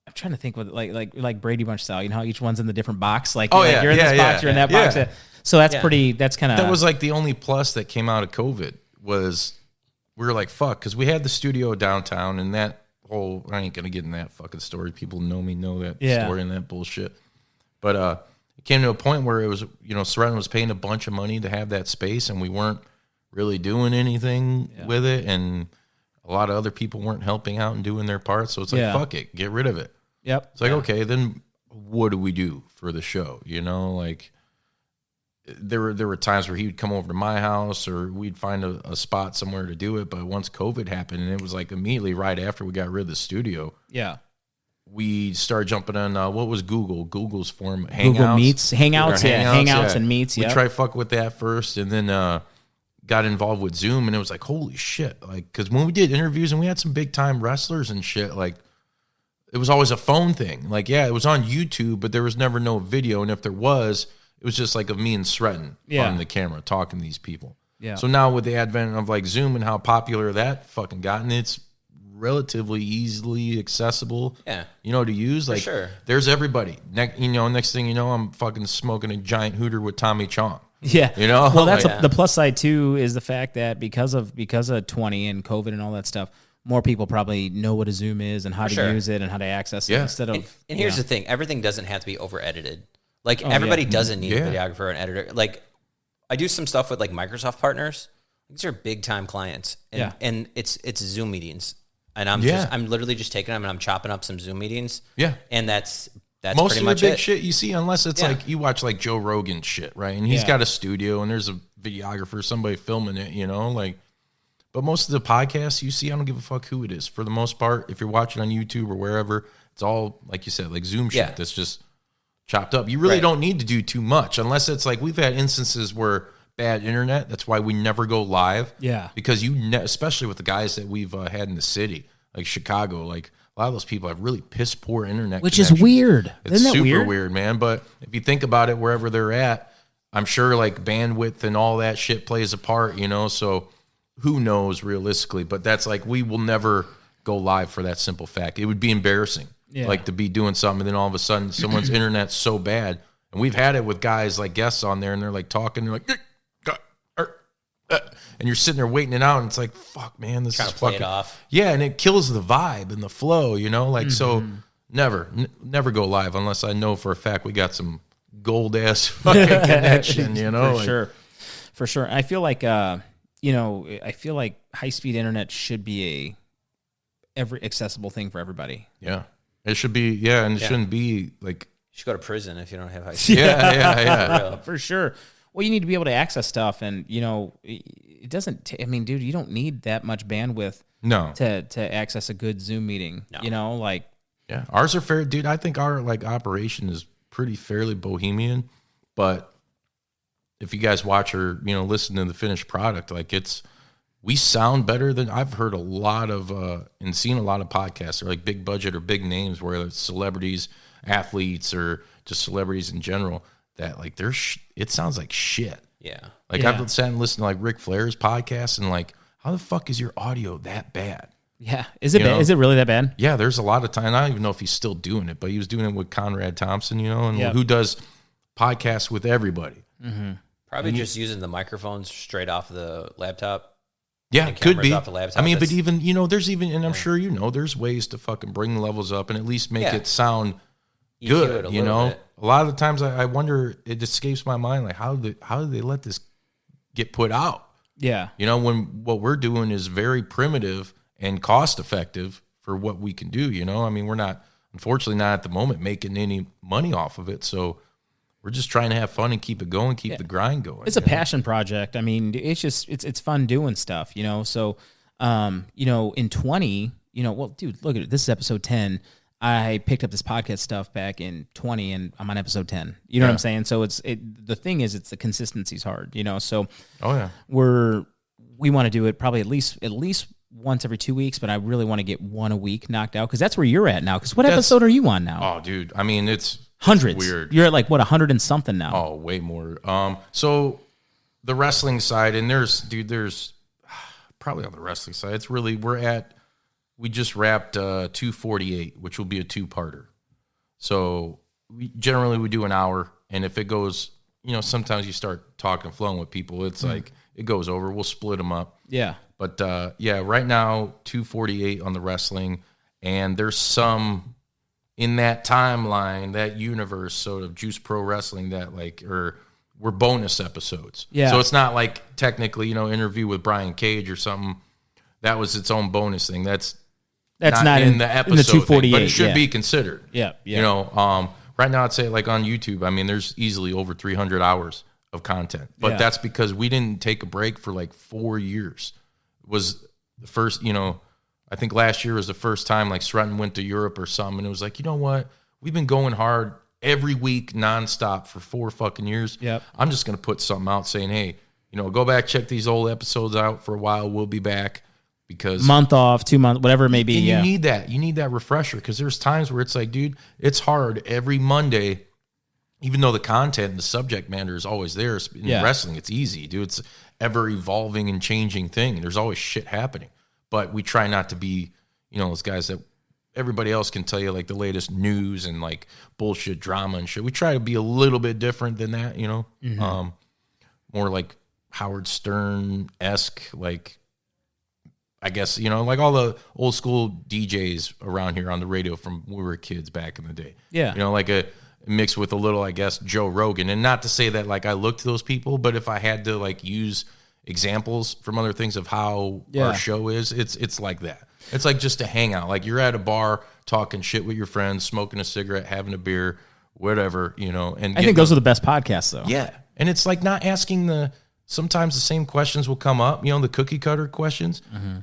Speaker 1: I'm trying to think with like Brady Bunch style. You know how each one's in the different box. Like,
Speaker 3: Oh,
Speaker 1: you're in this box, you're in that box.
Speaker 3: Yeah.
Speaker 1: So that's pretty. That's kind of
Speaker 3: that was like the only plus that came out of COVID was we were like fuck because we had the studio downtown and that whole I ain't gonna get in that fucking story. People know that story and that bullshit. But it came to a point where it was Sorrento was paying a bunch of money to have that space and we weren't really doing anything with it and a lot of other people weren't helping out and doing their part. So it's like fuck it, get rid of it.
Speaker 1: Yep.
Speaker 3: It's like okay, then what do we do for the show? Like. There were times where he would come over to my house or we'd find a spot somewhere to do it. But once COVID happened and it was like immediately right after we got rid of the studio. Yeah. We started jumping on what was Google's form Hangouts.
Speaker 1: Google Meets, Hangouts and Meets.
Speaker 3: We tried fuck with that first and then got involved with Zoom and it was like, holy shit. Like, cause when we did interviews and we had some big time wrestlers and shit, like it was always a phone thing. Like, yeah, it was on YouTube, but there was never no video. And if there was, it was just like of me and Sretton on the camera talking to these people. Yeah. So now with the advent of like Zoom and how popular that fucking gotten, it's relatively easily accessible. Yeah. To use. Like there's everybody. Next thing you know, I'm fucking smoking a giant hooter with Tommy Chong.
Speaker 1: Yeah. Well, that's the plus side too is the fact that because of 20 and COVID and all that stuff, more people probably know what a Zoom is and how to use it and how to access it instead of.
Speaker 2: And here's the thing: everything doesn't have to be over edited. Like everybody doesn't need a videographer and editor. Like I do some stuff with like Microsoft partners. These are big time clients, and it's Zoom meetings, and I'm literally just taking them and I'm chopping up some Zoom meetings. Yeah, and that's
Speaker 3: most
Speaker 2: pretty
Speaker 3: of
Speaker 2: much
Speaker 3: the big shit you see, unless it's like you watch like Joe Rogan shit, right? And he's got a studio and there's a videographer, somebody filming it, like. But most of the podcasts you see, I don't give a fuck who it is. For the most part, if you're watching on YouTube or wherever, it's all like you said, like Zoom shit. That's just chopped up. You really don't need to do too much unless it's like we've had instances where bad internet. That's why we never go live. Yeah. Because especially with the guys that we've had in the city, like Chicago, like a lot of those people have really piss poor internet.
Speaker 1: Which is weird.
Speaker 3: It's super weird, man. But if you think about it, wherever they're at, I'm sure like bandwidth and all that shit plays a part, so who knows realistically. But that's like we will never go live for that simple fact. It would be embarrassing. Yeah. Like to be doing something and then all of a sudden someone's internet's so bad. And we've had it with guys like guests on there and they're like talking, they're like, and you're sitting there waiting it out and it's like, fuck, man, this is fucking. It off. Yeah, and it kills the vibe and the flow, like so never go live unless I know for a fact we got some gold ass fucking connection,
Speaker 1: For sure. I feel like high speed internet should be every accessible thing for everybody.
Speaker 3: Yeah. It should be, and it shouldn't be like...
Speaker 2: You should go to prison if you don't have high speed.
Speaker 1: Yeah. For sure. Well, you need to be able to access stuff, and, it doesn't... dude, you don't need that much bandwidth to access a good Zoom meeting. No.
Speaker 3: Yeah, ours are fair. Dude, I think our, operation is pretty fairly bohemian, but if you guys watch or, listen to the finished product, we sound better than I've heard a lot of and seen a lot of podcasts or like big budget or big names where it's celebrities, athletes, or just celebrities in general that it sounds like shit. Yeah. I've sat and listened to like Ric Flair's podcast and how the fuck is your audio that bad?
Speaker 1: Yeah. Is it bad? Is it really that bad?
Speaker 3: Yeah. There's a lot of time. I don't even know if he's still doing it, but he was doing it with Conrad Thompson, and who does podcasts with everybody.
Speaker 2: Mm-hmm. Probably just using the microphones straight off the laptop.
Speaker 3: Yeah, could be. But even, there's even, and I'm sure there's ways to fucking bring the levels up and at least make it sound good, A lot of the times I wonder, it escapes my mind, how do they let this get put out? Yeah. When what we're doing is very primitive and cost effective for what we can do, we're not, unfortunately not at the moment making any money off of it, so we're just trying to have fun and keep it going, keep the grind going.
Speaker 1: It's a passion project. It's just it's fun doing stuff, So, in 20, well, dude, look at it. This is episode 10. I picked up this podcast stuff back in 20, and I'm on episode 10. You know what I'm saying? So the thing is, it's the consistency's hard. So we want to do it probably at least once every 2 weeks, but I really want to get one a week knocked out because that's where you're at now. Because what episode are you on now?
Speaker 3: Oh, dude, it's
Speaker 1: hundreds.
Speaker 3: It's weird.
Speaker 1: You're at 100 and something now.
Speaker 3: Oh, way more. So the wrestling side, and there's probably on the wrestling side, it's really we're at we just wrapped 248, which will be a 2-parter. So we do an hour, and if it goes, sometimes you start talking, flowing with people. It's like it goes over. We'll split them up.
Speaker 1: Yeah.
Speaker 3: But right now 248 on the wrestling, and there's some in that timeline, that universe, sort of Juice Pro Wrestling that we're bonus episodes.
Speaker 1: Yeah.
Speaker 3: So it's not like technically, interview with Brian Cage or something. That was its own bonus thing. That's not in the episode, in the 248, thing, but it should be considered.
Speaker 1: Yeah.
Speaker 3: Right now I'd say like on YouTube, I mean, there's easily over 300 hours of content, but that's because we didn't take a break for like 4 years. It was the first, I think last year was the first time like Sretton went to Europe or something, and it was like, you know what? We've been going hard every week nonstop for 4 fucking years.
Speaker 1: Yep.
Speaker 3: I'm just going to put something out saying, hey, go back, check these old episodes out for a while. We'll be back because
Speaker 1: month off, 2 months, whatever it may be.
Speaker 3: And
Speaker 1: yeah.
Speaker 3: You need that refresher, because there's times where it's like, dude, it's hard every Monday, even though the content and the subject matter is always there. In wrestling, it's easy, dude. It's ever evolving and changing thing. There's always shit happening. But we try not to be, those guys that everybody else can tell you like the latest news and like bullshit drama and shit. We try to be a little bit different than that, more like Howard Stern-esque, like, I guess, like all the old school DJs around here on the radio from when we were kids back in the day.
Speaker 1: Yeah.
Speaker 3: Like a mix with a little, I guess, Joe Rogan. And not to say that like I look to those people, but if I had to like use examples from other things of how our show is, it's like that. It's like just a hangout. Like you're at a bar talking shit with your friends, smoking a cigarette, having a beer, whatever, and
Speaker 1: I think those are the best podcasts though.
Speaker 3: Yeah. And it's like not asking sometimes the same questions will come up, the cookie cutter questions,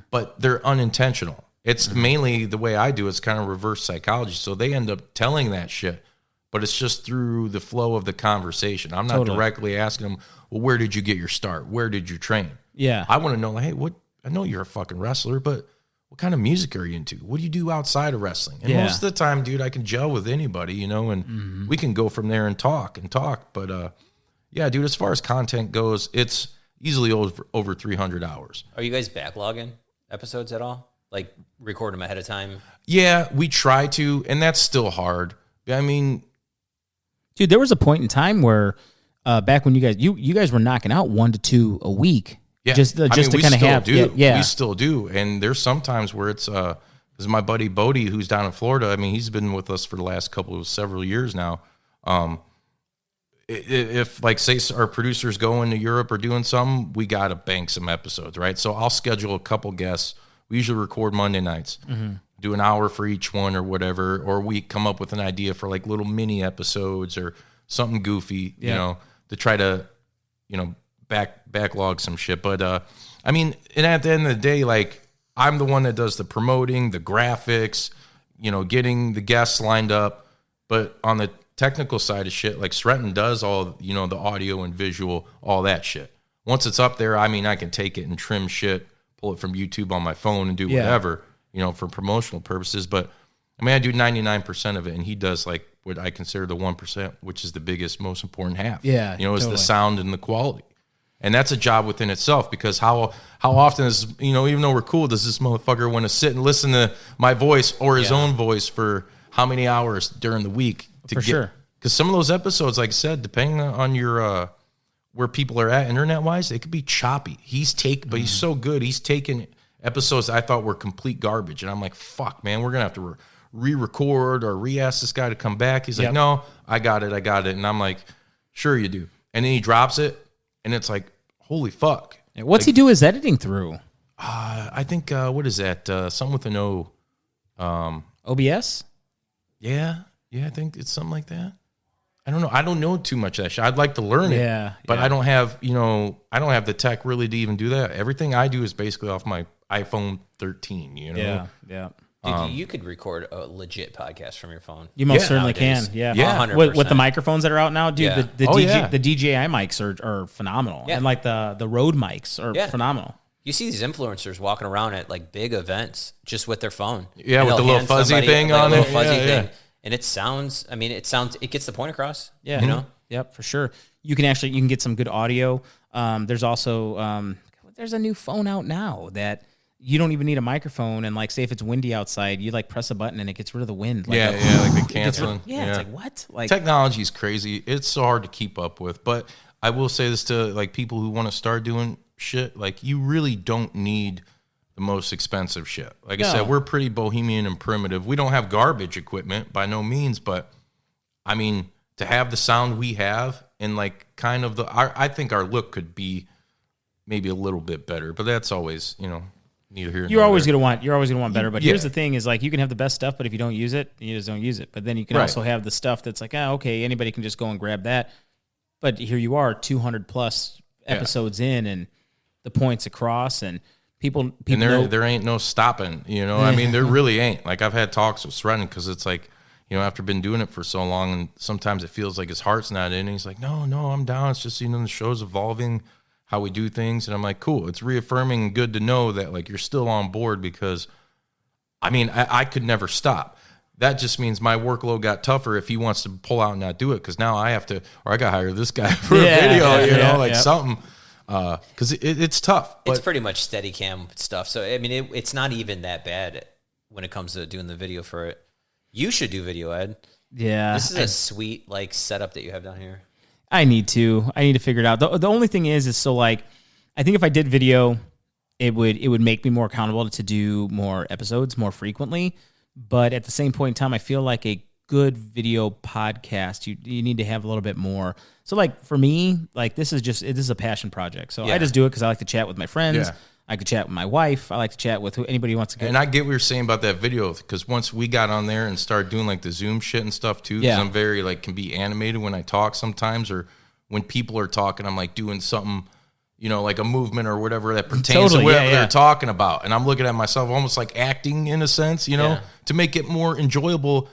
Speaker 3: but they're unintentional. It's mainly the way I do. It's kind of reverse psychology. So they end up telling that shit, but it's just through the flow of the conversation. I'm not directly asking them, well, where did you get your start? Where did you train?
Speaker 1: Yeah.
Speaker 3: I want to know, like, hey, I know you're a fucking wrestler, but what kind of music are you into? What do you do outside of wrestling? And most of the time, dude, I can gel with anybody, and we can go from there and talk. But, yeah, dude, as far as content goes, it's easily over 300 hours.
Speaker 2: Are you guys backlogging episodes at all? Like record them ahead of time?
Speaker 3: Yeah, we try to, and that's still hard. I mean,
Speaker 1: dude, there was a point in time where back when you guys were knocking out 1 to 2 a week.
Speaker 3: Yeah.
Speaker 1: Just to kind of have. Yeah.
Speaker 3: We still do. And there's sometimes where it's, this is my buddy Bodie, who's down in Florida. I mean, he's been with us for the last several years now. If like say our producers go into Europe or doing something, we got to bank some episodes, right? So I'll schedule a couple guests. We usually record Monday nights, do an hour for each one or whatever, or we come up with an idea for like little mini episodes or something goofy, to try to, backlog some shit. But I mean, and at the end of the day, like I'm the one that does the promoting, the graphics, getting the guests lined up. But on the technical side of shit, like Sretton does all, the audio and visual, all that shit. Once it's up there, I mean, I can take it and trim shit, pull it from YouTube on my phone and do whatever, for promotional purposes. But I mean, I do 99% of it, and he does like what I consider the 1%, which is the biggest, most important half.
Speaker 1: Yeah,
Speaker 3: is the sound and the quality. And that's a job within itself, because how often is, even though we're cool, does this motherfucker want to sit and listen to my voice or his own voice for how many hours during the week?
Speaker 1: Sure.
Speaker 3: Because some of those episodes, like I said, depending on your where people are at internet-wise, they could be choppy. But he's so good. He's taken episodes I thought were complete garbage. And I'm like, fuck, man, we're going to have to re-record or re-ask this guy to come back. He's like, no, I got it. And I'm like, sure you do. And then he drops it. And it's like, holy fuck.
Speaker 1: What's he do his editing through?
Speaker 3: I think, what is that? Something with an O.
Speaker 1: OBS?
Speaker 3: Yeah, I think it's something like that. I don't know. I don't know too much of that shit. I'd like to learn it. But I don't have, I don't have the tech really to even do that. Everything I do is basically off my iPhone 13,
Speaker 1: Yeah.
Speaker 2: Dude, you could record a legit podcast from your phone.
Speaker 1: You most certainly can.
Speaker 2: Yeah.
Speaker 1: Yeah.
Speaker 2: 100%.
Speaker 1: With the microphones that are out now, dude,
Speaker 2: Yeah.
Speaker 1: the DJI mics are phenomenal.
Speaker 2: Yeah.
Speaker 1: And like the Rode mics are phenomenal.
Speaker 2: You see these influencers walking around at like big events just with their phone.
Speaker 3: Yeah,
Speaker 2: And
Speaker 3: with the
Speaker 2: they'll
Speaker 3: little
Speaker 2: hand
Speaker 3: fuzzy
Speaker 2: somebody,
Speaker 3: thing
Speaker 2: like,
Speaker 3: on
Speaker 2: a little
Speaker 3: it.
Speaker 2: fuzzy
Speaker 3: Yeah.
Speaker 2: thing. And it gets the point across.
Speaker 1: Yeah. Yep, for sure. You can get some good audio. There's also there's a new phone out now that you don't even need a microphone. And like, say if it's windy outside, you like press a button and it gets rid of the wind. Like
Speaker 3: like the canceling.
Speaker 1: It's like, what? Like
Speaker 3: technology's crazy. It's so hard to keep up with. But I will say this to like people who want to start doing shit. Like, you really don't need the most expensive shit. Like I said, we're pretty bohemian and primitive. We don't have garbage equipment by no means, but I mean, to have the sound we have and like kind of I think our look could be maybe a little bit better, but that's always, neither here nor
Speaker 1: you're always
Speaker 3: there.
Speaker 1: gonna want better. But here's the thing: is like you can have the best stuff, but if you don't use it, you just don't use it. But then you can also have the stuff that's like, okay, anybody can just go and grab that. But here you are, 200 plus episodes in, and the points across, and people
Speaker 3: and
Speaker 1: know.
Speaker 3: there ain't no stopping. I mean, there really ain't. Like, I've had talks with Sredden because it's like, after been doing it for so long, and sometimes it feels like his heart's not in it. He's like, no, I'm down. It's just, the show's evolving, how we do things. And I'm like, cool. It's reaffirming and good to know that like you're still on board, because I mean, I could never stop. That just means my workload got tougher if he wants to pull out and not do it, because now I have to, or I got to hire this guy for a video, something. Because it's tough. But
Speaker 2: it's pretty much Steadicam stuff. So, I mean, it's not even that bad when it comes to doing the video for it. You should do video, Ed.
Speaker 1: Yeah.
Speaker 2: This is a sweet like setup that you have down here.
Speaker 1: I need to figure it out. The only thing is so like, I think if I did video, it would make me more accountable to do more episodes more frequently. But at the same point in time, I feel like a good video podcast, you need to have a little bit more. So like for me, like this is a passion project. So I just do it because I like to chat with my friends.
Speaker 3: Yeah.
Speaker 1: I could chat with my wife. I like to chat with anybody who wants to.
Speaker 3: And I get what you're saying about that video, because once we got on there and started doing like the Zoom shit and stuff too, because I'm very like can be animated when I talk sometimes, or when people are talking, I'm like doing something, like a movement or whatever that pertains to whatever they're talking about, and I'm looking at myself almost like acting in a sense, to make it more enjoyable.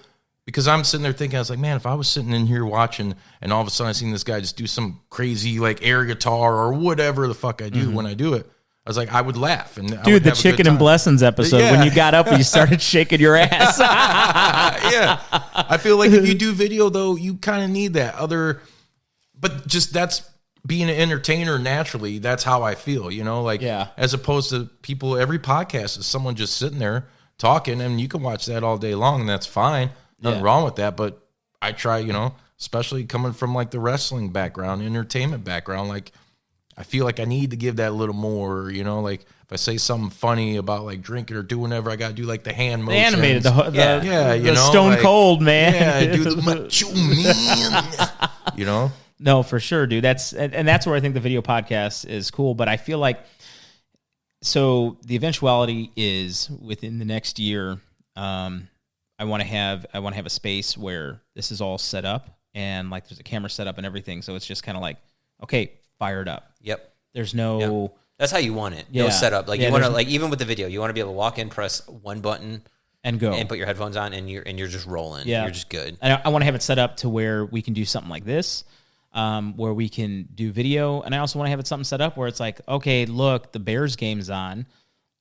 Speaker 3: Because I'm sitting there thinking, I was like, man, if I was sitting in here watching and all of a sudden I seen this guy just do some crazy like air guitar or whatever the fuck I do when I do it, I was like, I would laugh. And
Speaker 1: dude, the Chicken and Blessings episode, when you got up and you started shaking your ass.
Speaker 3: Yeah. I feel like if you do video, though, you kind of need that but just that's being an entertainer naturally. That's how I feel, as opposed to people, every podcast is someone just sitting there talking, and you can watch that all day long, and that's fine. Nothing wrong with that. But I try, especially coming from like the wrestling background, entertainment background, like, I feel like I need to give that a little more, like if I say something funny about like drinking or doing whatever, I got to do like the hand motions.
Speaker 1: The animated, the Stone
Speaker 3: like,
Speaker 1: Cold, man.
Speaker 3: Yeah, do the macho man,
Speaker 1: No, for sure, dude. That's where I think the video podcast is cool. But I feel like, so the eventuality is within the next year, I want to have a space where this is all set up and like there's a camera set up and everything. So it's just kind of like, okay, fire it up.
Speaker 2: Yep.
Speaker 1: There's no.
Speaker 2: Yep. That's how you want it. No setup. Like you want to, like even with the video, you want to be able to walk in, press one button,
Speaker 1: and go,
Speaker 2: and put your headphones on, and you're just rolling.
Speaker 1: Yeah.
Speaker 2: You're just good.
Speaker 1: And I want to have it set up to where we can do something like this, where we can do video, and I also want to have it something set up where it's like, okay, look, the Bears game's on.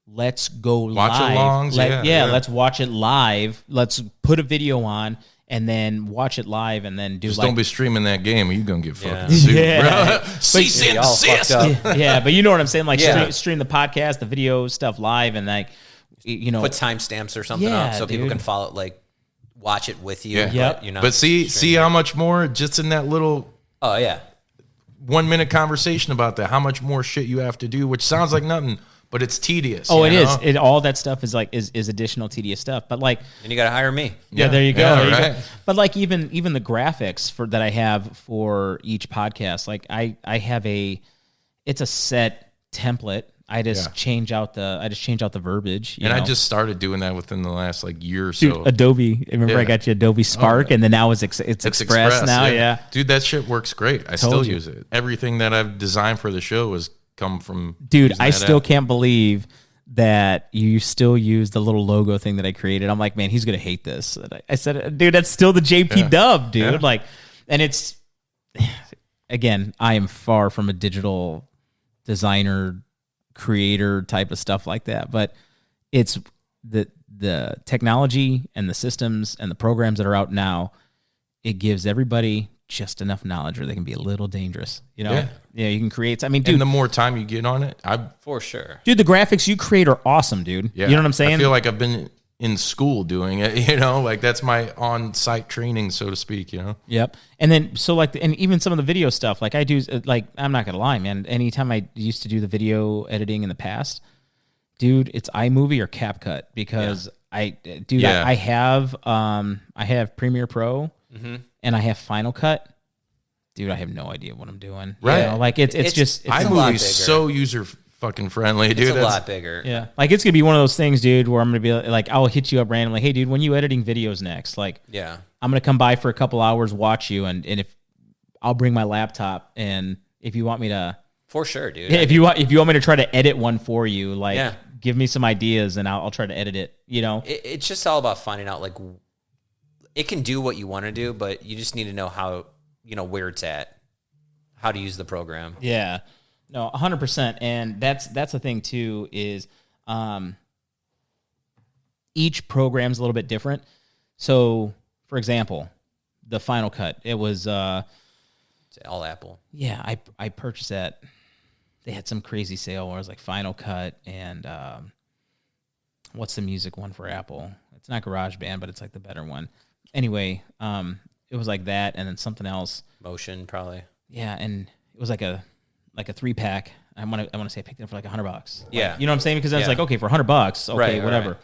Speaker 1: Let's go
Speaker 3: watch
Speaker 1: live.
Speaker 3: Alongs,
Speaker 1: Let's watch it live. Let's put a video on and then watch it live and then do
Speaker 3: just
Speaker 1: like,
Speaker 3: don't be streaming that game or you're going to get fucking sued, bro. Cease and desist.
Speaker 1: Yeah, but you know what I'm saying? Like stream the podcast, the video stuff live, and like,
Speaker 2: put timestamps or something up so people can follow, like watch it with you.
Speaker 3: Yeah. But see how much more just in that little 1 minute conversation about that, how much more shit you have to do, which sounds like nothing. But it's tedious.
Speaker 1: Oh, it is. All that stuff is like is additional tedious stuff. But like,
Speaker 2: and you got to hire me.
Speaker 1: Yeah, there you go.
Speaker 3: Yeah,
Speaker 1: there you
Speaker 3: right.
Speaker 1: go. But like even the graphics that I have for each podcast, like I have it's a set template. I just change out the verbiage.
Speaker 3: I just started doing that within the last like year or so.
Speaker 1: Dude, Adobe. Remember I got you Adobe Spark, and then now it's Express now. Yeah,
Speaker 3: dude, that shit works great. I still use it. Everything that I've designed for the show is come from.
Speaker 1: Dude, I still can't believe that you still use the little logo thing that I created. I'm like, man, he's gonna hate this. And I said, dude, that's still the JP dub, dude. Yeah. Like, and it's, again, I am far from a digital designer, creator type of stuff like that, but it's the technology and the systems and the programs that are out now. It gives everybody just enough knowledge where they can be a little dangerous. You know,
Speaker 3: Yeah.
Speaker 1: You can create. I mean, dude,
Speaker 3: And the more time you get on it,
Speaker 2: For sure.
Speaker 1: dude, the graphics you create are awesome, dude.
Speaker 3: yeah,
Speaker 1: You know what I'm saying?
Speaker 3: I feel like I've been in school doing it. You know, like that's my on-site training, so to speak. You know.
Speaker 1: Yep. And then so like, and even some of the video stuff, like I do, like I'm not gonna lie, man. Anytime I used to do the video editing in the past, dude, it's iMovie or CapCut because I have Premiere Pro and I have Final Cut. Dude, I have no idea what I'm doing.
Speaker 3: Right.
Speaker 1: You know, like it's just
Speaker 2: a lot
Speaker 3: iMovie
Speaker 2: bigger.
Speaker 3: is so user fucking friendly, dude.
Speaker 2: It's a lot bigger.
Speaker 1: yeah. Like it's gonna be one of those things, dude, where I'm gonna be like, I'll hit you up randomly. Hey, dude, when you editing videos next? Like,
Speaker 2: Yeah.
Speaker 1: I'm gonna come by for a couple hours, watch you, and if I'll bring my laptop, and if you want me to,
Speaker 2: For sure, dude.
Speaker 1: if you want me to try to edit one for you, like,
Speaker 2: Yeah.
Speaker 1: give me some ideas, and I'll try to edit it. You know,
Speaker 2: It's just all about finding out, like, it can do what you want to do, but you just need to know how, where it's at, how to use the program.
Speaker 1: yeah, no, 100%, and that's the thing too is, each program's a little bit different. So, for example, the Final Cut, it was
Speaker 2: It's all Apple.
Speaker 1: yeah, I purchased that. They had some crazy sale where it was like Final Cut and what's the music one for Apple? It's not GarageBand, but it's like the better one. Anyway, it was like that, and then something else.
Speaker 2: Motion, probably.
Speaker 1: Yeah, and it was like a 3-pack. I want to say I picked it up for like $100. Like,
Speaker 2: Yeah.
Speaker 1: you know what I'm saying? Because I was
Speaker 2: Yeah.
Speaker 1: like, okay, for $100, okay,
Speaker 2: Right,
Speaker 1: whatever.
Speaker 2: right.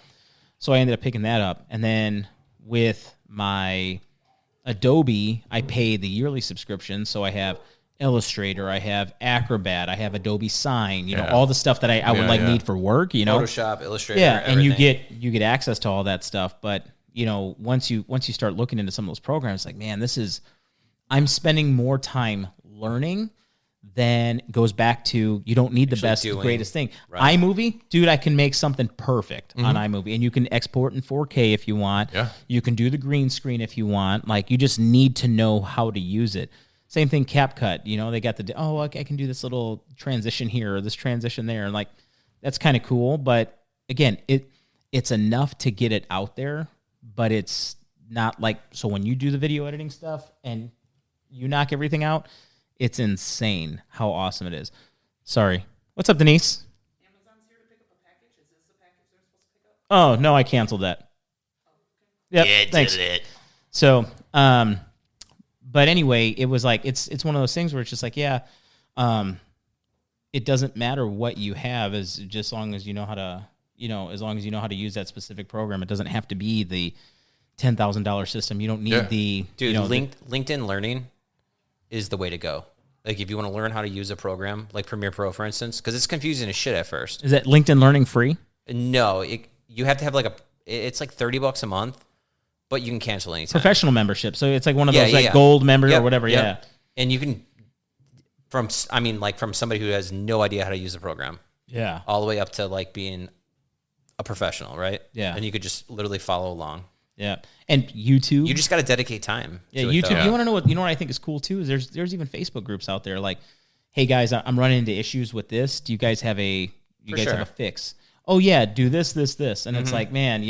Speaker 1: So I ended up picking that up, and then with my Adobe, I pay the yearly subscription, so I have Illustrator, I have Acrobat, I have Adobe Sign, you know,
Speaker 3: Yeah.
Speaker 1: all the stuff that I would need for work, you know.
Speaker 2: Photoshop, Illustrator,
Speaker 1: Yeah, and
Speaker 2: everything.
Speaker 1: you get access to all that stuff, but once you start looking into some of those programs, like, man, I'm spending more time learning than goes back to you don't need the best,
Speaker 2: doing.
Speaker 1: greatest thing.
Speaker 2: Right.
Speaker 1: iMovie, dude, I can make something perfect on iMovie, and you can export in 4K if you want.
Speaker 3: Yeah.
Speaker 1: You can do the green screen if you want. Like, you just need to know how to use it. Same thing, CapCut. They got I can do this little transition here or this transition there, and like that's kind of cool. But again, it's enough to get it out there, but it's not like so when you do the video editing stuff and you knock everything out, it's insane how awesome it is. Sorry, what's up, Denise?
Speaker 4: Amazon's here to pick up a package. Is this the package they're supposed to pick up?
Speaker 1: Oh no, I canceled that. Yep, thanks. So, but anyway, it was like it's one of those things where it's just like, it doesn't matter what you have as just long as you know how to, as long as you know how to use that specific program. It doesn't have to be the $10,000 system. You don't need the
Speaker 2: Dude, LinkedIn Learning is the way to go. Like, if you want to learn how to use a program like Premiere Pro, for instance, because it's confusing as shit at first.
Speaker 1: Is that LinkedIn Learning free?
Speaker 2: No, you have to have it's like $30 a month, but you can cancel anytime.
Speaker 1: Professional membership. So it's like one of those
Speaker 2: Yeah.
Speaker 1: gold member
Speaker 2: Yep,
Speaker 1: or whatever.
Speaker 2: yep.
Speaker 1: Yeah.
Speaker 2: And you can, from somebody who has no idea how to use the program,
Speaker 1: Yeah.
Speaker 2: all the way up to like being a professional, right?
Speaker 1: Yeah.
Speaker 2: And you could just literally follow along.
Speaker 1: Yeah. And YouTube.
Speaker 2: You just got to dedicate time.
Speaker 1: Yeah,
Speaker 2: to it,
Speaker 1: YouTube.
Speaker 2: though.
Speaker 1: You want to know what I think is cool too? Is there's even Facebook groups out there like, hey guys, I'm running into issues with this. Do you guys have a have a fix? Oh yeah, do this, and it's like, man,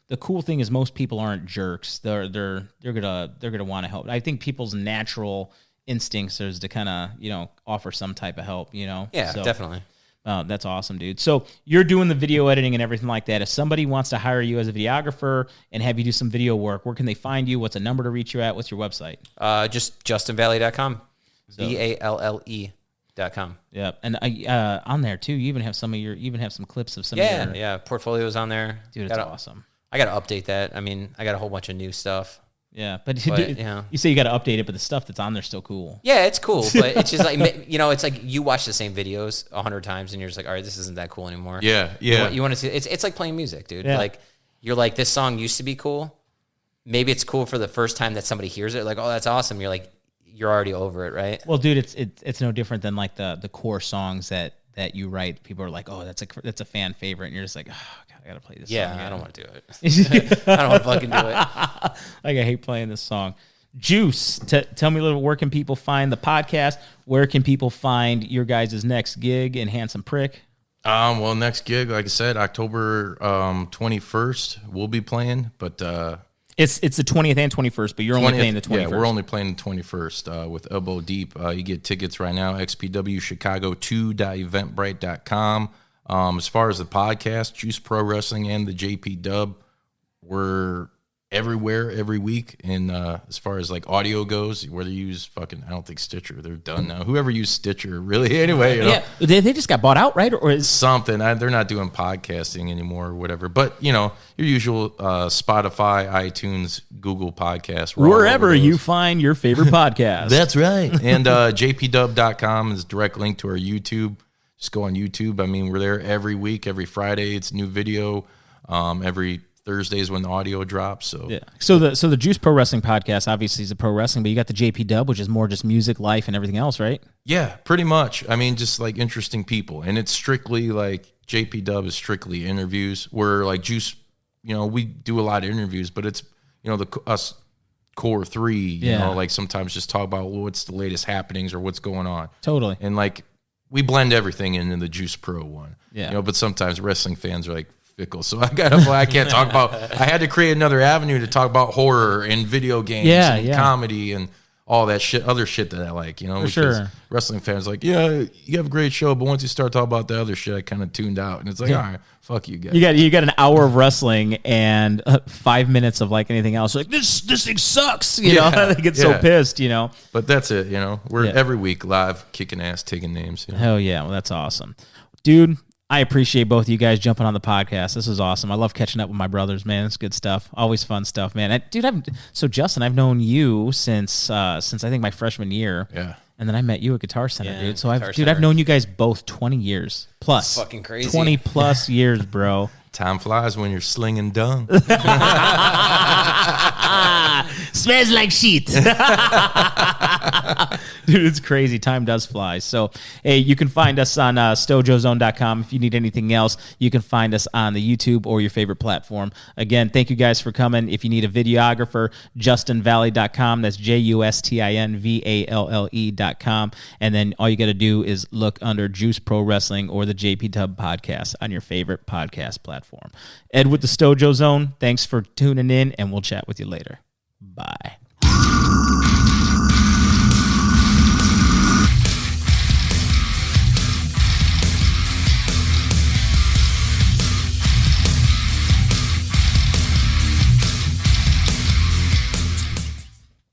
Speaker 1: the cool thing is most people aren't jerks. They're gonna want to help. I think people's natural instincts is to kind of offer some type of help.
Speaker 2: Yeah,
Speaker 1: So,
Speaker 2: definitely.
Speaker 1: that's awesome, dude. So you're doing the video editing and everything like that. If somebody wants to hire you as a videographer and have you do some video work, where can they find you? What's a number to reach you at? What's your website?
Speaker 2: Just justinvalle.com. VALLE.com.
Speaker 1: Yeah, and on there too, you even have some clips of some. of your,
Speaker 2: Yeah. Portfolio's on there.
Speaker 1: dude, it's awesome.
Speaker 2: I got to update that. I mean, I got a whole bunch of new stuff.
Speaker 1: Yeah, but
Speaker 2: yeah.
Speaker 1: you say you got to update it, but the stuff that's on there's still cool.
Speaker 2: Yeah, it's cool, but it's just like, it's like you watch the same videos 100 times and you're just like, all right, this isn't that cool anymore.
Speaker 3: Yeah.
Speaker 2: You want to see, it's like playing music, dude.
Speaker 1: Yeah.
Speaker 2: Like, you're like, this song used to be cool. Maybe it's cool for the first time that somebody hears it. Like, oh, that's awesome. You're like, you're already over it, right?
Speaker 1: Well, dude, it's no different than like the core songs that you write. People are like, oh, that's a fan favorite, and you're just like, oh, God, I gotta play this.
Speaker 2: Yeah,
Speaker 1: song
Speaker 2: I
Speaker 1: again.
Speaker 2: don't want to do it. I don't want to fucking do it.
Speaker 1: Like, I hate playing this song. Juice, tell me a little. Where can people find the podcast? Where can people find your guys' next gig in Handsome Prick?
Speaker 3: Well, next gig, like I said, October 21st, we'll be playing. But
Speaker 1: It's the 20th and 21st, but you're only playing the 21st.
Speaker 3: Yeah, we're only playing the 21st with Elbow Deep. You get tickets right now, xpwchicago2.eventbrite.com. As far as the podcast, Juice Pro Wrestling and the JP Dub, we're everywhere every week. And as far as like audio goes, whether you use I don't think Stitcher, they're done now. Whoever used Stitcher, really, anyway.
Speaker 1: Yeah, they just got bought out, right? Or is
Speaker 3: something. They're not doing podcasting anymore or whatever. But, your usual Spotify, iTunes, Google Podcasts.
Speaker 1: Wherever you find your favorite podcast.
Speaker 3: That's right. And jpdub.com is a direct link to our YouTube. Just go on YouTube. I mean, we're there every week, every Friday. It's new video. Every Thursdays when the audio drops. So
Speaker 1: yeah. So the Juice Pro Wrestling podcast obviously is a pro wrestling, but you got the JP Dub, which is more just music, life, and everything else, right?
Speaker 3: Yeah, pretty much. I mean, just like interesting people, and it's strictly like JP Dub is strictly interviews. Where like Juice, we do a lot of interviews, but it's us core three. You know, like sometimes just talk about what's the latest happenings or what's going on.
Speaker 1: Totally.
Speaker 3: And like we blend everything into the Juice Pro one.
Speaker 1: Yeah.
Speaker 3: But sometimes wrestling fans are like fickle, so I can't talk about. I had to create another avenue to talk about horror and video games and comedy and all that shit, other shit that I like, because
Speaker 1: sure.
Speaker 3: Wrestling fans are like, yeah, you have a great show, but once you start talking about the other shit, I kind of tuned out, and it's like, all right, fuck you guys.
Speaker 1: You got an hour of wrestling and 5 minutes of like anything else. Like this thing sucks, they get so pissed,
Speaker 3: But that's it, We're every week live, kicking ass, taking names.
Speaker 1: Hell yeah, well that's awesome, dude. I appreciate both of you guys jumping on the podcast. This is awesome. I love catching up with my brothers, man. It's good stuff. Always fun stuff, man. So Justin, I've known you since I think my freshman year.
Speaker 3: Yeah.
Speaker 1: And then I met you at Guitar Center, dude. So I've
Speaker 2: Center.
Speaker 1: known you guys both 20 years plus.
Speaker 2: That's fucking crazy.
Speaker 1: 20 plus years, bro.
Speaker 3: Time flies when you're slinging dung.
Speaker 1: Smells like shit. Dude, it's crazy. Time does fly. So, hey, you can find us on stojozone.com. If you need anything else, you can find us on the YouTube or your favorite platform. Again, thank you guys for coming. If you need a videographer, justinvalle.com. That's justinvalle.com. And then all you got to do is look under Juice Pro Wrestling or the JP Dub podcast on your favorite podcast platform. Ed with the Stojo Zone, thanks for tuning in, and we'll chat with you later. Bye.